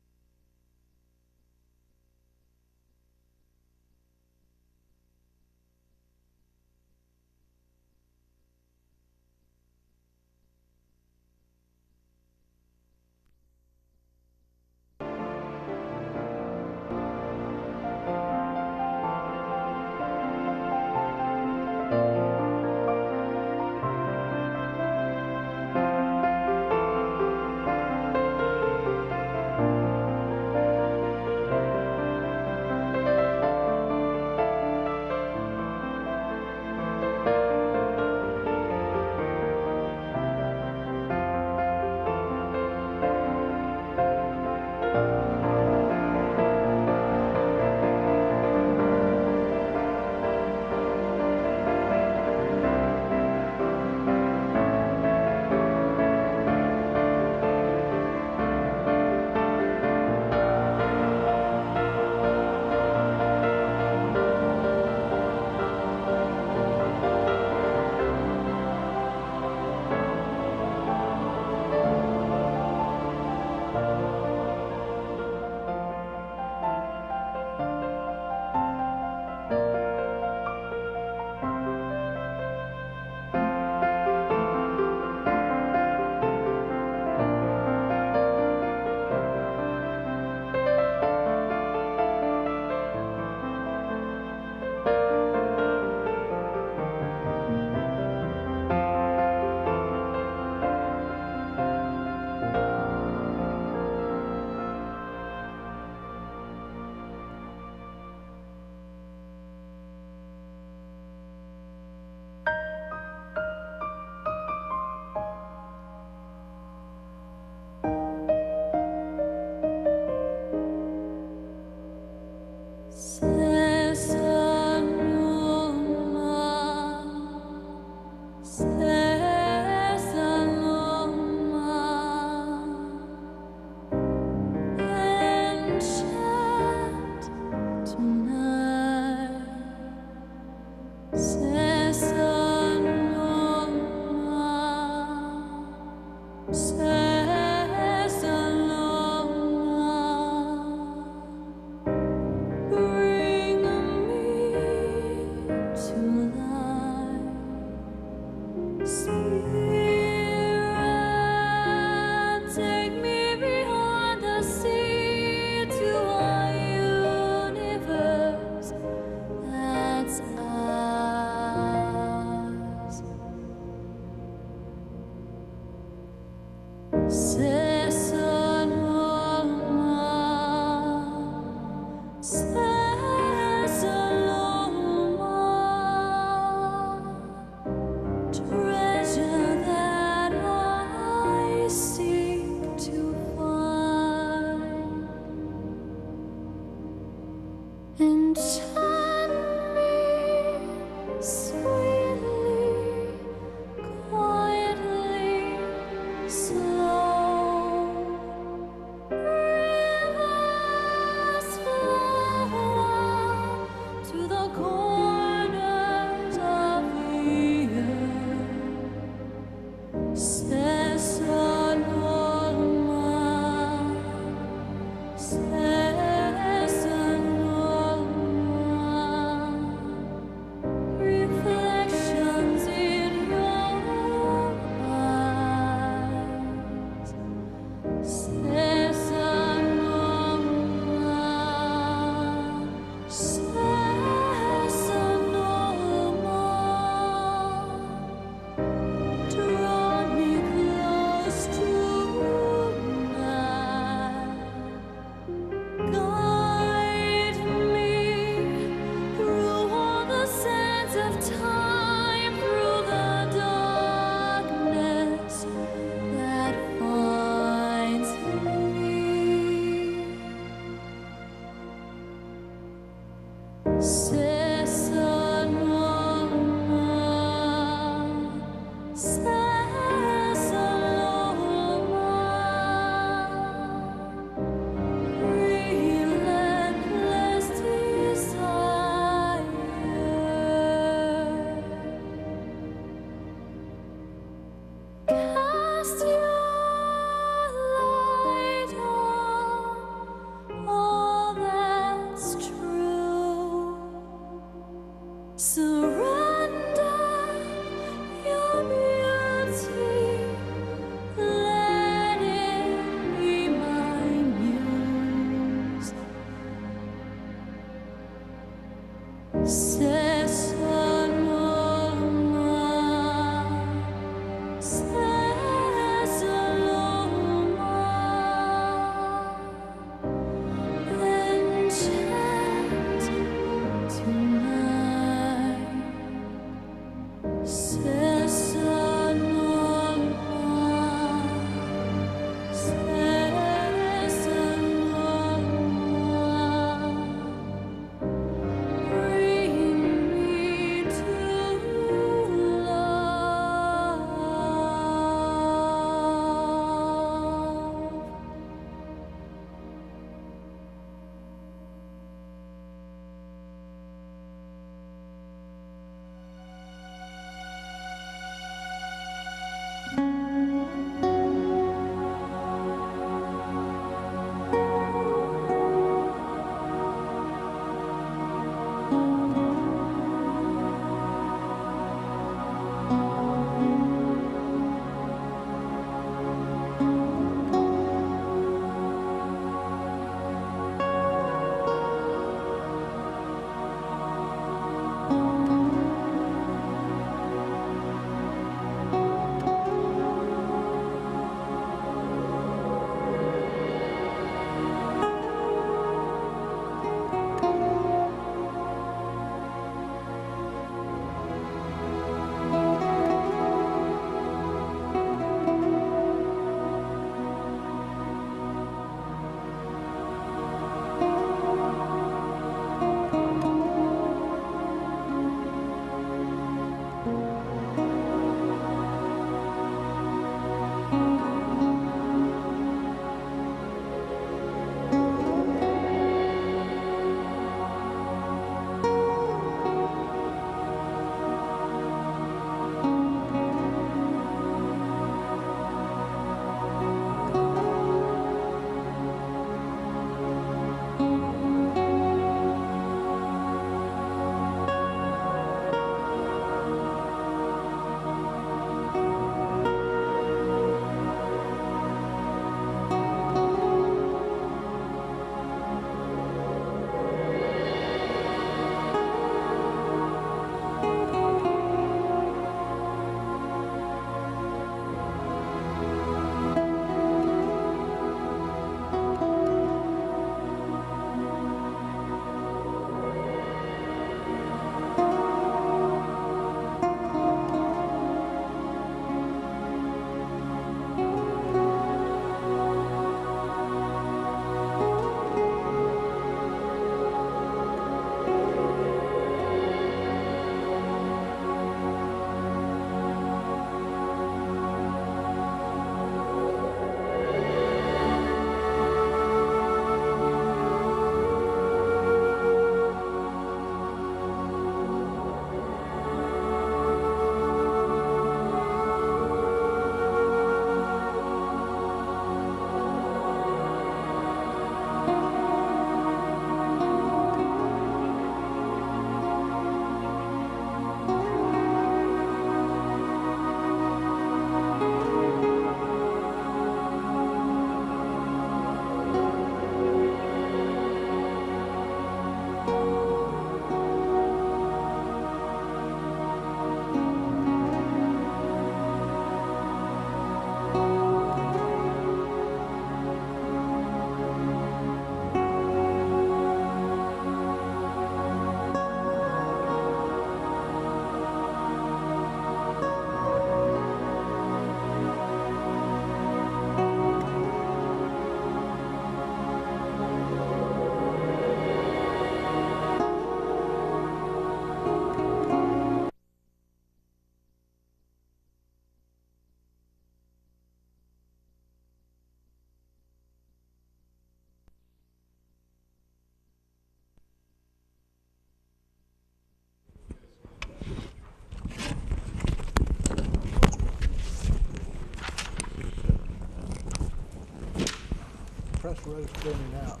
press register in and out.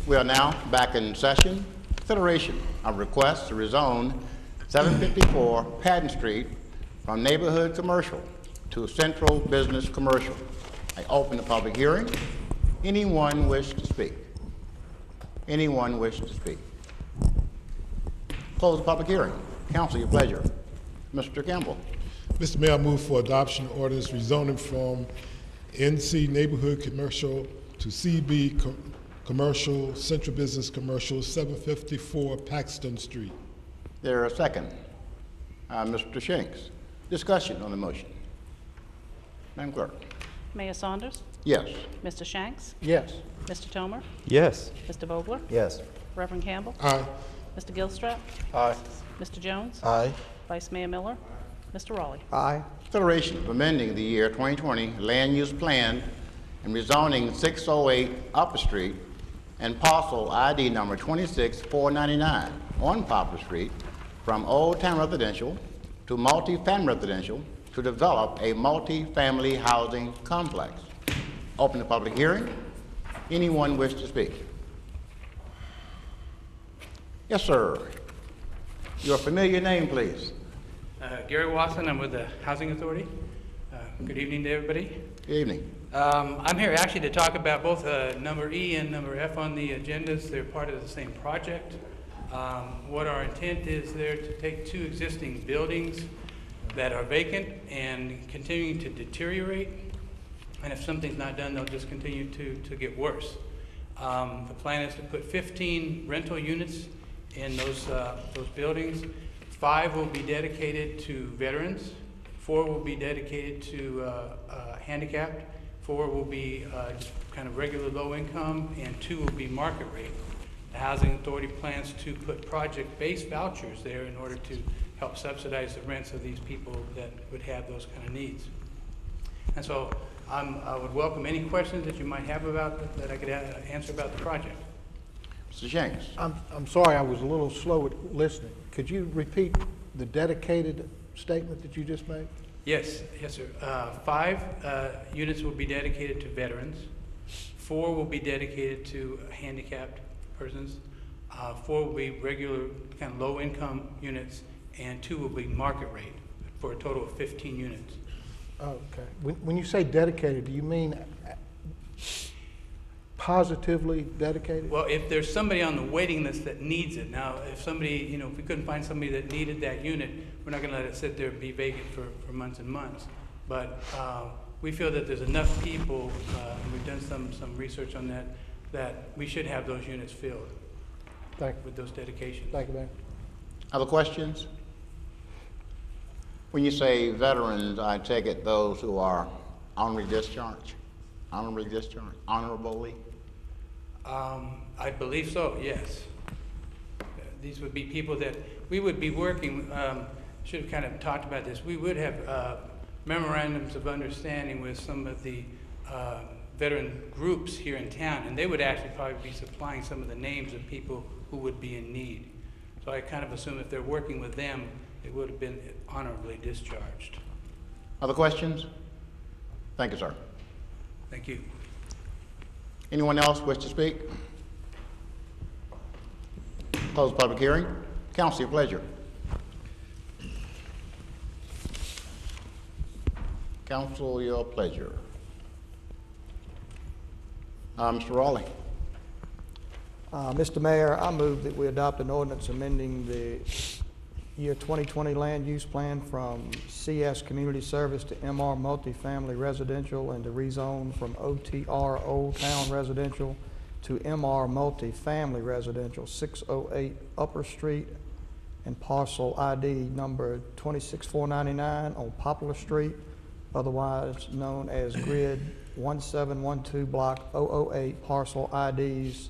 We are now back in session. Consideration of request to rezone 754 Patton Street from neighborhood commercial to central business commercial. I open the public hearing. Anyone wish to speak? Anyone wish to speak? Close the public hearing. Council, your pleasure. Mr. Campbell. Mr. Mayor, I move for adoption ordinance rezoning from NC neighborhood commercial to CB commercial, central business commercial, 754 Paxton Street. There a second? Mr. Shanks. Discussion on the motion. Madam Clerk. Mayor Saunders? Yes. Mr. Shanks? Yes. Mr. Tomer? Yes. Mr. Vogler? Yes. Reverend Campbell? Aye. Mr. Gilstrap? Aye. Mr. Jones? Aye. Vice Mayor Miller? Mr. Raleigh? Aye. Consideration of amending the year 2020 land use plan and rezoning 608 Upper Street and parcel ID number 26499 on Poplar Street from Old Town Residential to multi-family residential to develop a multi-family housing complex. Open the public hearing. Anyone wish to speak? Yes, sir. Your familiar name, please. Gary Watson, I'm with the Housing Authority. Good evening to everybody. Good evening. I'm here actually to talk about both number E and number F on the agendas. They're part of the same project. What our intent is there to take two existing buildings that are vacant and continuing to deteriorate. And if something's not done, they'll just continue to get worse. The plan is to put 15 rental units in those buildings. 5 will be dedicated to veterans. 4 will be dedicated to handicapped. 4 will be just kind of regular low income, and 2 will be market rate. The Housing Authority plans to put project-based vouchers there in order to help subsidize the rents of these people that would have those kind of needs. And so I would welcome any questions that you might have about that I could answer about the project. Mr. Shanks. I'm sorry, I was a little slow at listening. Could you repeat the dedicated statement that you just made? Yes, sir. 5 units will be dedicated to veterans. 4 will be dedicated to handicapped persons. 4 will be regular, kind of low-income units, and 2 will be market rate for a total of 15 units. Oh, okay. When you say dedicated, do you mean positively dedicated? Well, if there's somebody on the waiting list that needs it, now, if somebody, if we couldn't find somebody that needed that unit, we're not going to let it sit there and be vacant for months and months. But we feel that there's enough people, and we've done some research on that we should have those units filled. Thank you. With those dedications. Thank you, Mayor. Other questions? When you say veterans, I take it those who are honorably discharged? Honorably? I believe so, yes. These would be people that we would be working, should have kind of talked about this. We would have memorandums of understanding with some of the veteran groups here in town, and they would actually probably be supplying some of the names of people who would be in need. So I kind of assume if they're working with them, it would have been honorably discharged. Other questions? Thank you, sir. Thank you. Anyone else wish to speak? Close the public hearing. Council, your pleasure. Council, your pleasure. Mr. Raleigh. Mr. Mayor, I move that we adopt an ordinance amending the year 2020 land use plan from CS Community Service to MR Multifamily Residential and to rezone from OTR Old Town Residential to MR Multifamily Residential, 608 Upper Street and parcel ID number 26499 on Poplar Street, otherwise known as Grid 1712 Block 008, parcel IDs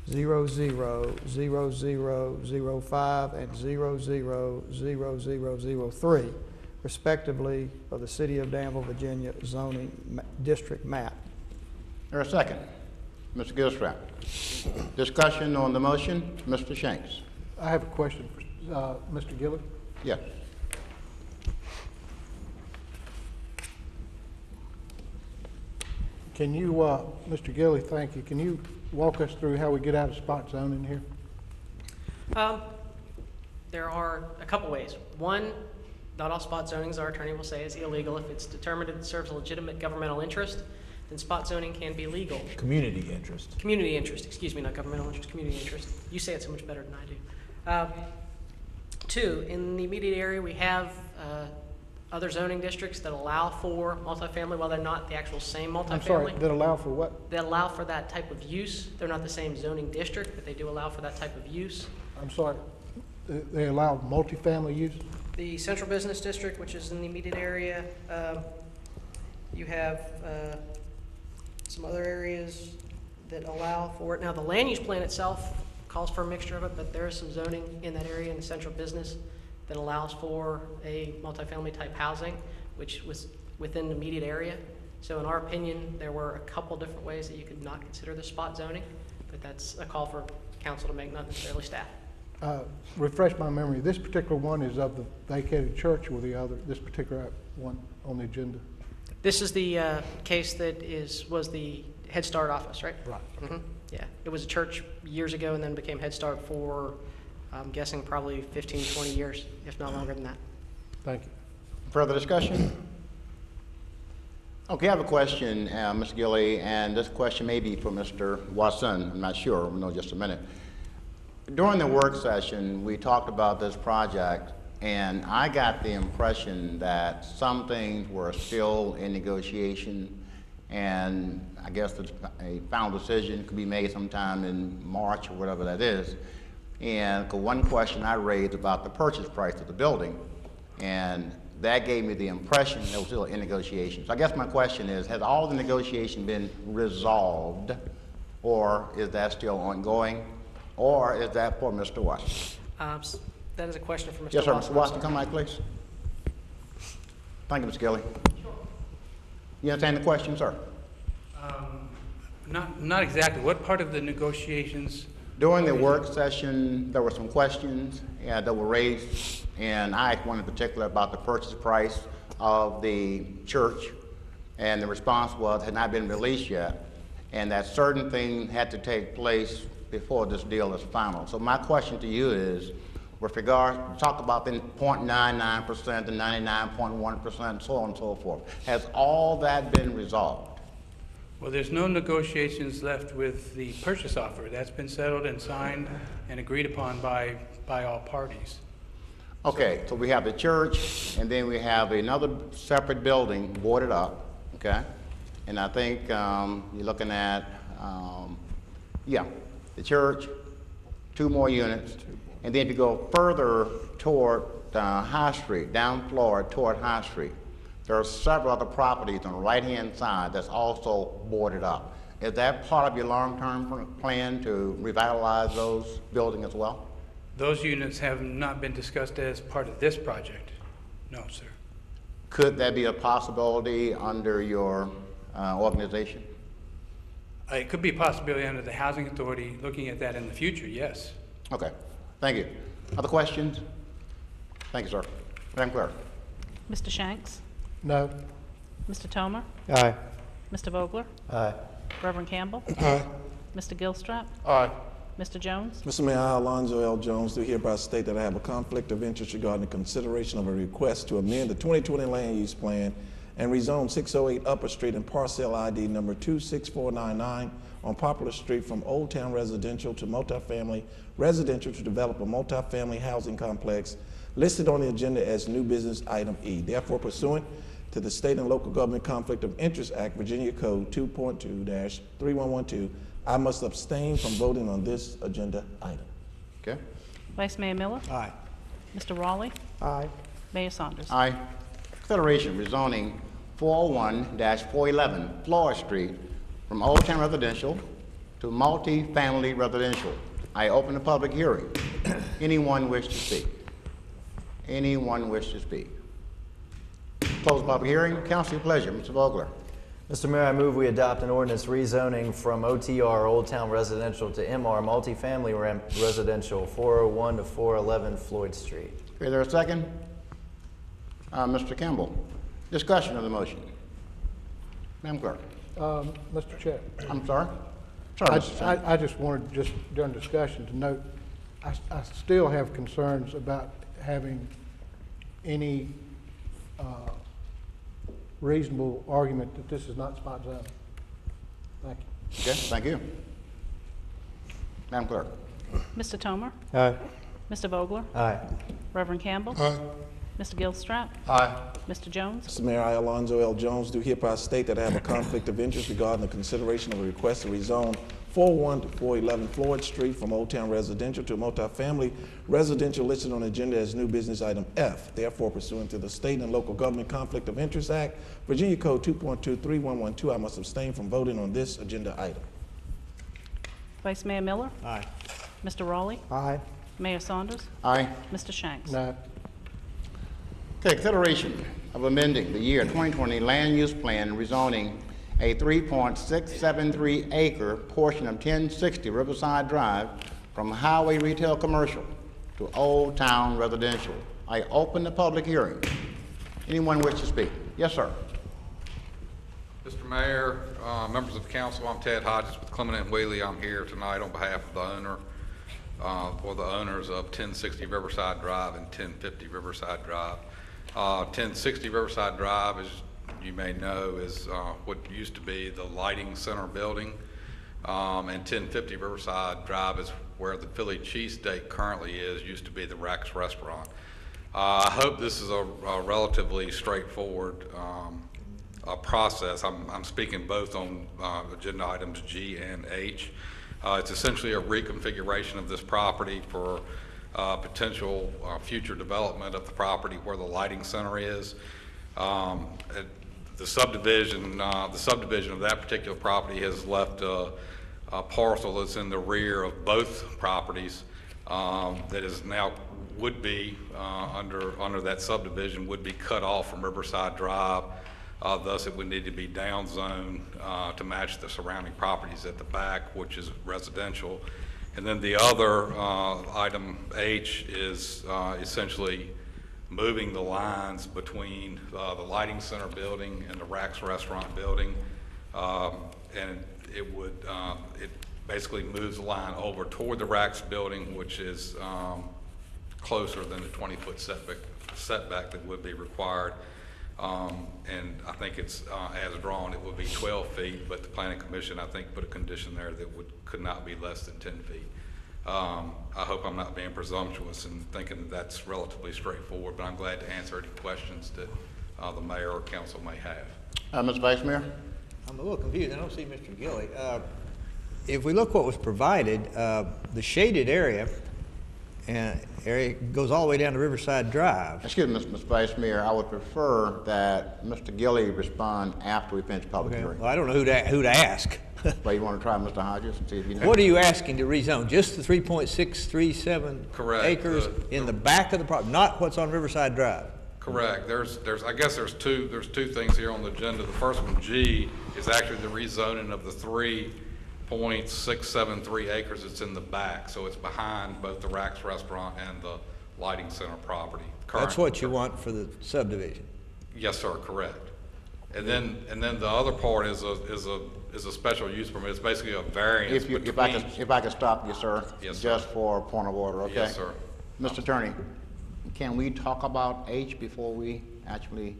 000005, and 000003, respectively, of the City of Danville, Virginia zoning district map. There a second? Mr. Gilstrap. Discussion on the motion, Mr. Shanks. I have a question for Mr. Gillett. Yes. Can you, Mr. Gilly, thank you. Can you walk us through how we get out of spot zoning here? There are a couple ways. One, not all spot zoning, as our attorney will say, is illegal. If it's determined it serves a legitimate governmental interest, then spot zoning can be legal. Community interest. Community interest, excuse me, not governmental interest, community interest. You say it so much better than I do. Two, in the immediate area, we have other zoning districts that allow for multifamily, while they're not the actual same multifamily. I'm sorry, that allow for what? That allow for that type of use. They're not the same zoning district, but they do allow for that type of use. I'm sorry, they allow multifamily use? The central business district, which is in the immediate area, you have some other areas that allow for it. Now, the land use plan itself calls for a mixture of it, but there is some zoning in that area in the central business that allows for a multifamily type housing, which was within the immediate area. So in our opinion, there were a couple different ways that you could not consider this spot zoning, but that's a call for council to make, not necessarily staff. Refresh my memory, this particular one is of the vacated church, or the other, this particular one on the agenda? This is the case that was the Head Start office, right? Right. Mm-hmm. Yeah, it was a church years ago and then became Head Start for, I'm guessing, probably 15, 20 years, if not longer than that. Thank you. Further discussion? Okay, I have a question, Ms. Gilley, and this question may be for Mr. Watson. I'm not sure. We'll know in just a minute. During the work session, we talked about this project, and I got the impression that some things were still in negotiation, and I guess a final decision could be made sometime in March or whatever that is. And one question I raised about the purchase price of the building, and that gave me the impression that it was still in negotiations. So I guess my question is, has all the negotiation been resolved, or is that still ongoing, or is that for Mr. Watson? That is a question for Mr. Yes, sir. Watson. Mr. Watson, come back, please. Thank you, Ms. Gilley. Sure. You understand the question, sir? Not exactly. What part of the negotiations? During the work session, there were some questions that were raised, and I asked one in particular about the purchase price of the church, and the response was it had not been released yet, and that certain things had to take place before this deal is final. So my question to you is, with regard, talk about the 0.99% to 99.1%, so on and so forth. Has all that been resolved? Well, there's no negotiations left with the purchase offer. That's been settled and signed and agreed upon by all parties. Okay, so we have the church, and then we have another separate building boarded up, okay? And I think you're looking at, the church, 2 more units, and then if you go further toward High Street, down Florida toward High Street, there are several other properties on the right-hand side that's also boarded up. Is that part of your long-term plan to revitalize those buildings as well? Those units have not been discussed as part of this project. No, sir. Could that be a possibility under your organization? It could be a possibility under the Housing Authority looking at that in the future, yes. Okay, thank you. Other questions? Thank you, sir. Madam Clerk. Mr. Shanks? No. Mr. Tomer? Aye. Mr. Vogler? Aye. Reverend Campbell? Aye. Mr. Gilstrap? Aye. Mr. Jones? Mr. Mayor, I, Alonzo L. Jones, do hereby state that I have a conflict of interest regarding the consideration of a request to amend the 2020 land use plan and rezone 608 Upper Street and parcel ID number 26499 on Poplar Street from Old Town Residential to multifamily residential to develop a multifamily housing complex listed on the agenda as new business item E. Therefore, pursuant to the State and Local Government Conflict of Interest Act, Virginia Code 2.2-3112, I must abstain from voting on this agenda item. Okay. Vice Mayor Miller? Aye. Mr. Raleigh? Aye. Mayor Saunders? Aye. Consideration rezoning 401-411 Florida Street from Old Town Residential to multi-family residential. I open the public hearing. Anyone wish to speak? Anyone wish to speak? Close the public hearing. Council, your pleasure. Mr. Vogler. Mr. Mayor, I move we adopt an ordinance rezoning from OTR Old Town Residential to MR Multifamily Residential 401 to 411 Floyd Street. Is there a second? Mr. Campbell. Discussion of the motion. Madam Clerk. Mr. Chair. I'm sorry? Sorry, Mr. Singh. I just wanted, just during discussion, to note, I still have concerns about having any reasonable argument that this is not spot zoning. Thank you. Okay, thank you. Madam Clerk. Mr. Tomer. Aye. Mr. Vogler. Aye. Reverend Campbell. Aye. Mr. Gilstrap. Aye. Mr. Jones. Mr. Mayor, I, Alonzo L. Jones, do hereby state that I have a conflict of interest regarding the consideration of a request to rezone 401 to 411 Floyd Street from Old Town Residential to multifamily residential listed on the agenda as new business item F. Therefore, pursuant to the State and Local Government Conflict of Interest Act, Virginia Code 2.23112, I must abstain from voting on this agenda item. Vice Mayor Miller. Aye. Mr. Raleigh. Aye. Mayor Saunders. Aye. Mr. Shanks. No. Okay, consideration of amending the year 2020 land use plan and rezoning a 3.673 acre portion of 1060 Riverside Drive from highway retail commercial to Old Town residential. I open the public hearing. Anyone wish to speak? Yes, sir. Mr. Mayor, members of the council, I'm Ted Hodges with Clement and Whaley. I'm here tonight on behalf of the owner, or the owners of 1060 Riverside Drive and 1050 Riverside Drive. 1060 Riverside Drive, as you may know, is what used to be the Lighting Center building, and 1050 Riverside Drive is where the Philly cheesesteak currently is, used to be the Rax Restaurant. I hope this is a relatively straightforward process. I'm speaking both on agenda items G and H. It's essentially a reconfiguration of this property for potential future development of the property where the lighting center is. The subdivision of that particular property has left a parcel that's in the rear of both properties that is now would be under that subdivision would be cut off from Riverside Drive. Thus, it would need to be downzoned to match the surrounding properties at the back, which is residential. And then the other item H is essentially moving the lines between the Lighting Center building and the Rax Restaurant building. And it basically moves the line over toward the Rax building, which is closer than the 20-foot setback that would be required. And I think it's, as drawn, it would be 12 feet, but the Planning Commission, I think, put a condition there that could not be less than 10 feet. I hope I'm not being presumptuous and thinking that that's relatively straightforward, but I'm glad to answer any questions that the mayor or council may have. Mr. Vice Mayor? I'm a little confused. I don't see Mr. Gilly. If we look what was provided, the shaded area goes all the way down to Riverside Drive. Excuse me, Mr. Vice Mayor, I would prefer that Mr. Gilly respond after we finish public hearing. Well, I don't know who to ask. Well, you want to try Mr. Hodges and see if you know? What are you asking to rezone? Just the 3.637 Correct. acres in the back of the property, not what's on Riverside Drive? Correct. I guess there's two things here on the agenda. The first one, G, is actually the rezoning of the 3.673 acres that's in the back. So it's behind both the Rax Restaurant and the Lighting Center property. That's what you want for the subdivision? Yes, sir, correct. And then the other part is a special use permit. It's basically a variance between. If I could stop you, sir. Yes, sir. Just for a point of order, okay? Yes, sir. Mr. Attorney, can we talk about H before we actually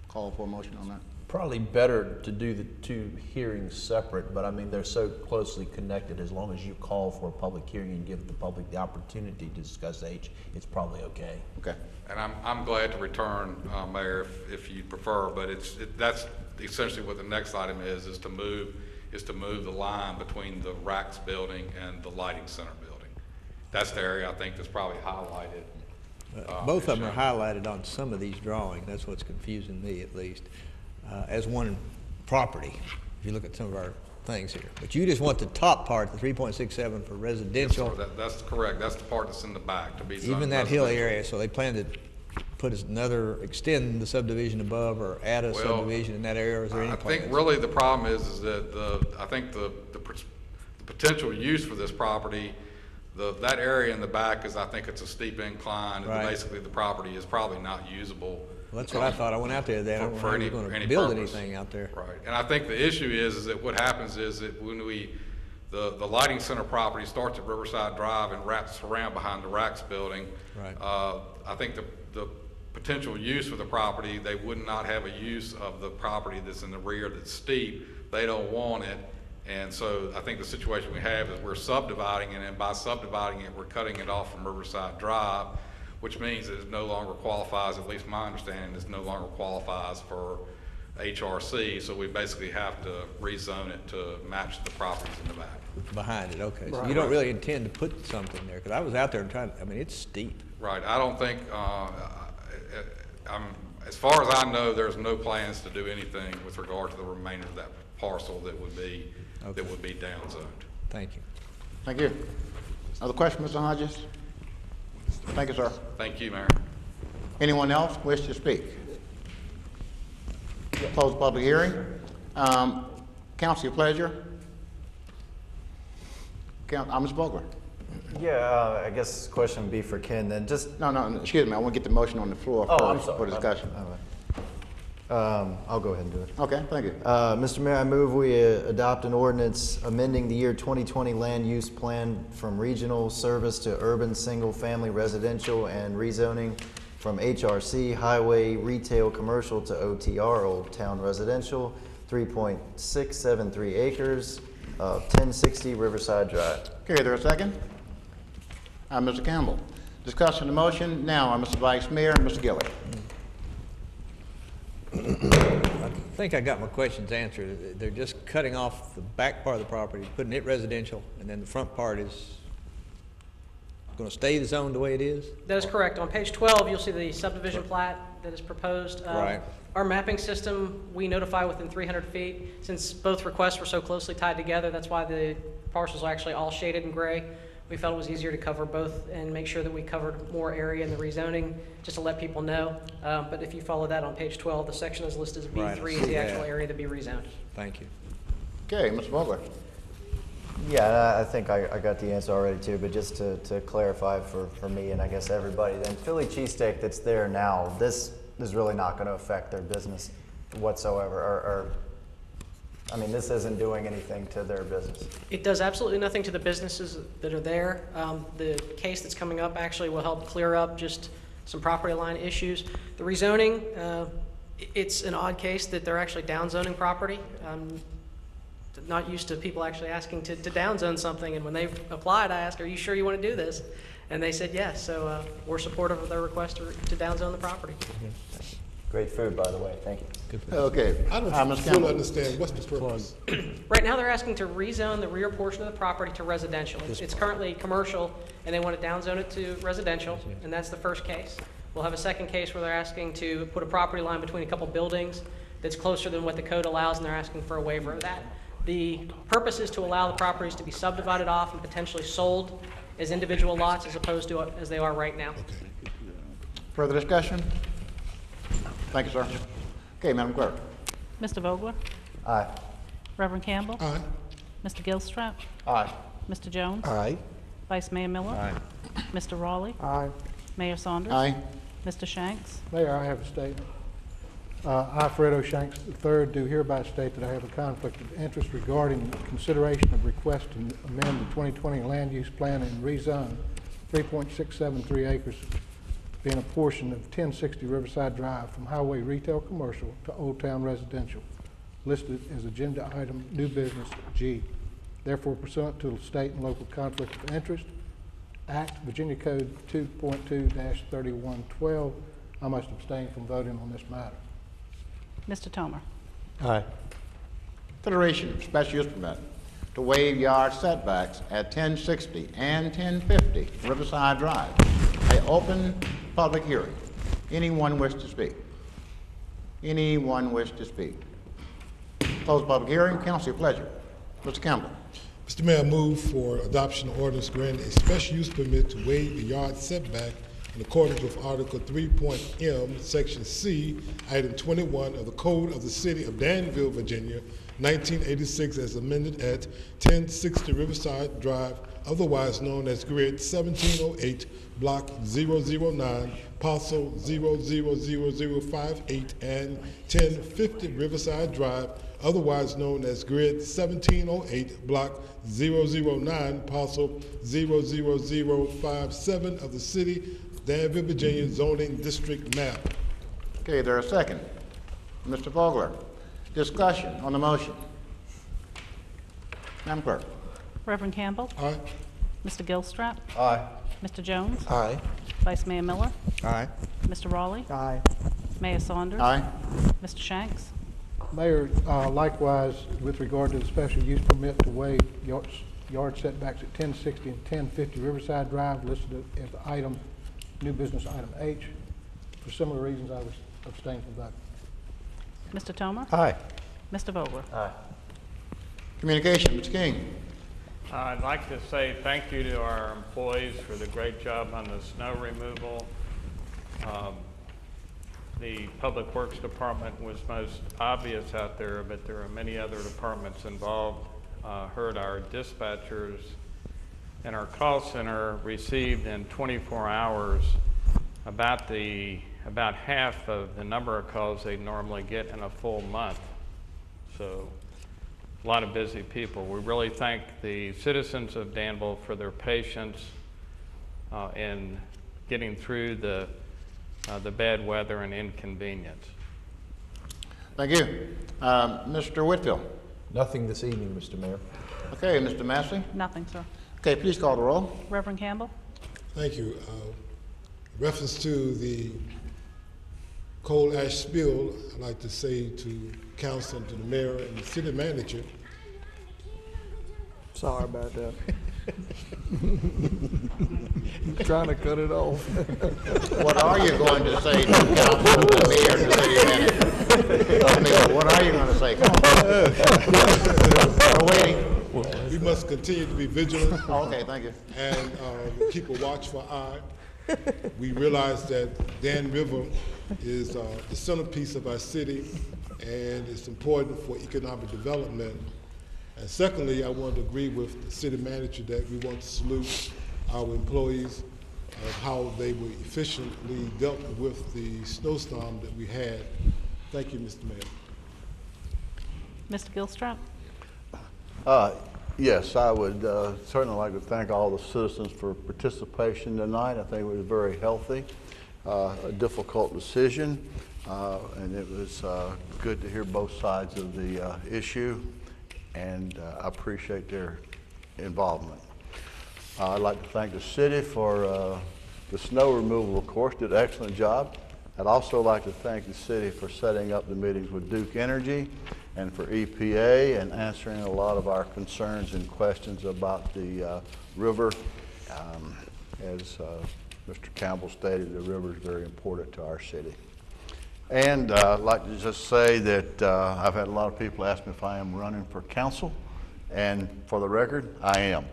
call for a motion on that? Probably better to do the two hearings separate, but I mean, they're so closely connected. As long as you call for a public hearing and give the public the opportunity to discuss H, it's probably okay. Okay. And I'm glad to return, Mayor, if you prefer, but that's essentially what the next item is to move the line between the Rax building and the Lighting Center building. That's the area I think that's probably highlighted. Both of them are highlighted on some of these drawings. That's what's confusing me, at least, as one property. If you look at some of our things here. But you just want the top part, the 3.67 for residential. Yes, sir. That's correct. That's the part that's in the back to be zoned Even that hilly residential. area, so they plan to put extend the subdivision above or add a subdivision in that area, or is there any I plans? think really the problem is that I think the potential use for this property, that area in the back is, I think it's a steep incline, and Right. basically the property is probably not usable. Well, that's what I thought. I went out there, I don't know how you're going to build anything out there. Right, and I think the issue is that what happens is that when the lighting center property starts at Riverside Drive and wraps around behind the Rax building. Right. I think the potential use for the property, they would not have a use of the property that's in the rear that's steep. They don't want it. And so I think the situation we have is we're subdividing it, and by subdividing it, we're cutting it off from Riverside Drive, which means that it no longer qualifies, at least my understanding, it no longer qualifies for HRC. So we basically have to rezone it to match the properties in the back. Behind it, okay. So Right. you don't really intend to put something there, because I was out there and I mean, it's steep. Right, I don't think, as far as I know, there's no plans to do anything with regard to the remainder of that parcel that would be downzoned. Thank you. Thank you. Other question, Mr. Hodges? Thank you, sir. Thank you, Mayor. Anyone else wish to speak? Close the public hearing. Council, your pleasure. Ms. Vogler. Yeah, I guess this question would be for Ken then. Just No, excuse me. I want to get the motion on the floor Oh, I'm first sorry. for discussion. I'll go ahead and do it. Okay, thank you. Mr. Mayor, I move we adopt an ordinance amending the year 2020 land use plan from regional service to urban single-family residential and rezoning from HRC, highway, retail, commercial to OTR, Old Town Residential, 3.673 acres, 1060 Riverside Drive. Okay, there a second? Mr. Campbell. Discussion the motion. Now, Mr. Vice Mayor and Mr. Gilley. I think I got my questions answered. They're just cutting off the back part of the property, putting it residential, and then the front part is going to stay the zone the way it is? That is correct. On page 12, you'll see the subdivision plat that is proposed. Right. Our mapping system, we notify within 300 feet. Since both requests were so closely tied together, that's why the parcels are actually all shaded in gray. We felt it was easier to cover both and make sure that we covered more area in the rezoning, just to let people know. But if you follow that on page 12, the section is listed as Right, I B3 see is the actual that. area to be rezoned. Thank you. Okay, Mr. Vogler. Yeah, I think I got the answer already too, but just to clarify for me and I guess everybody, then Philly cheesesteak that's there now, this is really not going to affect their business whatsoever, I mean, this isn't doing anything to their business. It does absolutely nothing to the businesses that are there. The case that's coming up actually will help clear up just some property line issues. The rezoning, it's an odd case that they're actually downzoning property. Not used to people actually asking to downzone something, and when they applied, I asked, are you sure you want to do this? And they said yes, so we're supportive of their request to downzone the property. Great food, by the way. Thank you. Okay. I don't Ms. fully Campbell. understand what's the purpose. Right now, they're asking to rezone the rear portion of the property to residential. It's currently commercial, and they want to downzone it to residential, and that's the first case. We'll have a second case where they're asking to put a property line between a couple buildings that's closer than what the code allows, and they're asking for a waiver of that. The purpose is to allow the properties to be subdivided off and potentially sold as individual lots as opposed to as they are right now. Further discussion? Thank you, sir. Okay, Madam Clerk. Mr. Vogler? Aye. Reverend Campbell? Aye. Mr. Gilstrap? Aye. Mr. Jones? Aye. Vice Mayor Miller? Aye. Mr. Raleigh? Aye. Mayor Saunders? Aye. Mr. Shanks? Mayor, I have a statement. I, Fredo Shanks III, do hereby state that I have a conflict of interest regarding consideration of request to amend the 2020 land use plan and rezone 3.673 acres, being a portion of 1060 Riverside Drive from highway retail commercial to Old Town residential, listed as agenda item new business G. Therefore, pursuant to the state and local conflict of interest Act, Virginia Code 2.2-3112, I must abstain from voting on this matter. Mr. Tomer? Aye. Consideration of special use permit to waive yard setbacks at 1060 and 1050 Riverside Drive. An open public hearing. Anyone wish to speak? Anyone wish to speak? Close public hearing. Council, your pleasure. Mr. Campbell. Mr. Mayor, I move for adoption of ordinance granting a special use permit to waive the yard setback in accordance with Article 3.M, Section C, Item 21 of the Code of the City of Danville, Virginia, 1986, as amended at 1060 Riverside Drive, otherwise known as Grid 1708, Block 009, Parcel 000058, and 1050 Riverside Drive, otherwise known as Grid 1708, Block 009, Parcel 00057 of the City of Danville, Virginia zoning district map. Okay, there a second? Mr. Vogler, discussion on the motion. Madam Clerk. Reverend Campbell. Aye. Mr. Gilstrap. Aye. Mr. Jones. Aye. Vice Mayor Miller. Aye. Mr. Raleigh. Aye. Mayor Saunders. Aye. Mr. Shanks. Mayor, likewise, with regard to the special use permit to waive yard setbacks at 1060 and 1050 Riverside Drive, listed as item, new business item H. For similar reasons, I was abstained from vote. Mr. Tomer. Aye. Mr. Vogler. Aye. Communication, Mr. King. I'd like to say thank you to our employees for the great job on the snow removal. The Public Works Department was most obvious out there, but there are many other departments involved. Heard our dispatchers and our call center received in 24 hours about half of the number of calls they normally get in a full month. So a lot of busy people. We really thank the citizens of Danville for their patience in getting through the bad weather and inconvenience. Thank you. Mr. Whitfield. Nothing this evening, Mr. Mayor. Okay, Mr. Massey. Nothing, sir. Okay, please call the roll. Reverend Campbell. Thank you. Reference to the coal ash spill, I'd like to say to council and to the mayor and the city manager. Sorry about that. Trying to cut it off. What are you going to say to council and the mayor and the city manager? I mean, what are you going to say? Come on. We're waiting. We must continue to be vigilant. Oh, okay, thank you. And keep a watchful eye. We realize that Dan River is the centerpiece of our city, and it's important for economic development. And secondly, I want to agree with the city manager that we want to salute our employees of how they were efficiently dealt with the snowstorm that we had. Thank you, Mr. Mayor. Mr. Gilstrap. Yes, I would certainly like to thank all the citizens for participation tonight. I think it was very healthy, a difficult decision, and it was good to hear both sides of the issue, and I appreciate their involvement. I'd like to thank the city for the snow removal, of course, did an excellent job. I'd also like to thank the city for setting up the meetings with Duke Energy and for EPA and answering a lot of our concerns and questions about the river. As Mr. Campbell stated, the river is very important to our city. And I'd like to just say that I've had a lot of people ask me if I am running for council, and for the record, I am.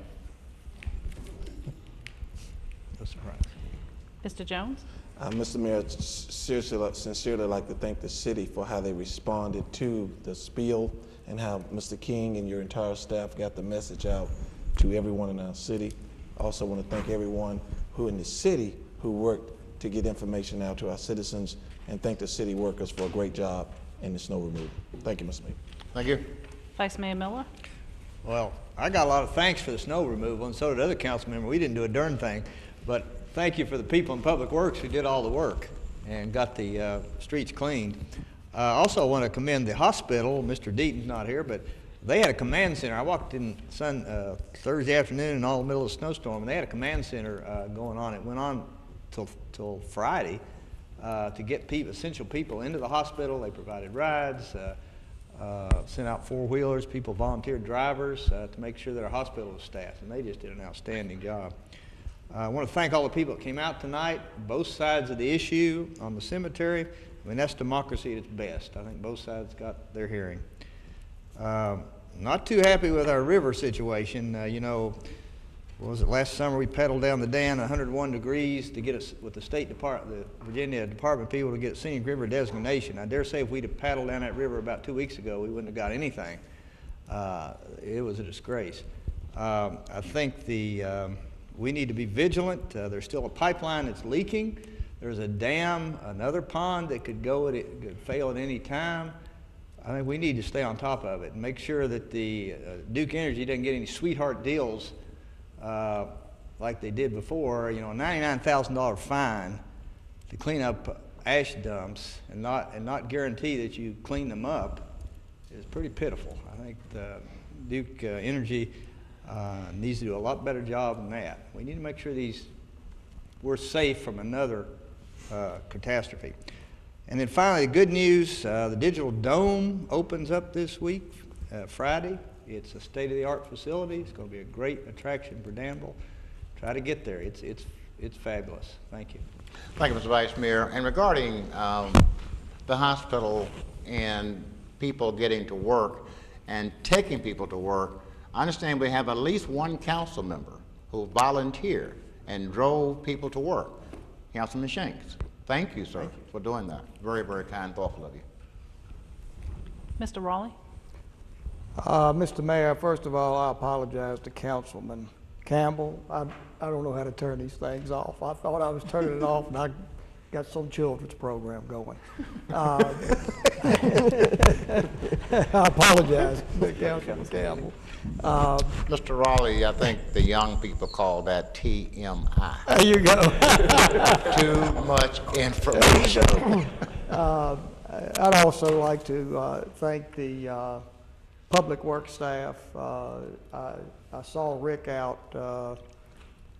No surprise. Mr. Jones. Mr. Mayor, sincerely like to thank the city for how they responded to the spill and how Mr. King and your entire staff got the message out to everyone in our city. I also want to thank everyone who in the city who worked to get information out to our citizens, and thank the city workers for a great job in the snow removal. Thank you, Mr. Mayor. Thank you. Vice Mayor Miller. Well, I got a lot of thanks for the snow removal, and so did other council members. We didn't do a darn thing, but thank you for the people in Public Works who did all the work and got the streets cleaned. I also want to commend the hospital. Mr. Deaton's not here, but they had a command center. I walked in Thursday afternoon in all the middle of the snowstorm, and they had a command center going on. It went on till Friday to get essential people into the hospital. They provided rides, sent out four-wheelers, people volunteered drivers to make sure that our hospital was staffed, and they just did an outstanding job. I want to thank all the people that came out tonight, both sides of the issue on the cemetery. I mean, that's democracy at its best. I think both sides got their hearing. not too happy with our river situation. You know, what was it, last summer we pedaled down the Dan 101 degrees to get us with the State Department, the Virginia Department of people to get scenic river designation. I dare say if we'd have paddled down that river about 2 weeks ago, we wouldn't have got anything. It was a disgrace. I think we need to be vigilant. There's still a pipeline that's leaking. There's a dam, another pond that could could fail at any time. I think we need to stay on top of it and make sure that the Duke Energy doesn't get any sweetheart deals like they did before. You know, a $99,000 fine to clean up ash dumps and not guarantee that you clean them up is pretty pitiful. I think Duke Energy needs to do a lot better job than that. We need to make sure we're safe from another catastrophe. And then finally, the good news, the Digital Dome opens up this week, Friday. It's a state-of-the-art facility. It's going to be a great attraction for Danville. Try to get there. It's fabulous. Thank you. Thank you, Mr. Vice Mayor. And regarding the hospital and people getting to work and taking people to work, I understand we have at least one council member who volunteered and drove people to work, Councilman Shanks. Thank you, sir, for doing that. Very, very kind, thoughtful of you. Mr. Raleigh? Mr. Mayor, first of all, I apologize to Councilman Campbell. I don't know how to turn these things off. I thought I was turning it off, and I got some children's program going. I apologize to Councilman Campbell. Mr. Raleigh, I think the young people call that TMI. There you go. Too much information. I'd also like to thank the Public Works staff. I saw Rick out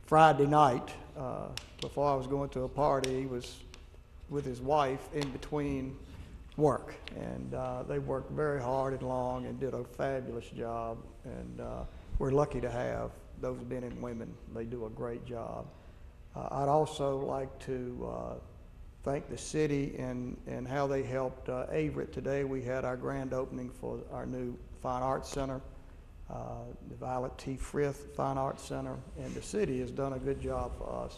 Friday night before I was going to a party. He was with his wife in between work, and they worked very hard and long and did a fabulous job, and we're lucky to have those men and women. They do a great job. I'd also like to thank the city and how they helped Averett. Today we had our grand opening for our new Fine Arts Center, the Violet T. Frith Fine Arts Center, and the city has done a good job for us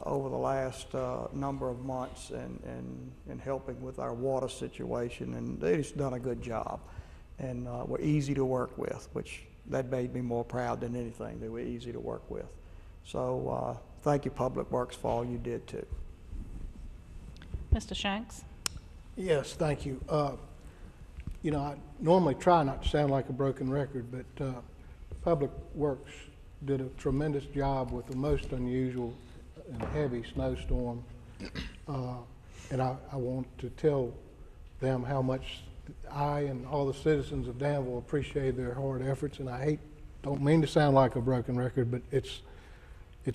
over the last number of months and helping with our water situation, and they've just done a good job. And were easy to work with, which that made me more proud than anything. They were easy to work with. So thank you, Public Works, for all you did too. Mr. Shanks? Yes, thank you. You know, I normally try not to sound like a broken record, but Public Works did a tremendous job with the most unusual and heavy snowstorm. And I want to tell them how much I and all the citizens of Danville appreciate their hard efforts. And I don't mean to sound like a broken record, but it's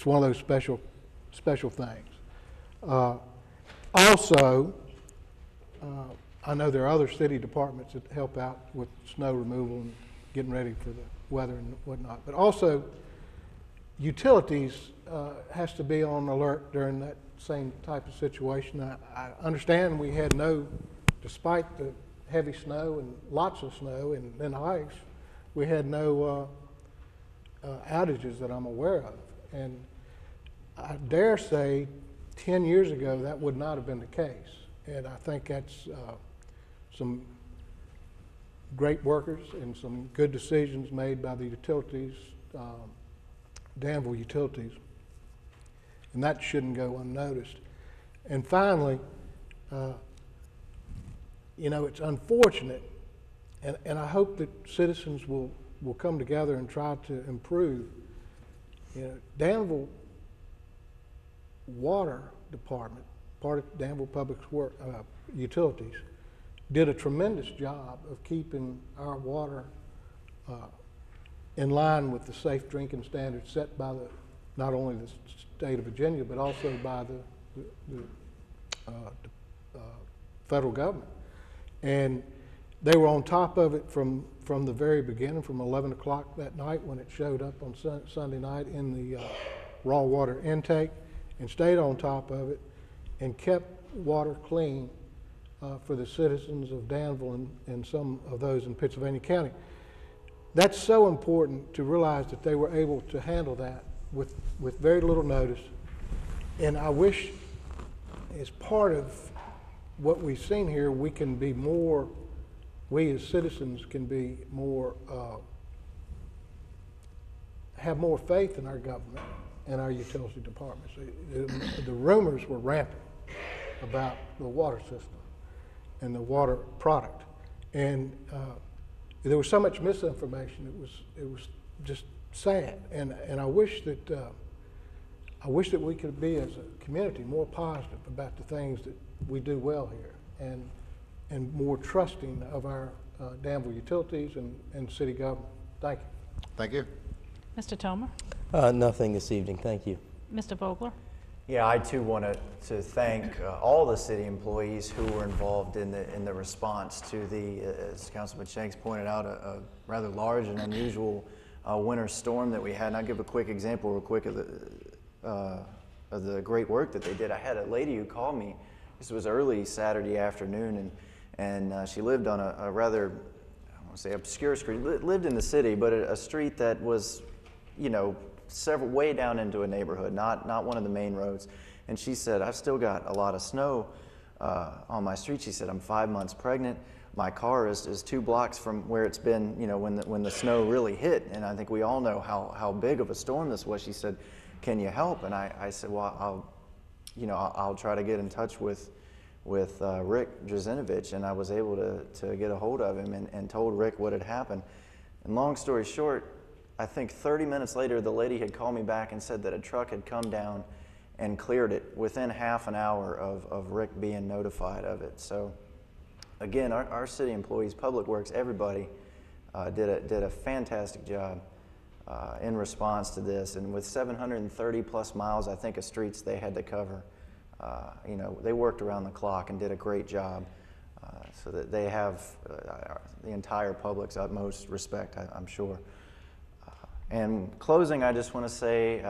one of those special things. Also, I know there are other city departments that help out with snow removal and getting ready for the weather and whatnot. But also, utilities has to be on alert during that same type of situation. I understand we had despite the heavy snow and lots of snow and ice, we had no outages that I'm aware of. And I dare say 10 years ago that would not have been the case. And I think that's some great workers and some good decisions made by the utilities, Danville Utilities, and that shouldn't go unnoticed. And finally, you know, it's unfortunate, and I hope that citizens will come together and try to improve. You know, Danville Water Department, part of Danville Public Utilities, did a tremendous job of keeping our water in line with the safe drinking standards set by not only the state of Virginia, but also by the federal government. And they were on top of it from the very beginning, from 11 o'clock that night when it showed up on Sunday night in the raw water intake, and stayed on top of it and kept water clean for the citizens of Danville and some of those in Pittsylvania County. that's so important to realize that they were able to handle that with very little notice. And I wish, as part of what we've seen here, we can be more, we as citizens can be more, have more faith in our government and our utility departments. The rumors were rampant about the water system and the water product. And there was so much misinformation, it was just sad. And I wish that we could be, as a community, more positive about the things that we do well here, and more trusting of our Danville utilities and city government. Thank you. Thank you. Mr. Tomer? Nothing this evening, thank you. Mr. Vogler? Yeah, I too want to thank all the city employees who were involved in the response to the, as Councilman Shanks pointed out, a rather large and unusual winter storm that we had. And I'll give a quick example real quick of the great work that they did. I had a lady who called me. This was early Saturday afternoon, and she lived on a rather, I want to say, obscure street. Lived in the city, but a street that was, you know, way down into a neighborhood, not one of the main roads. And she said, I've still got a lot of snow on my street. She said, I'm 5 months pregnant. My car is 2 blocks from where it's been, you know, when the snow really hit. And I think we all know how big of a storm this was. She said, can you help? And I said, well, I'll try to get in touch with Rick Drazinovich. And I was able to get a hold of him and told Rick what had happened. And long story short, I think 30 minutes later, the lady had called me back and said that a truck had come down and cleared it within half an hour of Rick being notified of it. So again, our city employees, Public Works, everybody did a fantastic job in response to this. And with 730 plus miles, I think, of streets they had to cover, you know, they worked around the clock and did a great job. So that they have the entire public's utmost respect, I'm sure. And closing, I just want to say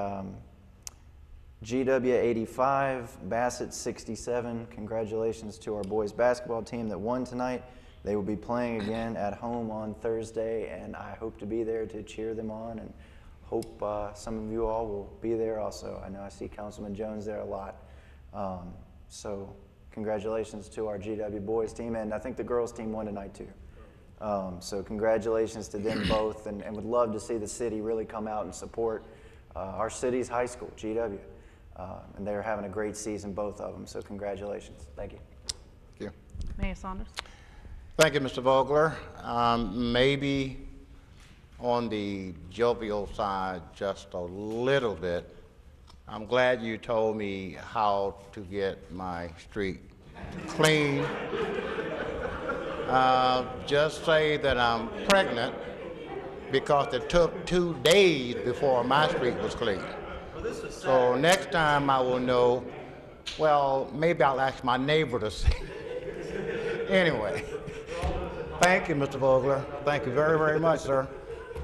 GW 85, Bassett 67. Congratulations to our boys basketball team that won tonight. They will be playing again at home on Thursday, and I hope to be there to cheer them on, and hope some of you all will be there also. I know I see Councilman Jones there a lot. So congratulations to our GW boys team, and I think the girls team won tonight too. So congratulations to them both, and would love to see the city really come out and support our city's high school, GW. And they're having a great season, both of them, so congratulations. Thank you. Thank you. Mayor Saunders? Thank you, Mr. Vogler. Maybe on the jovial side just a little bit, I'm glad you told me how to get my street clean. Just say that I'm pregnant because it took 2 days before my street was clean. So next time I will know, well, maybe I'll ask my neighbor to see. Anyway, thank you, Mr. Vogler. Thank you very, very much, sir.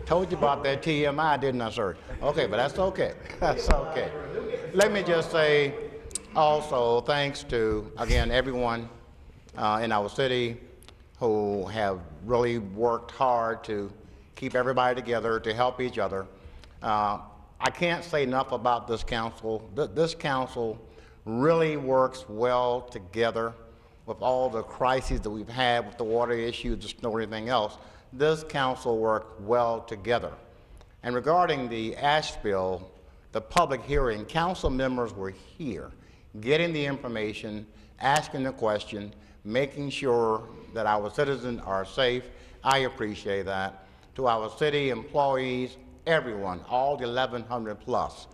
Told you about that TMI, didn't I, sir? Okay, but that's okay. That's okay. Let me just say also thanks to, again, everyone in our city who have really worked hard to keep everybody together, to help each other. I can't say enough about this council. This council really works well together with all the crises that we've had with the water issue, the snow, and everything else. This council worked well together. And regarding the ash spill, the public hearing, council members were here, getting the information, asking the question, making sure that our citizens are safe. I appreciate that. To our city employees, everyone, all the 1,100 plus,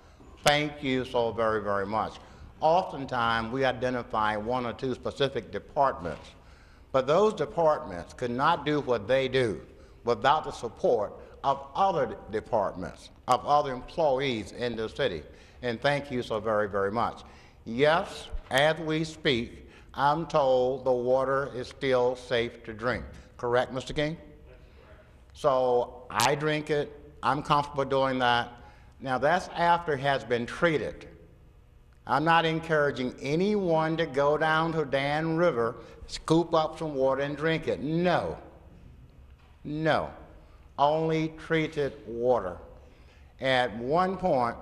thank you so very, very much. Oftentimes, we identify 1 or 2 specific departments, but those departments could not do what they do without the support of other departments, of other employees in the city. And thank you so very, very much. Yes, as we speak, I'm told the water is still safe to drink. Correct, Mr. King? So I drink it. I'm comfortable doing that. Now that's after it has been treated. I'm not encouraging anyone to go down to Dan River, scoop up some water and drink it. No. No. only treated water. At one point,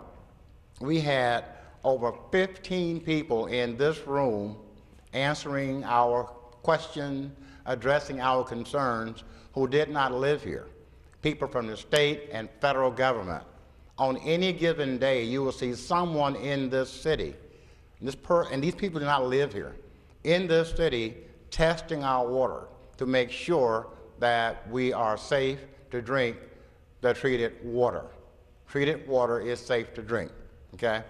we had over 15 people in this room answering our question, addressing our concerns, who did not live here. People from the state and federal government. On any given day, you will see someone in this city, and these people do not live here, in this city testing our water to make sure that we are safe to drink the treated water. Treated water is safe to drink, okay?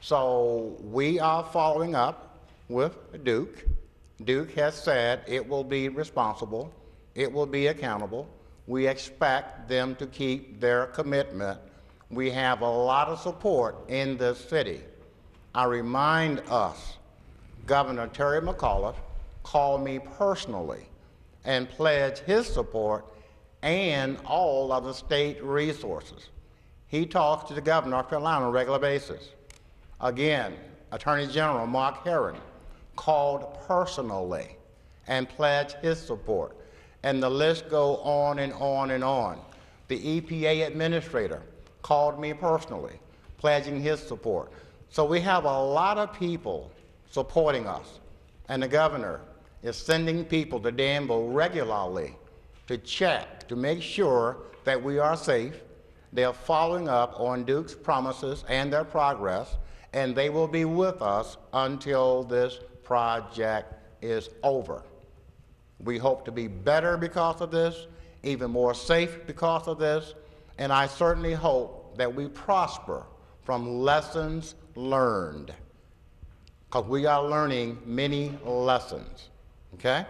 So we are following up with Duke. Duke has said it will be responsible, it will be accountable. We expect them to keep their commitment. We have a lot of support in this city. I remind us, Governor Terry McAuliffe called me personally and pledged his support and all of the state resources. He talks to the governor of North Carolina on a regular basis. Again, Attorney General Mark Herron called personally and pledged his support. And the list goes on and on and on. The EPA administrator called me personally, pledging his support. So we have a lot of people supporting us. And the governor is sending people to Danville regularly to check, to make sure that we are safe. They're following up on Duke's promises and their progress, and they will be with us until this project is over. We hope to be better because of this, even more safe because of this, and I certainly hope that we prosper from lessons learned, because we are learning many lessons, okay?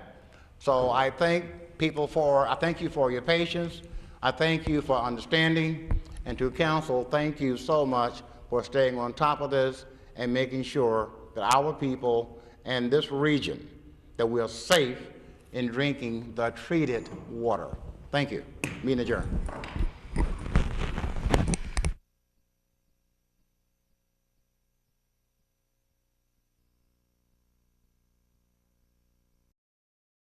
So I thank you for your patience. I thank you for understanding, and to council, thank you so much for staying on top of this and making sure that our people and this region, that we are safe in drinking the treated water. Thank you. Meeting adjourned.